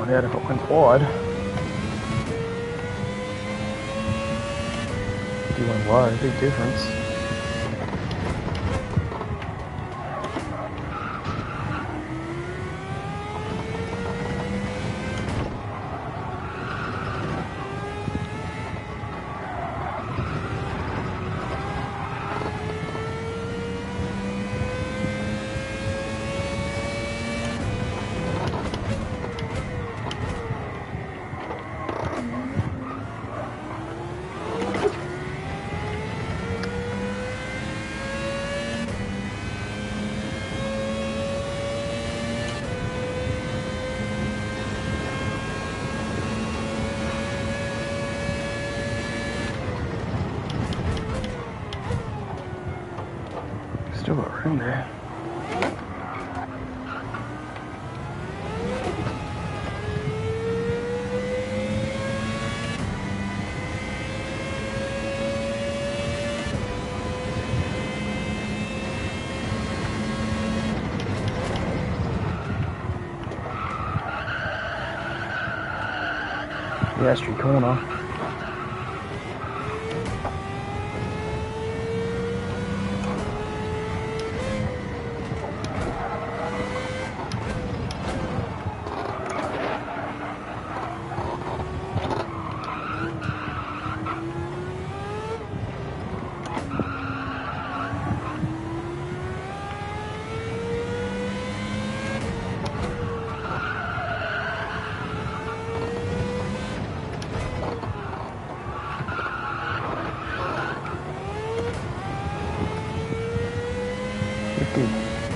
Out if it went wide. If you went low, big difference. Still got room there. The Astry corner.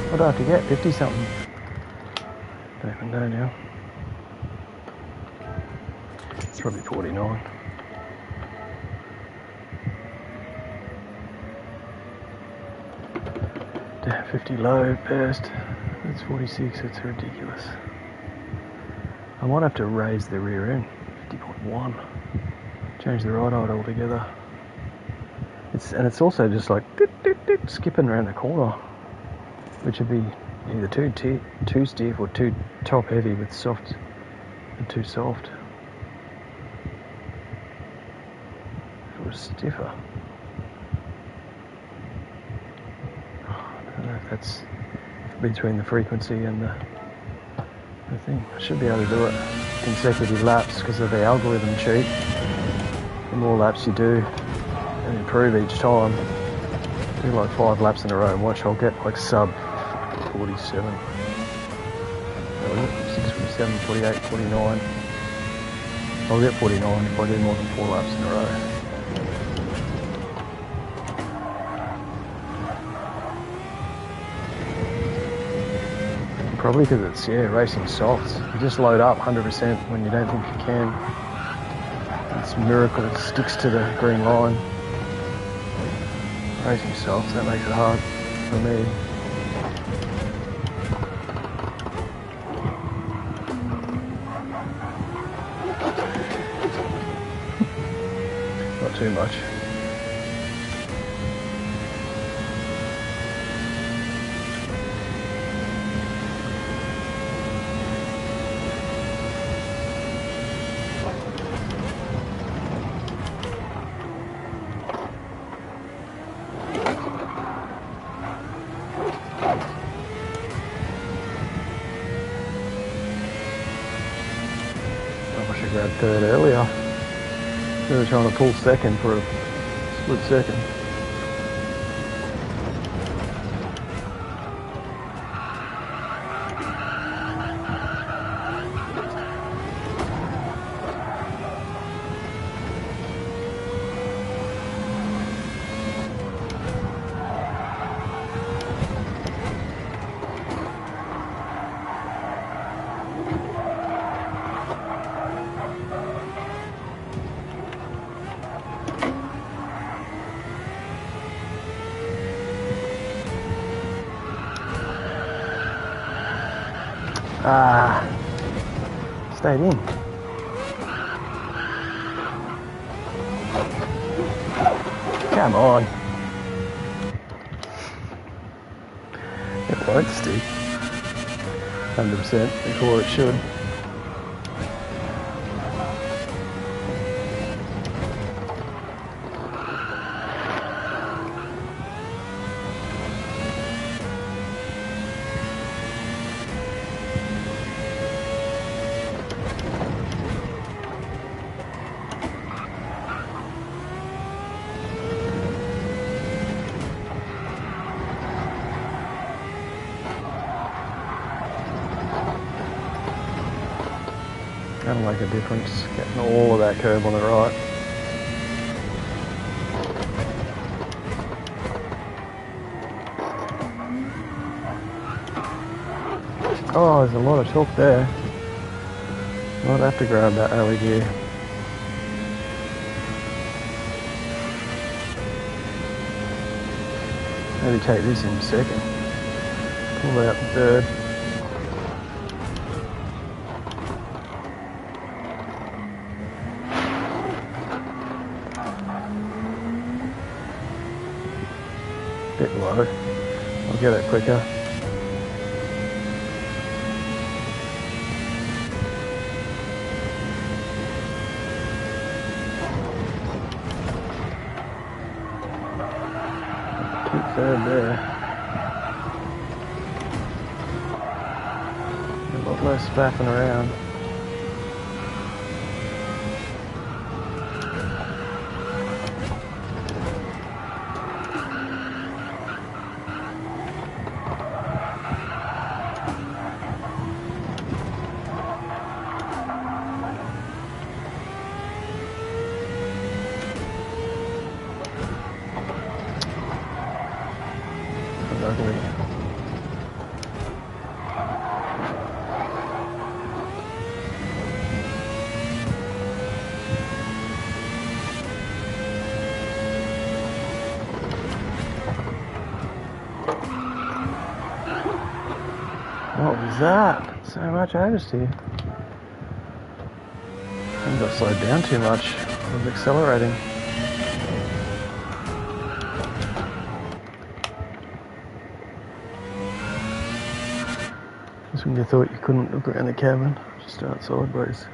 What do I have to get? 50 something. Don't even know now. It's probably 49. Damn, 50 low burst. That's 46. That's ridiculous. I might have to raise the rear end. 50.1. Change the ride height altogether. It's also just like skipping around the corner, which would be either too stiff or too top heavy with soft and too soft. If it was stiffer, I don't know if that's between the frequency and the thing. I should be able to do it consecutive laps because of the algorithm cheat. The more laps you do and improve each time, do like 5 laps in a row and watch, I'll get like sub 47, 46, 47, 48, 49. I'll get 49 if I do more than 4 laps in a row. Probably because it's, racing softs. You just load up 100% when you don't think you can. It's a miracle, it sticks to the green line. Racing softs, that makes it hard for me. Not too much. I should grab third earlier. They were trying to pull second for a split second. Stayed in. Come on. It won't stick 100% before it should. That'll make a difference, getting all of that curve on the right. Oh, there's a lot of torque there. Might have to grab that early gear. maybe take this in second. Pull out the third. Bit low. I'll get it quicker. Keep third there. A lot less faffing around. What was that? So much oversteer. I got slowed down too much. I was accelerating. Just when you thought you couldn't look around the cabin, just start sideways.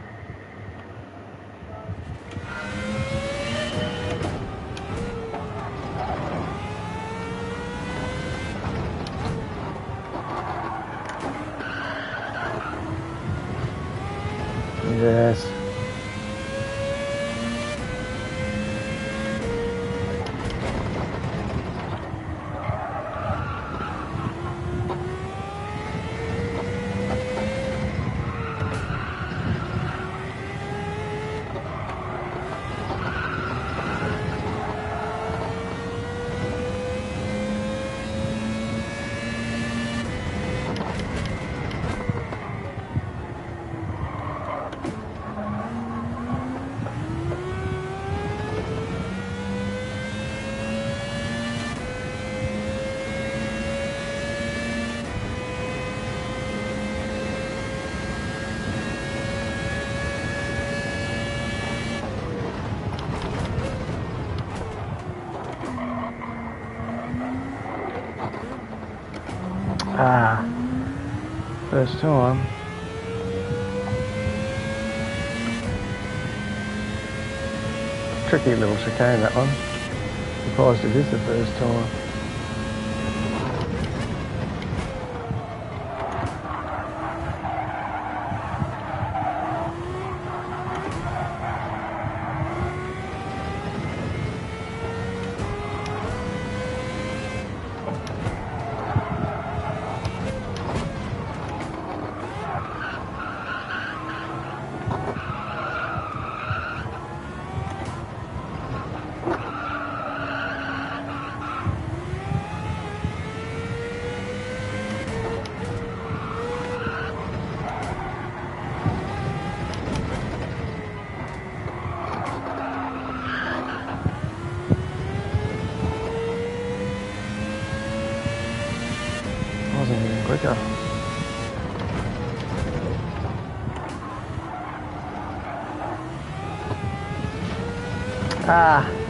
Yes. First time. Tricky little chicane, that one. Surprised it is the first time. Wasn't even quicker.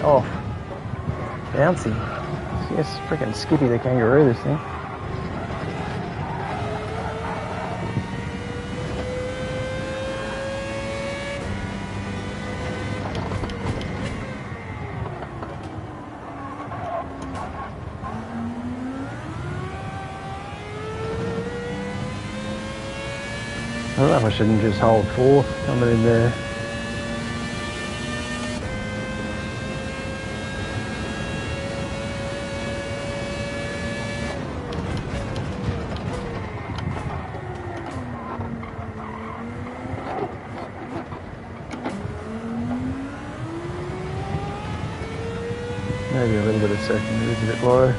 Off. Bouncy. Yes, freaking Skippy the kangaroo, this thing. I don't know if I shouldn't just hold fourth coming in there. Maybe a little bit of second, it's a bit low.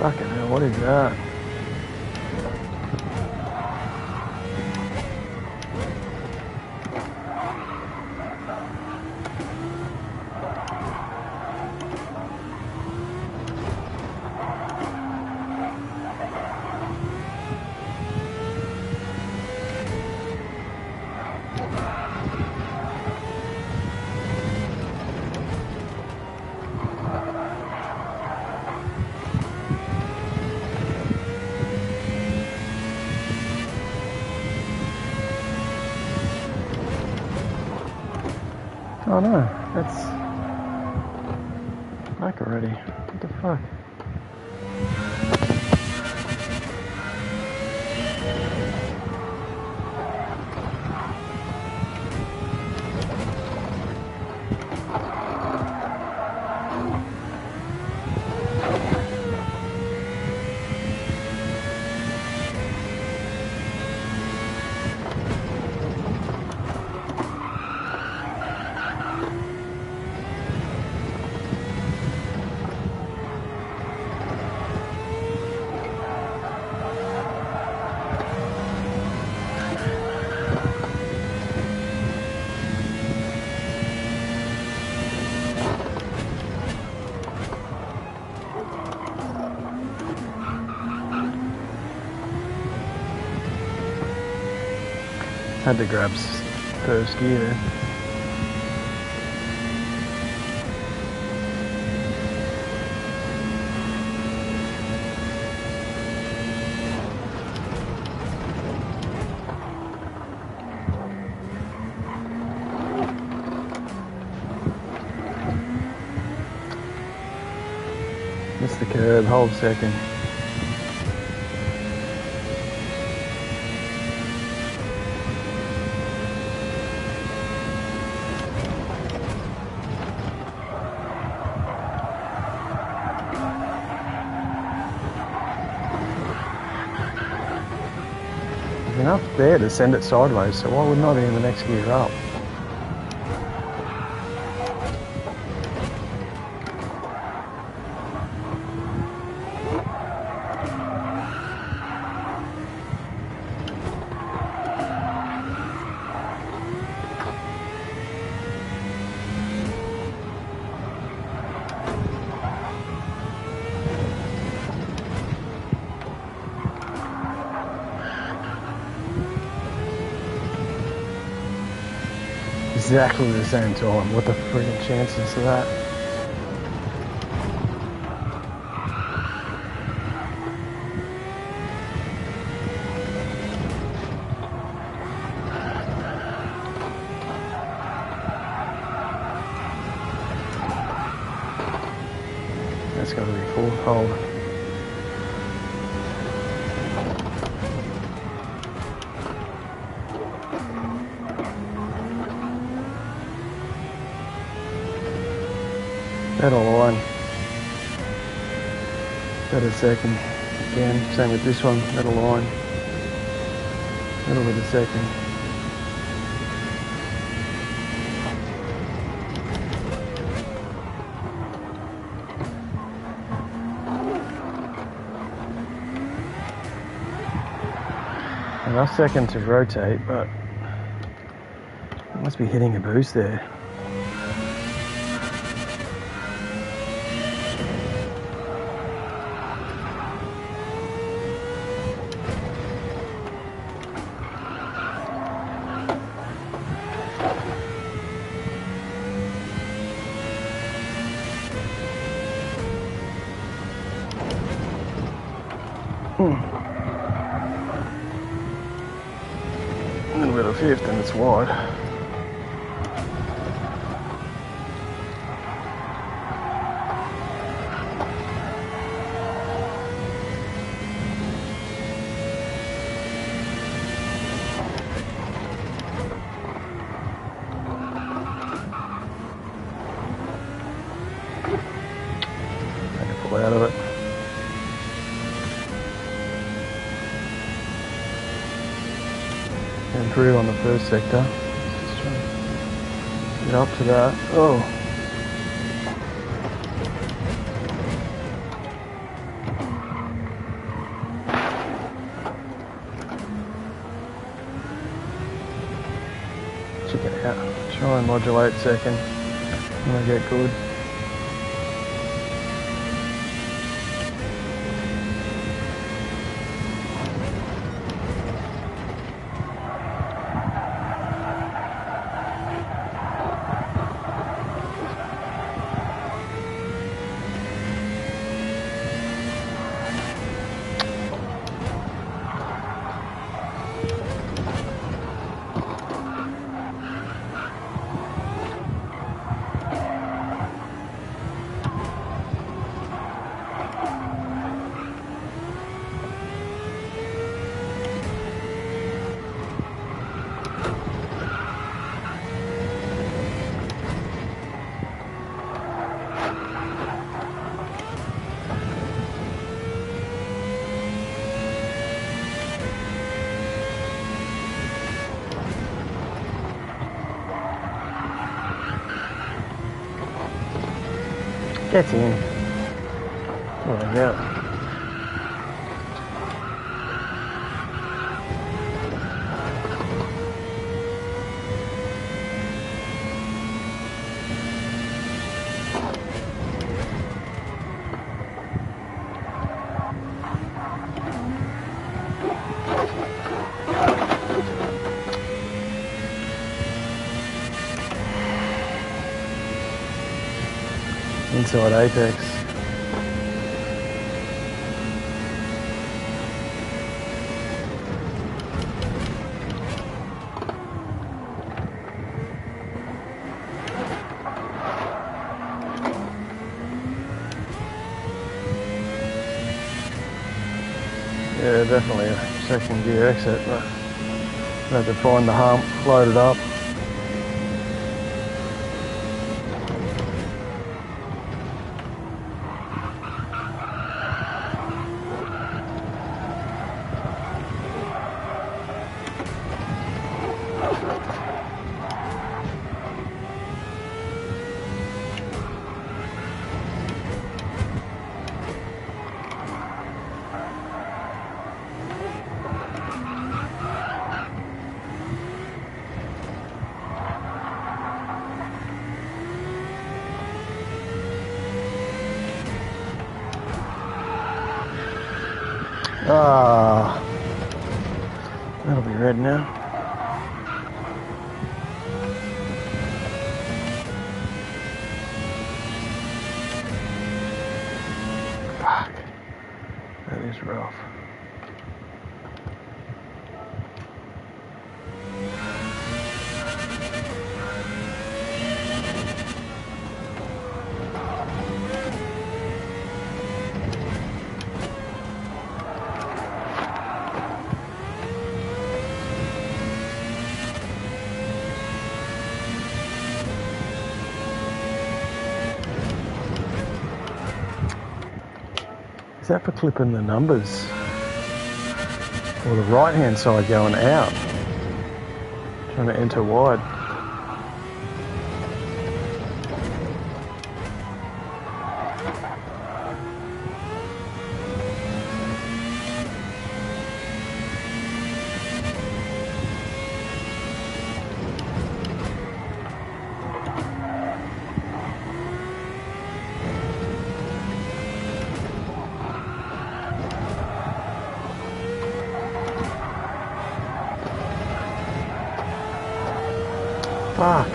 Fucking hell, what is that? Oh no, that's black already. What the fuck? Had to grab first gear. Missed the curb, hold second. Enough there to send it sideways, so why wouldn't I be in the next gear up? Exactly the same time. What the friggin' chances of that? That's got to be full hold. Middle line. Better second. Again, same with this one. Middle line. Middle of the second. Enough second to rotate, but it must be hitting a boost there. A little bit of fifth and it's wide. I can pull out of it. Improve on the first sector. Just trying to get up to that. Oh. stick it out. Try and modulate second when I get good. Get in. Oh, yeah. Inside apex. Yeah, definitely a second gear exit, but I had to find the hump, load it up. Ah, that'll be red now. Fuck, that is rough. Is that for clipping the numbers? Or the right hand side going out? Trying to enter wide. Fuck.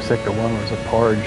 Sector 1 was a porridge.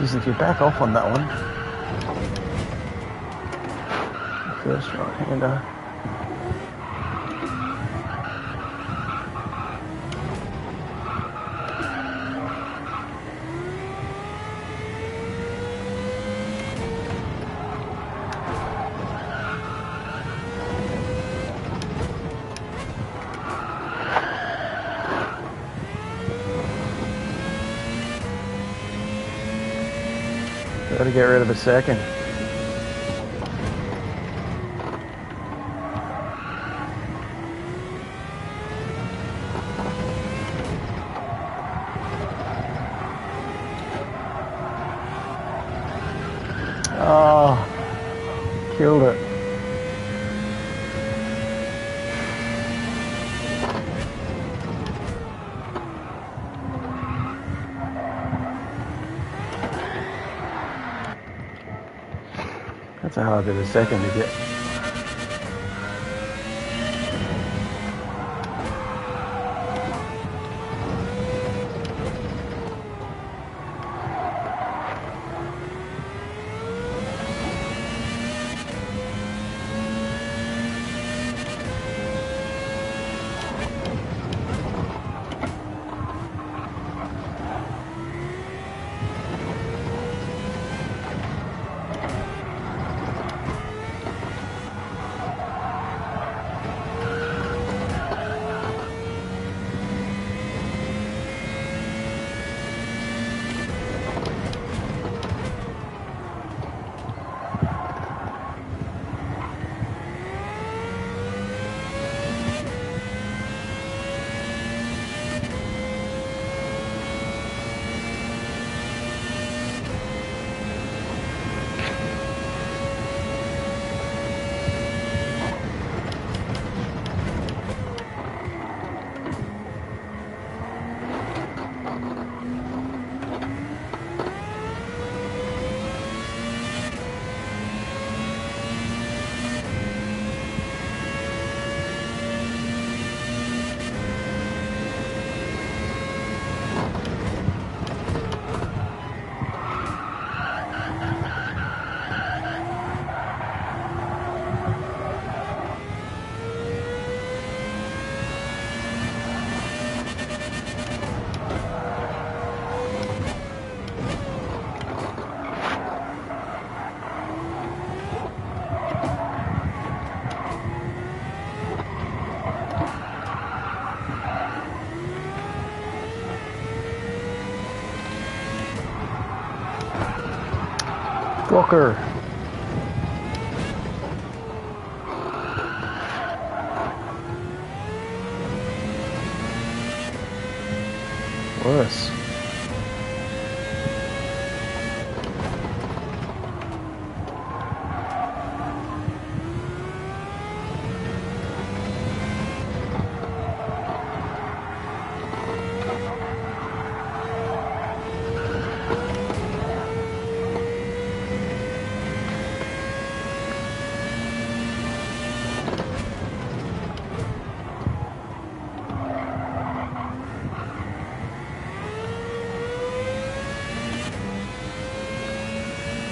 Geez, if you back off on that one, first right-hander. Got to get rid of a second. Oh, killed it. That's a hard bit of second to get. Walker. Worse.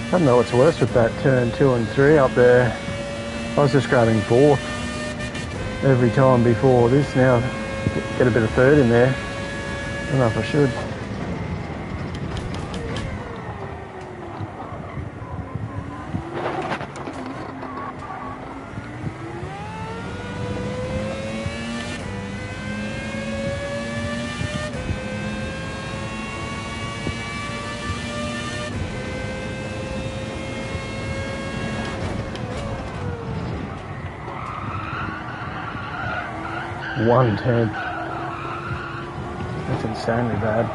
I don't know what's worse with that turn 2 and 3 up there. I was just grabbing 4th every time before this. Now get a bit of 3rd in there. I don't know if I should. One-tenth. That's insanely bad.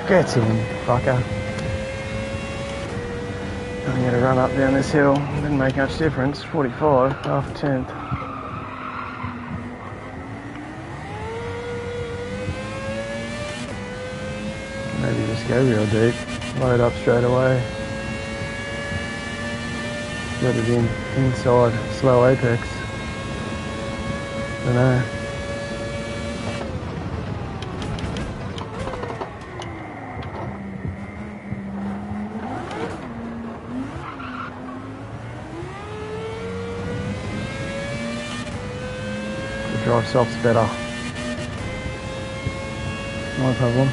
Get in, fucker. I'm going to run up down this hill. Didn't make much difference. 45, half a tenth. Maybe just go real deep. Load up straight away. Let it in inside slow apex. Dunno. The drive soft's better. No problem.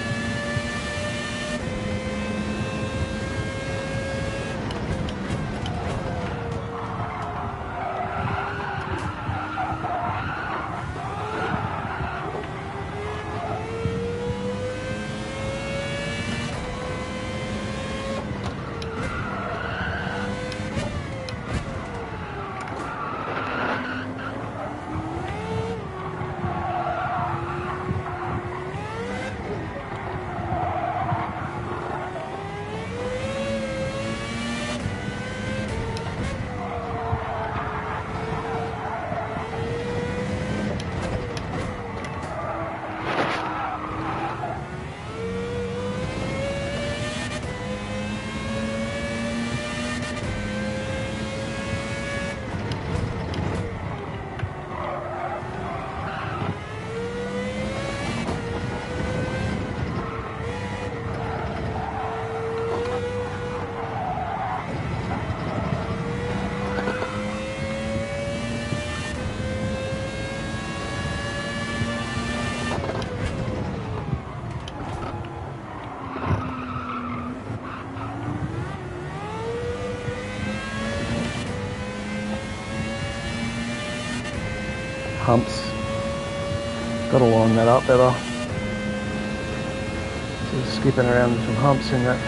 Humps. Got to line that up better. Just skipping around some humps in that.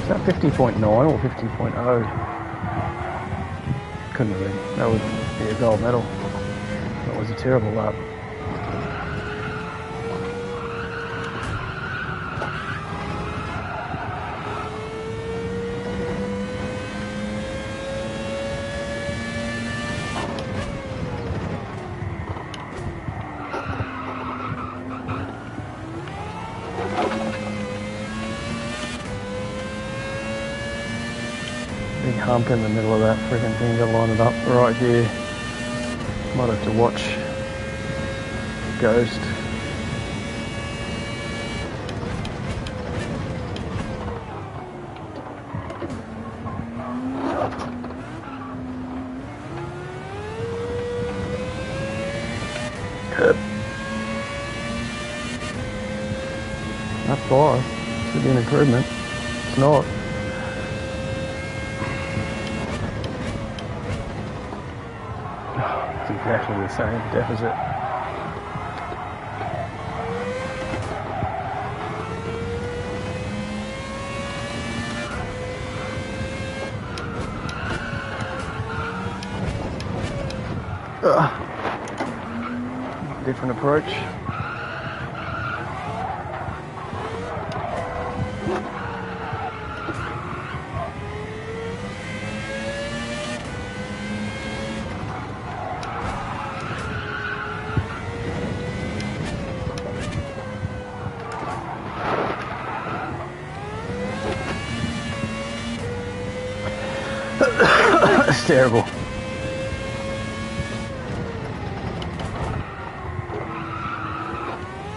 Is that 50.9 or 50.0? Couldn't have been. That would be a gold medal. That was a terrible lap. Big hump in the middle of that freaking thing to line it up right here. Might have to watch Ghost. Curb. That's 5. Should be an improvement. It's not. It's exactly the same deficit. Different approach. It's terrible.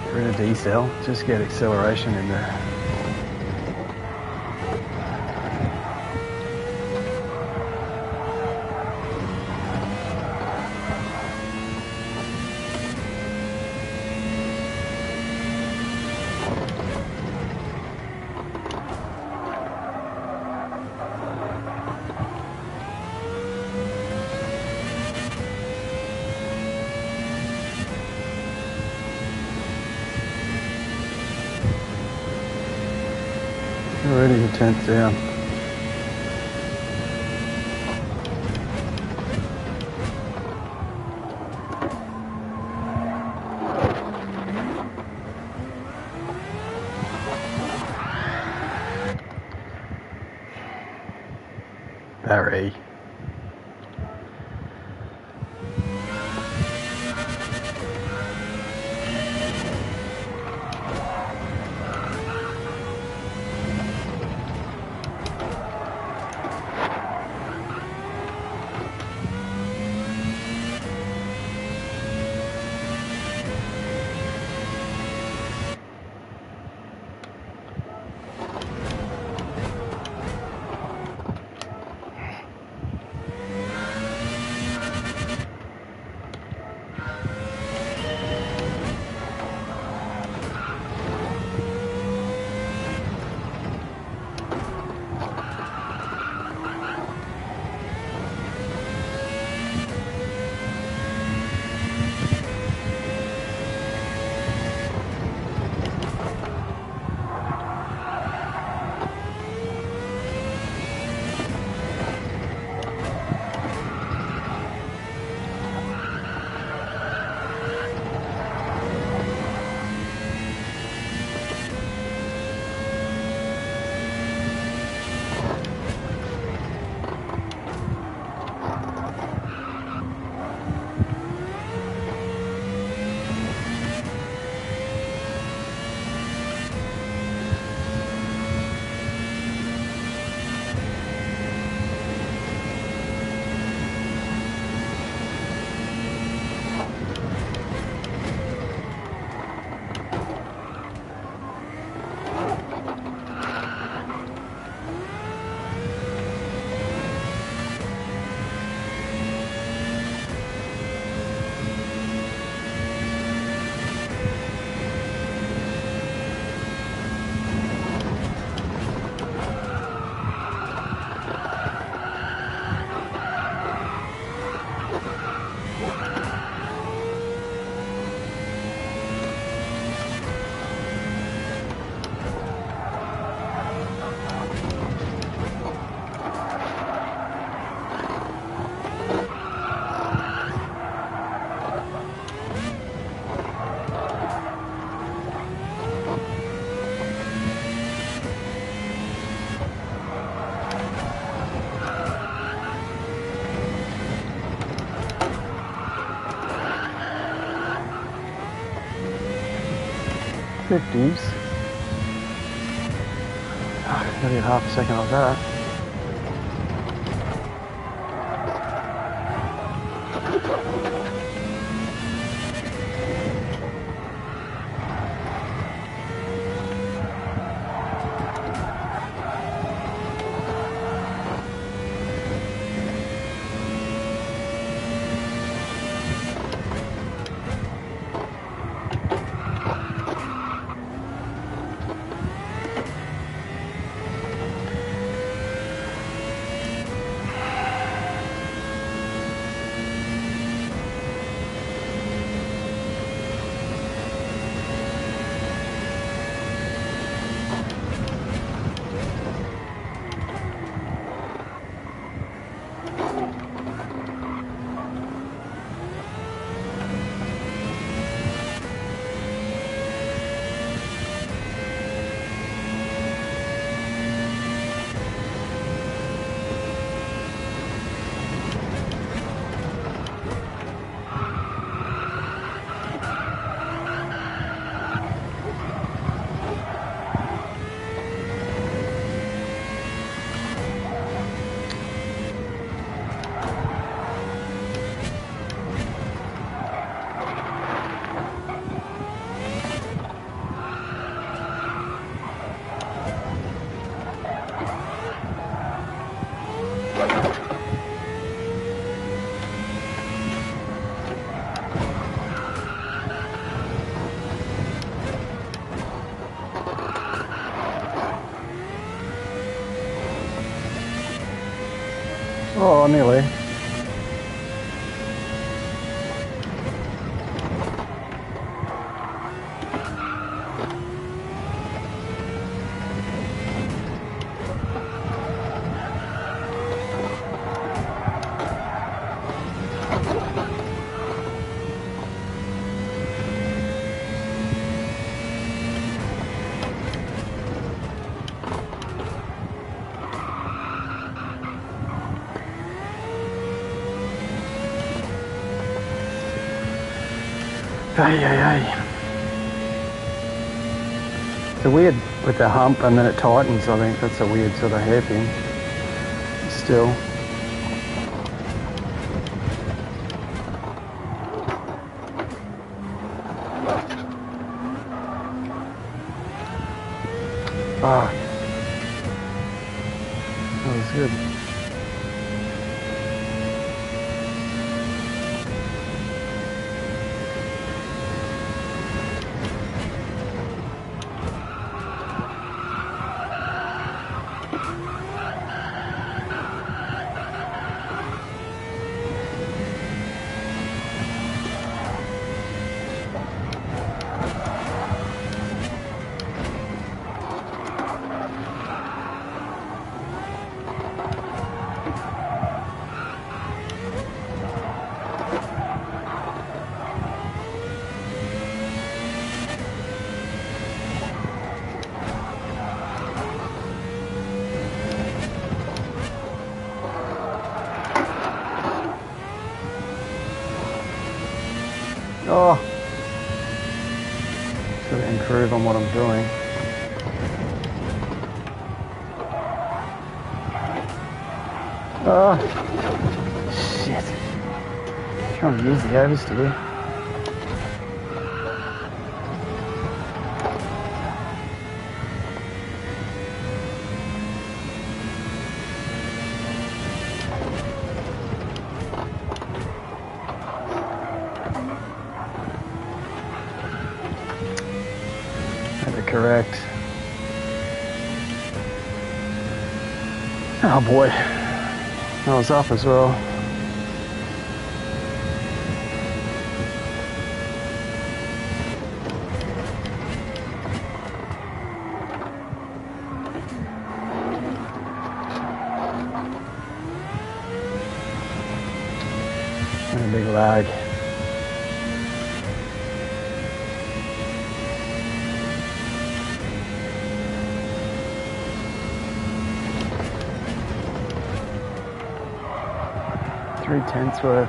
We're in a decel, just get acceleration in there. Already a tenth down. Barry. '50s. Gotta get half a second off that. Oh, nearly. Hey. It's a weird with the hump and then it tightens. I think that's a weird sort of hairpin. Still. Ah, that was good. Oh, gotta improve on what I'm doing. Oh, shit. Trying to use the oversteer. Correct. Oh boy, that was off as well. And a big lag. .3 worth.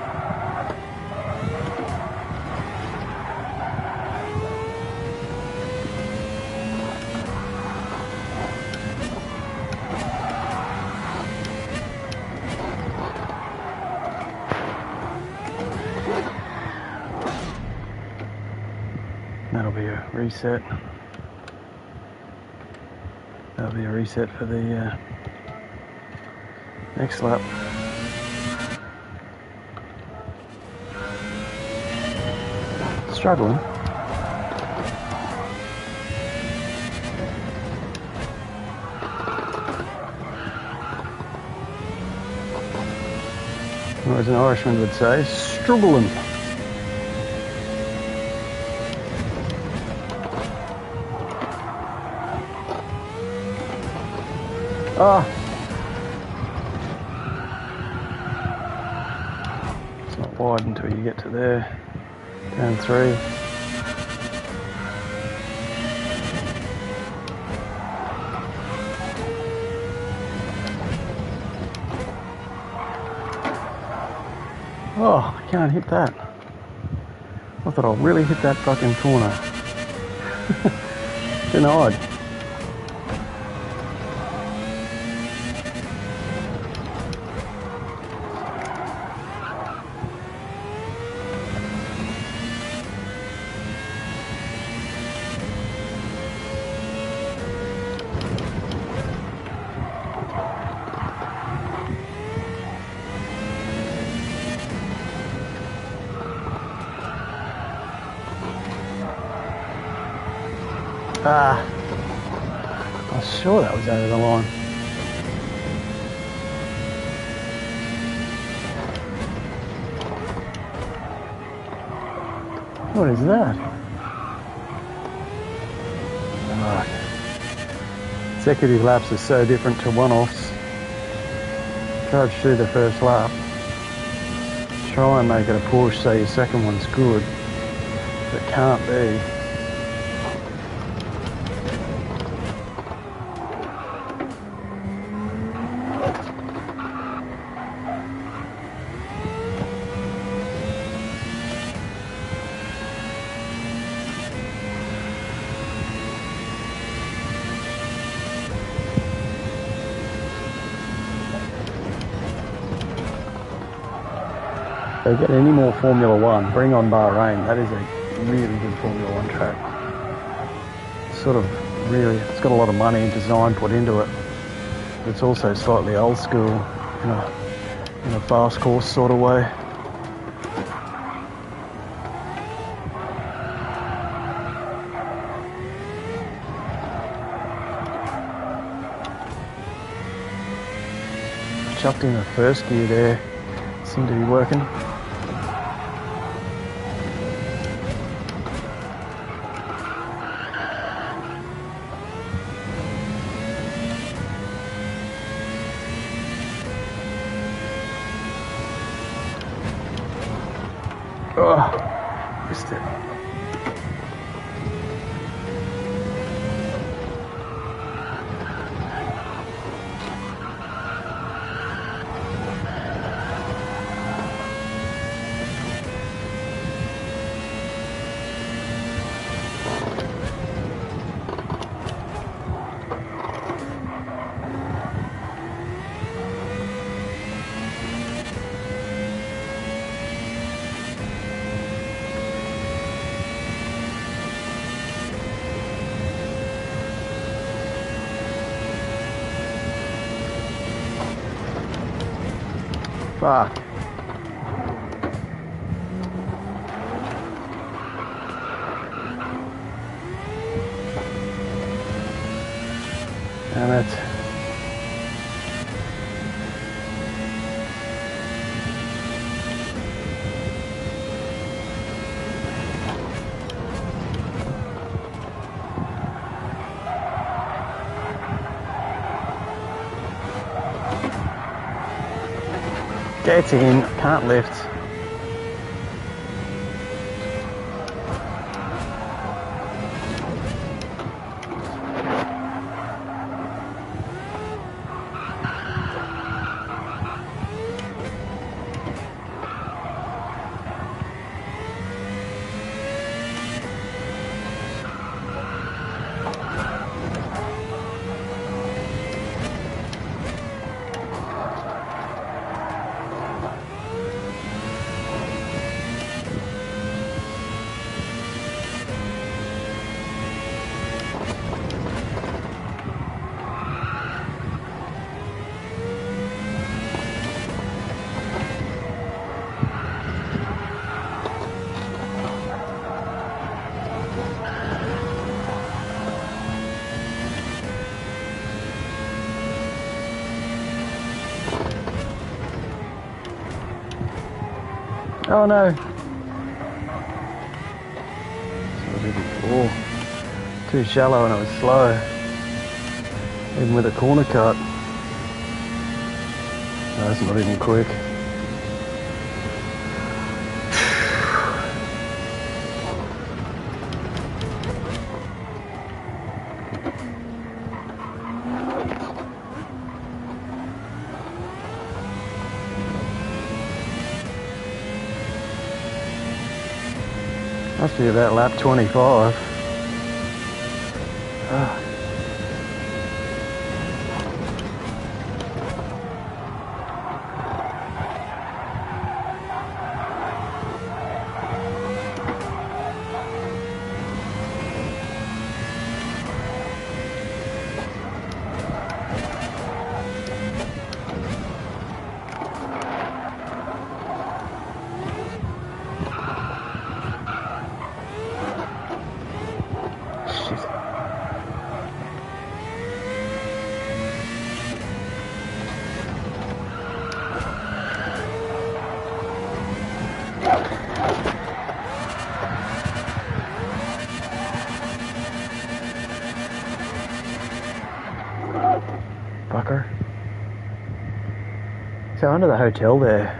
That'll be a reset. That'll be a reset for the next lap. Struggling. Or as an Irishman would say, struggling. Ah. It's not wide until you get to there. Down 3. Oh, I can't hit that. I thought I'd really hit that fucking corner. Denied. Ah, I was sure that was over the line. What is that? Right. Consecutive laps are so different to one-offs. Charge through the first lap. Try and make it a push so your second one's good. But it can't be. So get any more Formula One, bring on Bahrain. That is a really good Formula One track. Sort of really, it's got a lot of money and design put into it. But it's also slightly old school in a fast course sort of way. Chucked in the first gear there, seemed to be working. Oh, missed it. Fuck. Damn it. Get in, can't lift. Oh no. That's what I did before. Too shallow and it was slow. Even with a corner cut. No, that's not even quick. Must be about lap 25. Ah. going to the hotel there,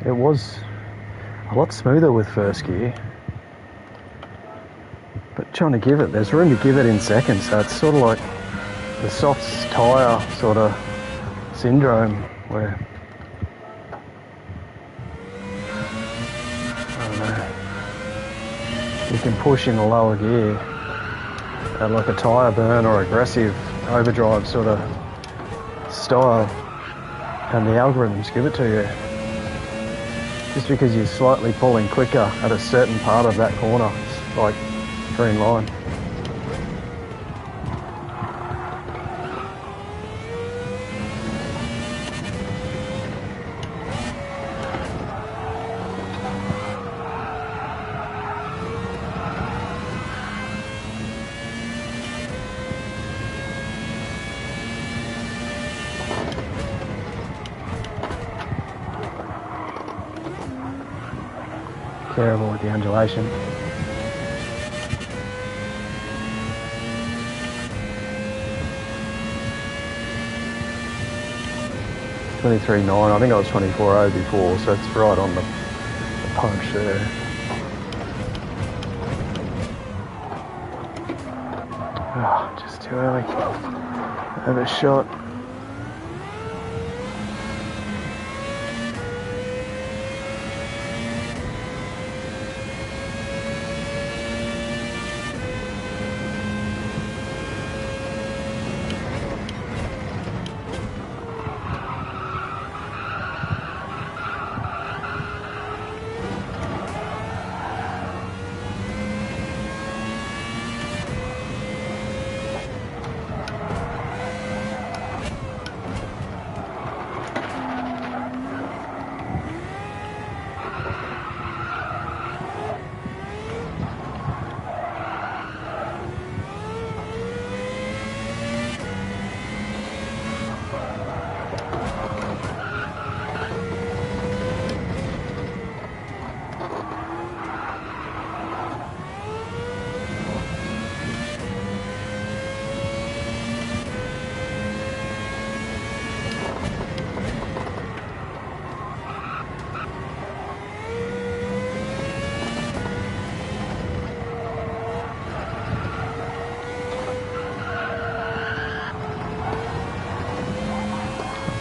it was a lot smoother with first gear. But trying to give it, there's room to give it in second, so it's sort of like the soft tyre sort of syndrome where, I don't know, you can push in a lower gear at like a tyre burn or aggressive overdrive sort of style, and the algorithms give it to you. Just because you're slightly pulling quicker at a certain part of that corner, it's like green line. Terrible with the undulation. $23.9, I think I was $24.0 before, so it's right on the punch there. Oh, just too early. Overshot.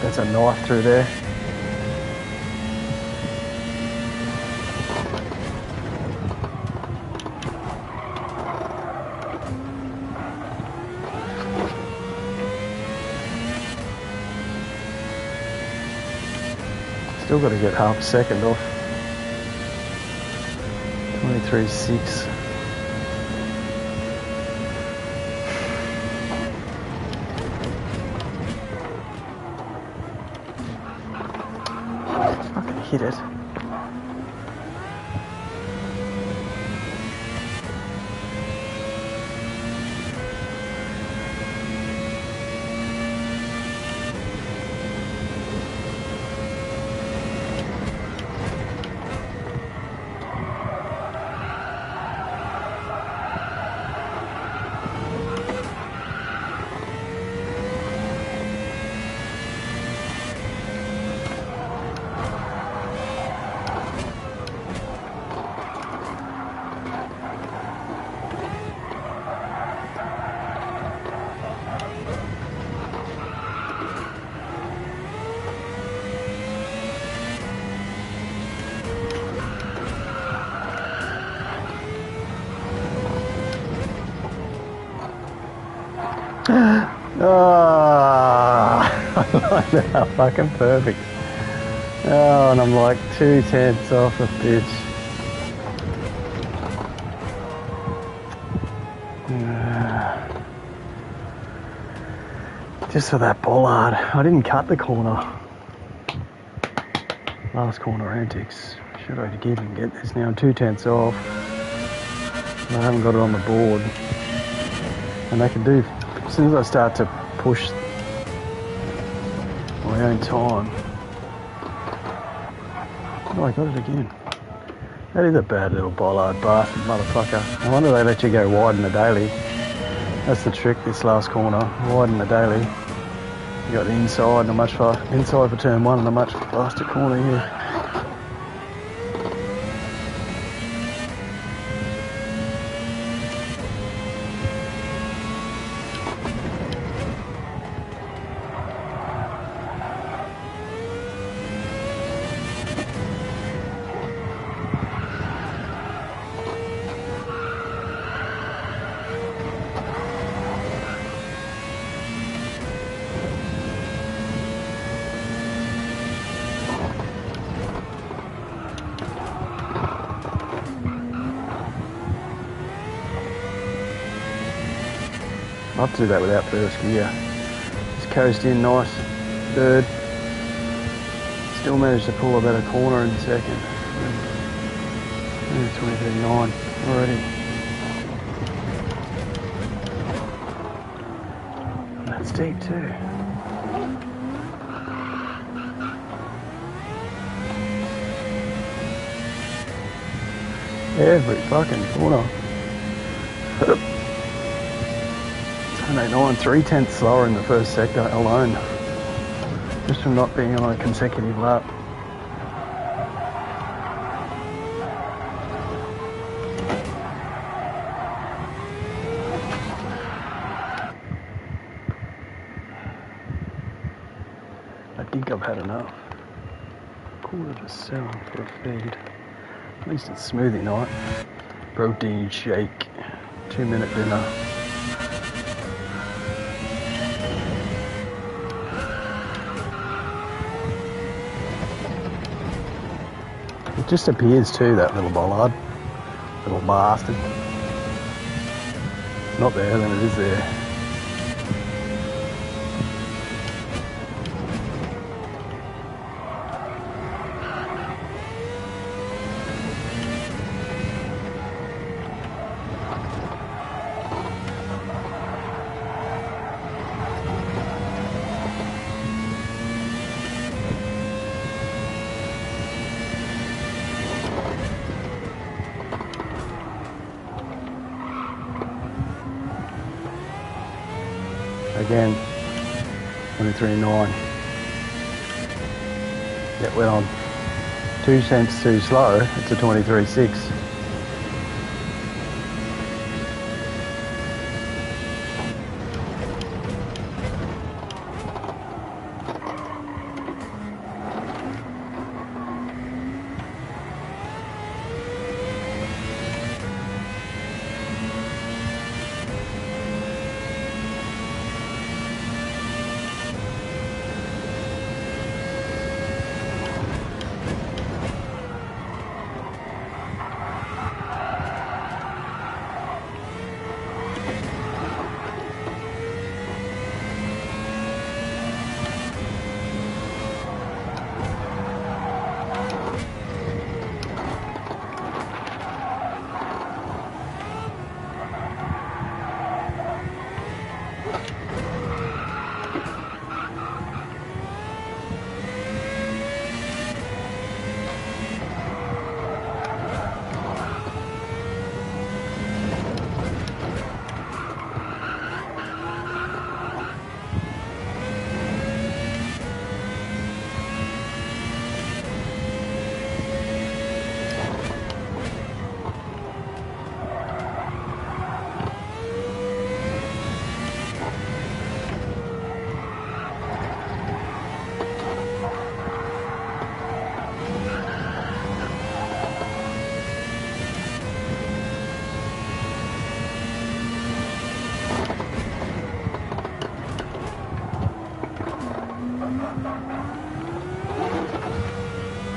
That's a knife through there. Still got to get half a second off. 23.6. Hit it. Oh, I like that, fucking perfect. Oh, and I'm like 2/10 off the pitch. Just for that bollard. I didn't cut the corner. Last corner antics. Should I give and get this now? 2/10 off. I haven't got it on the board. And I can do, as soon as I start to push my own time. Oh, I got it again. That is a bad little bollard bastard motherfucker. I wonder they let you go wide in the daily. That's the trick this last corner, wide in the daily. You got the inside and a much inside for turn one and a much faster corner here. I'll have to do that without first gear. Just coast in nice, third. Still managed to pull a better corner in second. 2039 already. That's deep too. Every fucking corner. 789, 3/10 slower in the first sector alone, just from not being on a consecutive lap. I think I've had enough. 6:45 for a feed. At least it's smoothie night. Protein shake, 2-minute dinner. It just appears too, that little bollard, little bastard. It's not there, then it is there. Again, 23.9. Yet we're on 2 cents too slow. It's a 23.6.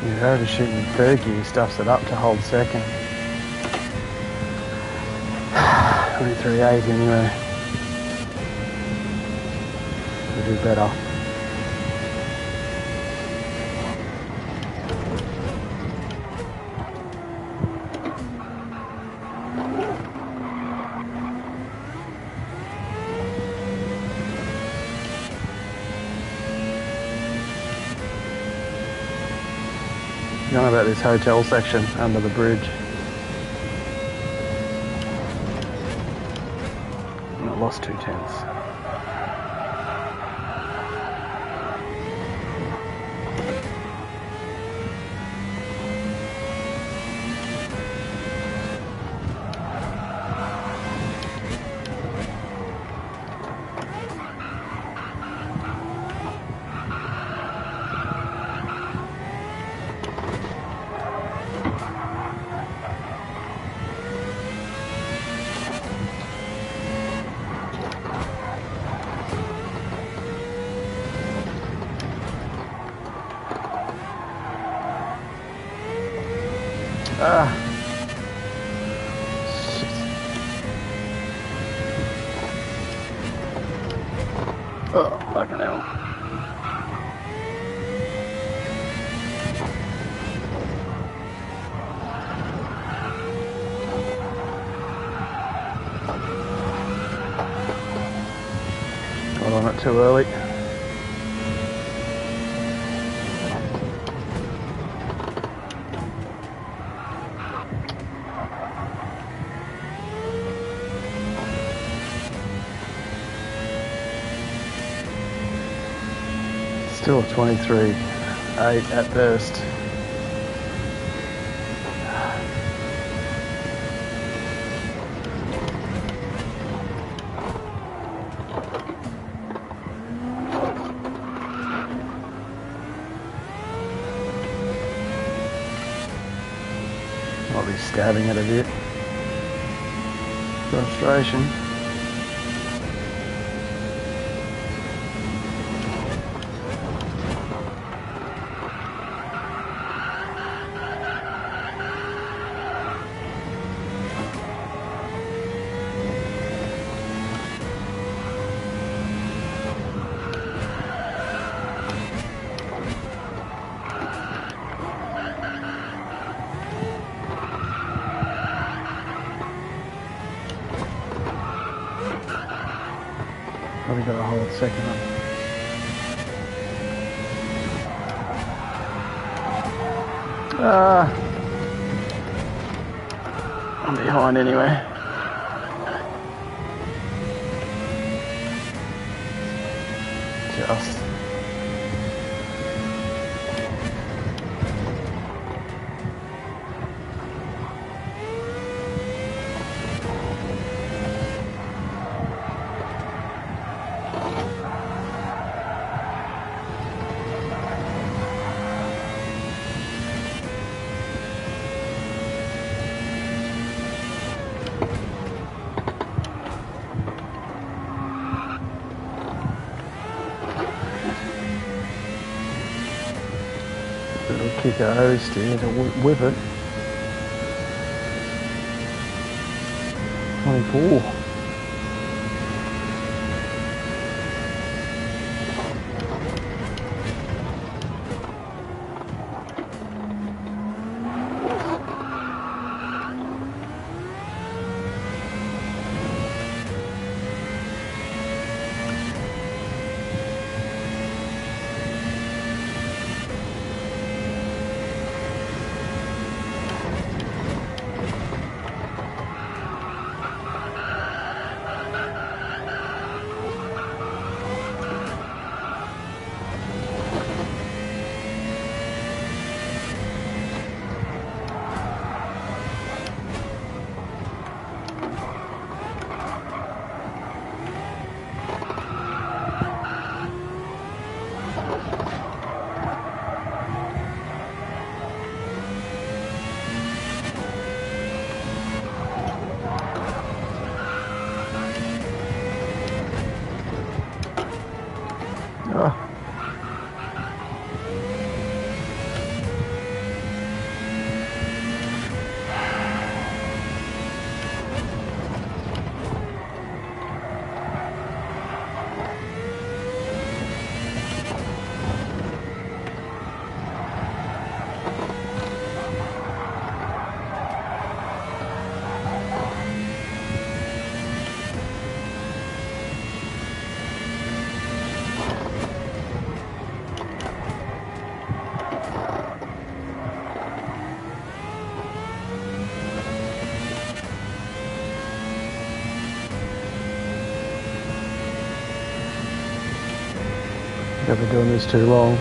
Yeah, overshooting third gear stuffs it up to hold second. 23.8 anyway. We'll do better. You know about this hotel section under the bridge. And I lost 2/10. Ah. Oh, fucking hell. Got on it too early. Still 23.8 at best. I'll be stabbing it a bit. Frustration. Probably got a whole second on. I'm behind anyway. Just. Little kick a hose steer to whip it. 24. Oh. I've been doing this too long.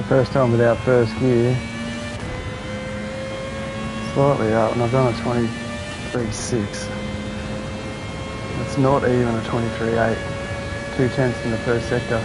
First time without first gear. Slightly up, and I've done a 23.6. It's not even a 23.8. 2/10 in the first sector.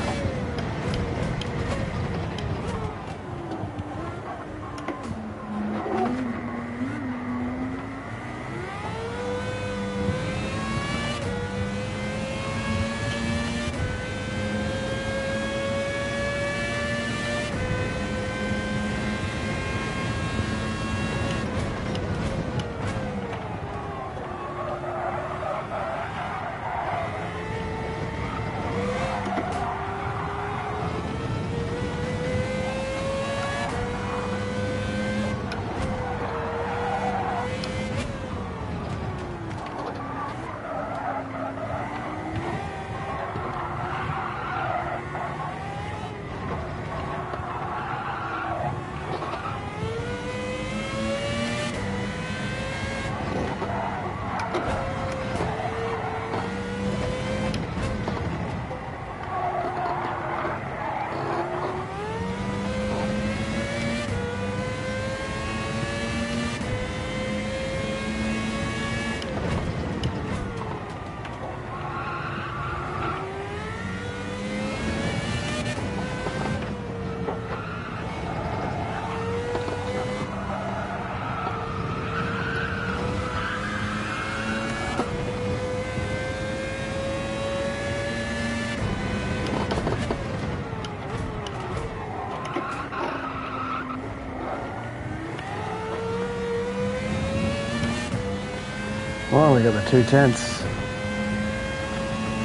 Well, we got the 2/10.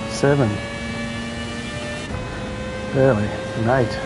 7. Barely. An 8.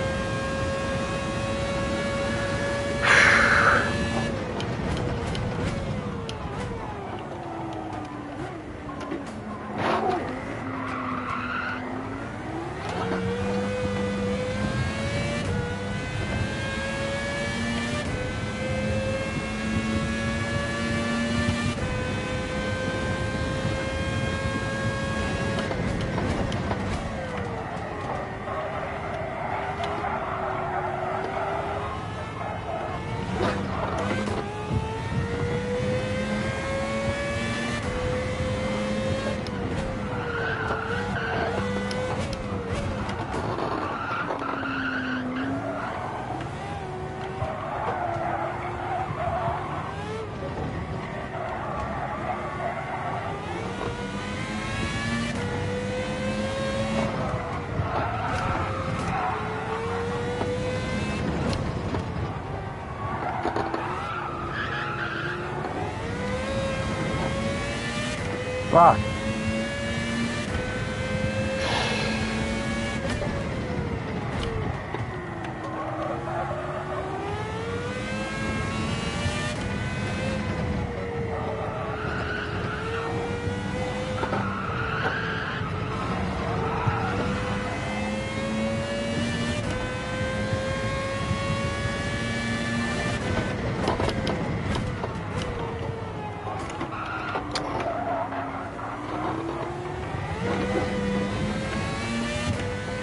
Fuck.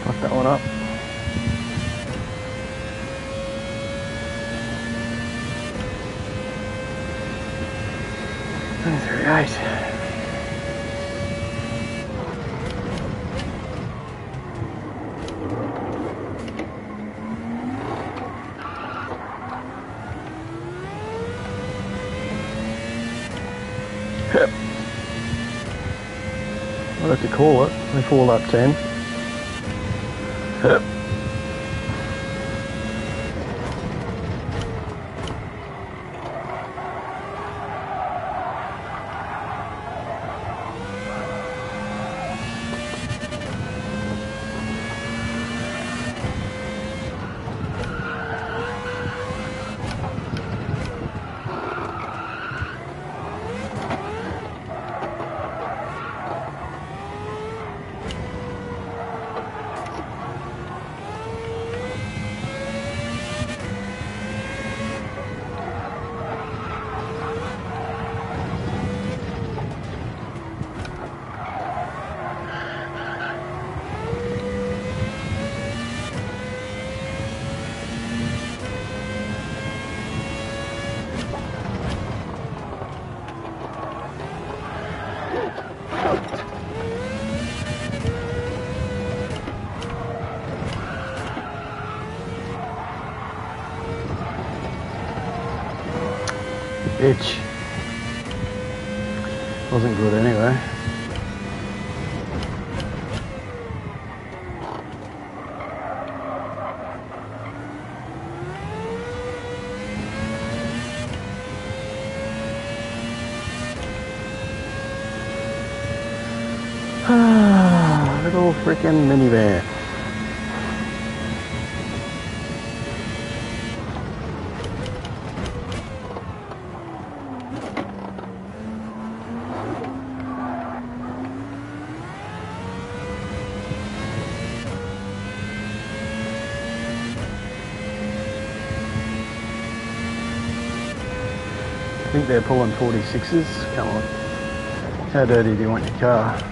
Fuck that one up. Right. I'll have to call it. We fall up 10. Yep. pitch. Wasn't good anyway. Little freaking minivan. I think they're pulling 46s. Come on. How dirty do you want your car?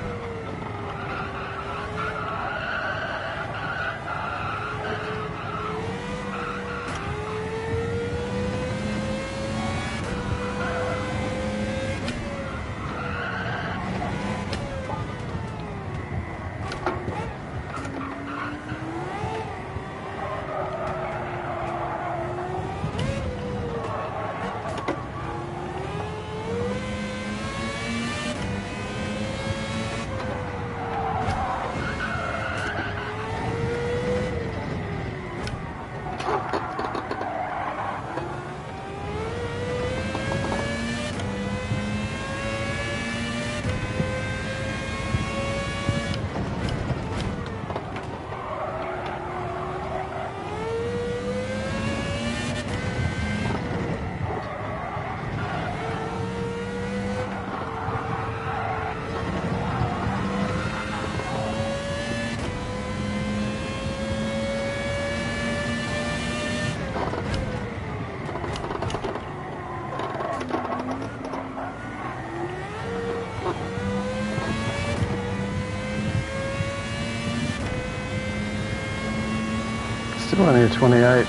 Still only a 23.8.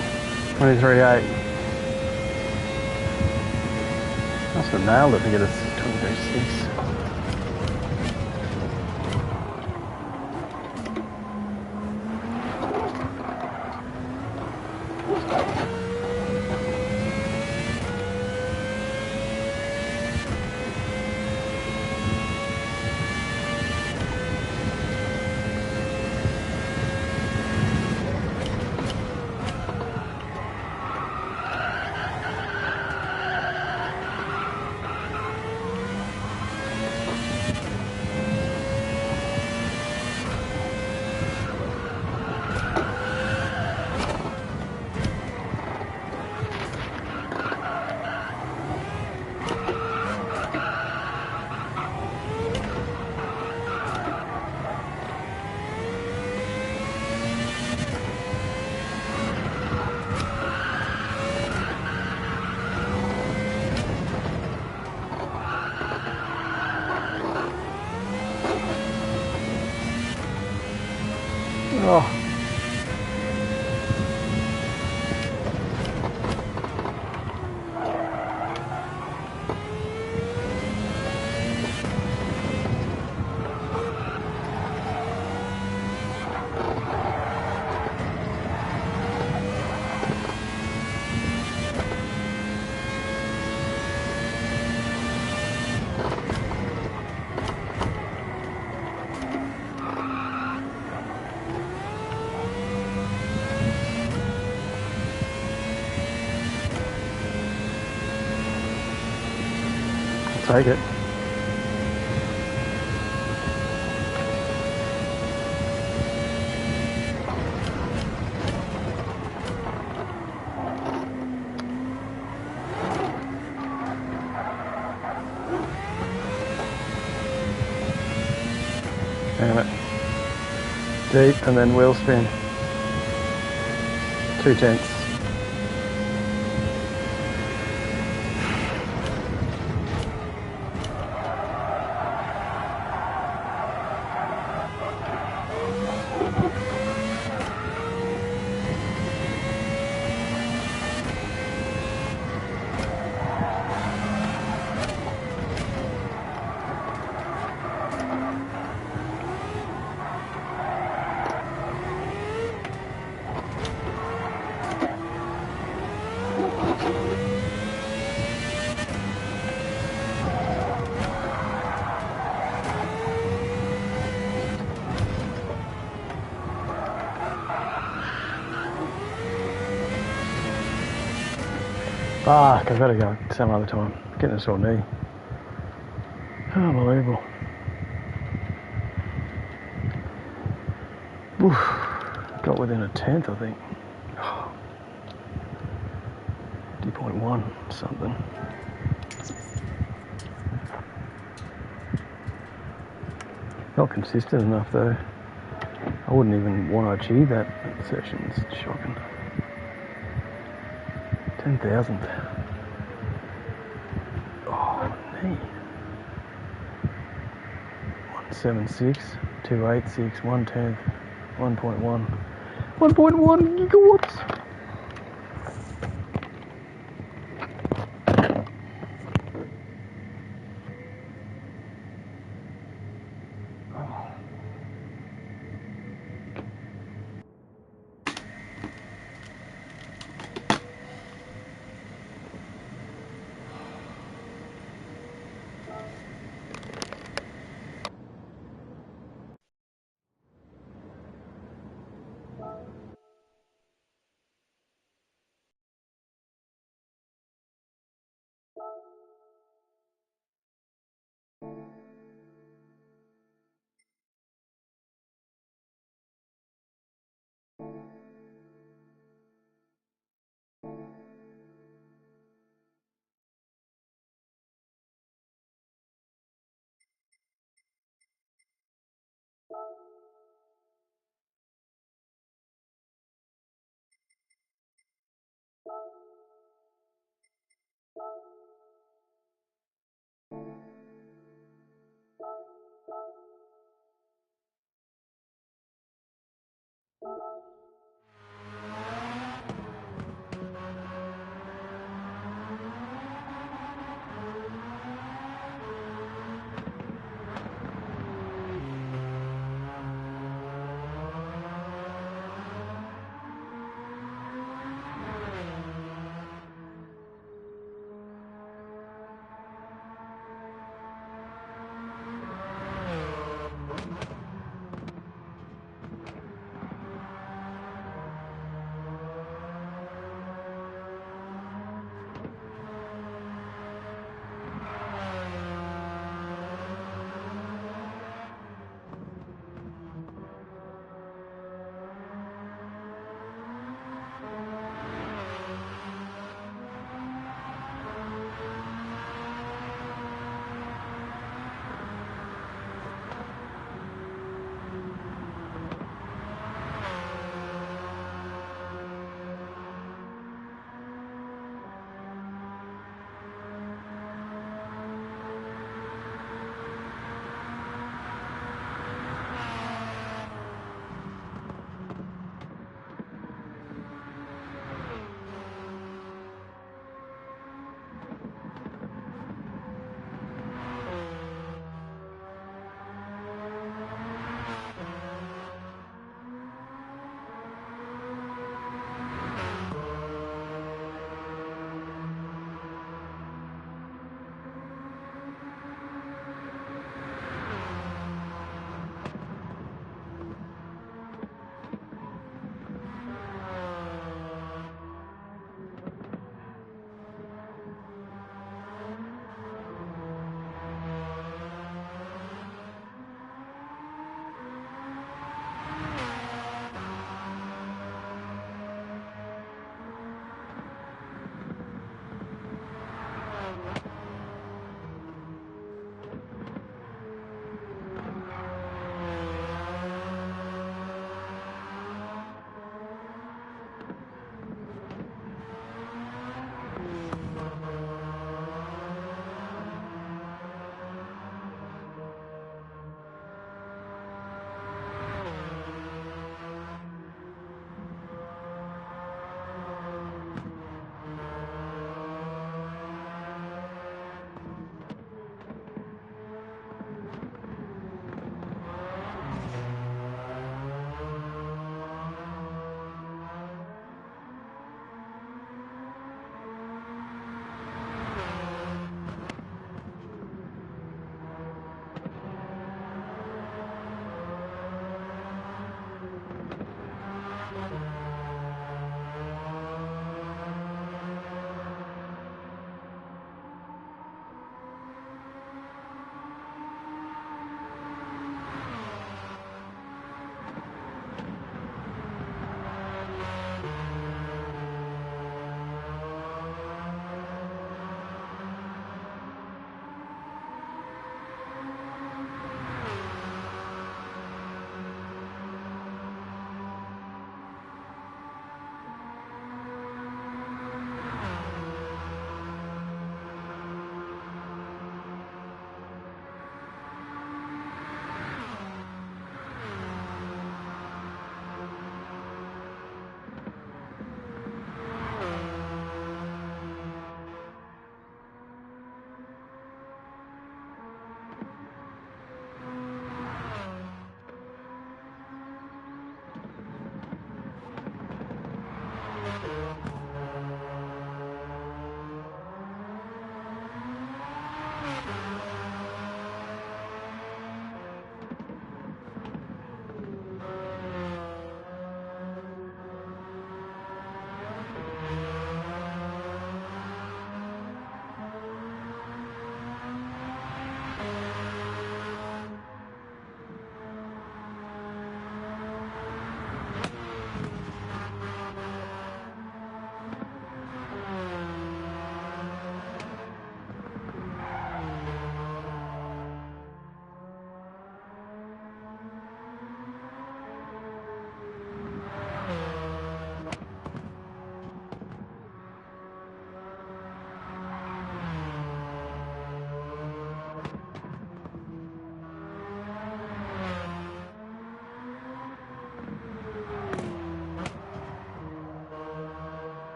Must have nailed it to get a 23.6. Oh. Take it. Damn it. Deep and then wheel spin. 2/10. Fuck, I've got to go some other time. Getting a sore knee. Unbelievable. Oof. Got within a tenth, I think. 50.1 something. Not consistent enough though. I wouldn't even want to achieve that session. It's shocking. 10,000. Oh, knee. 176, 286, 110, 1.1. 1.1 gigawatts.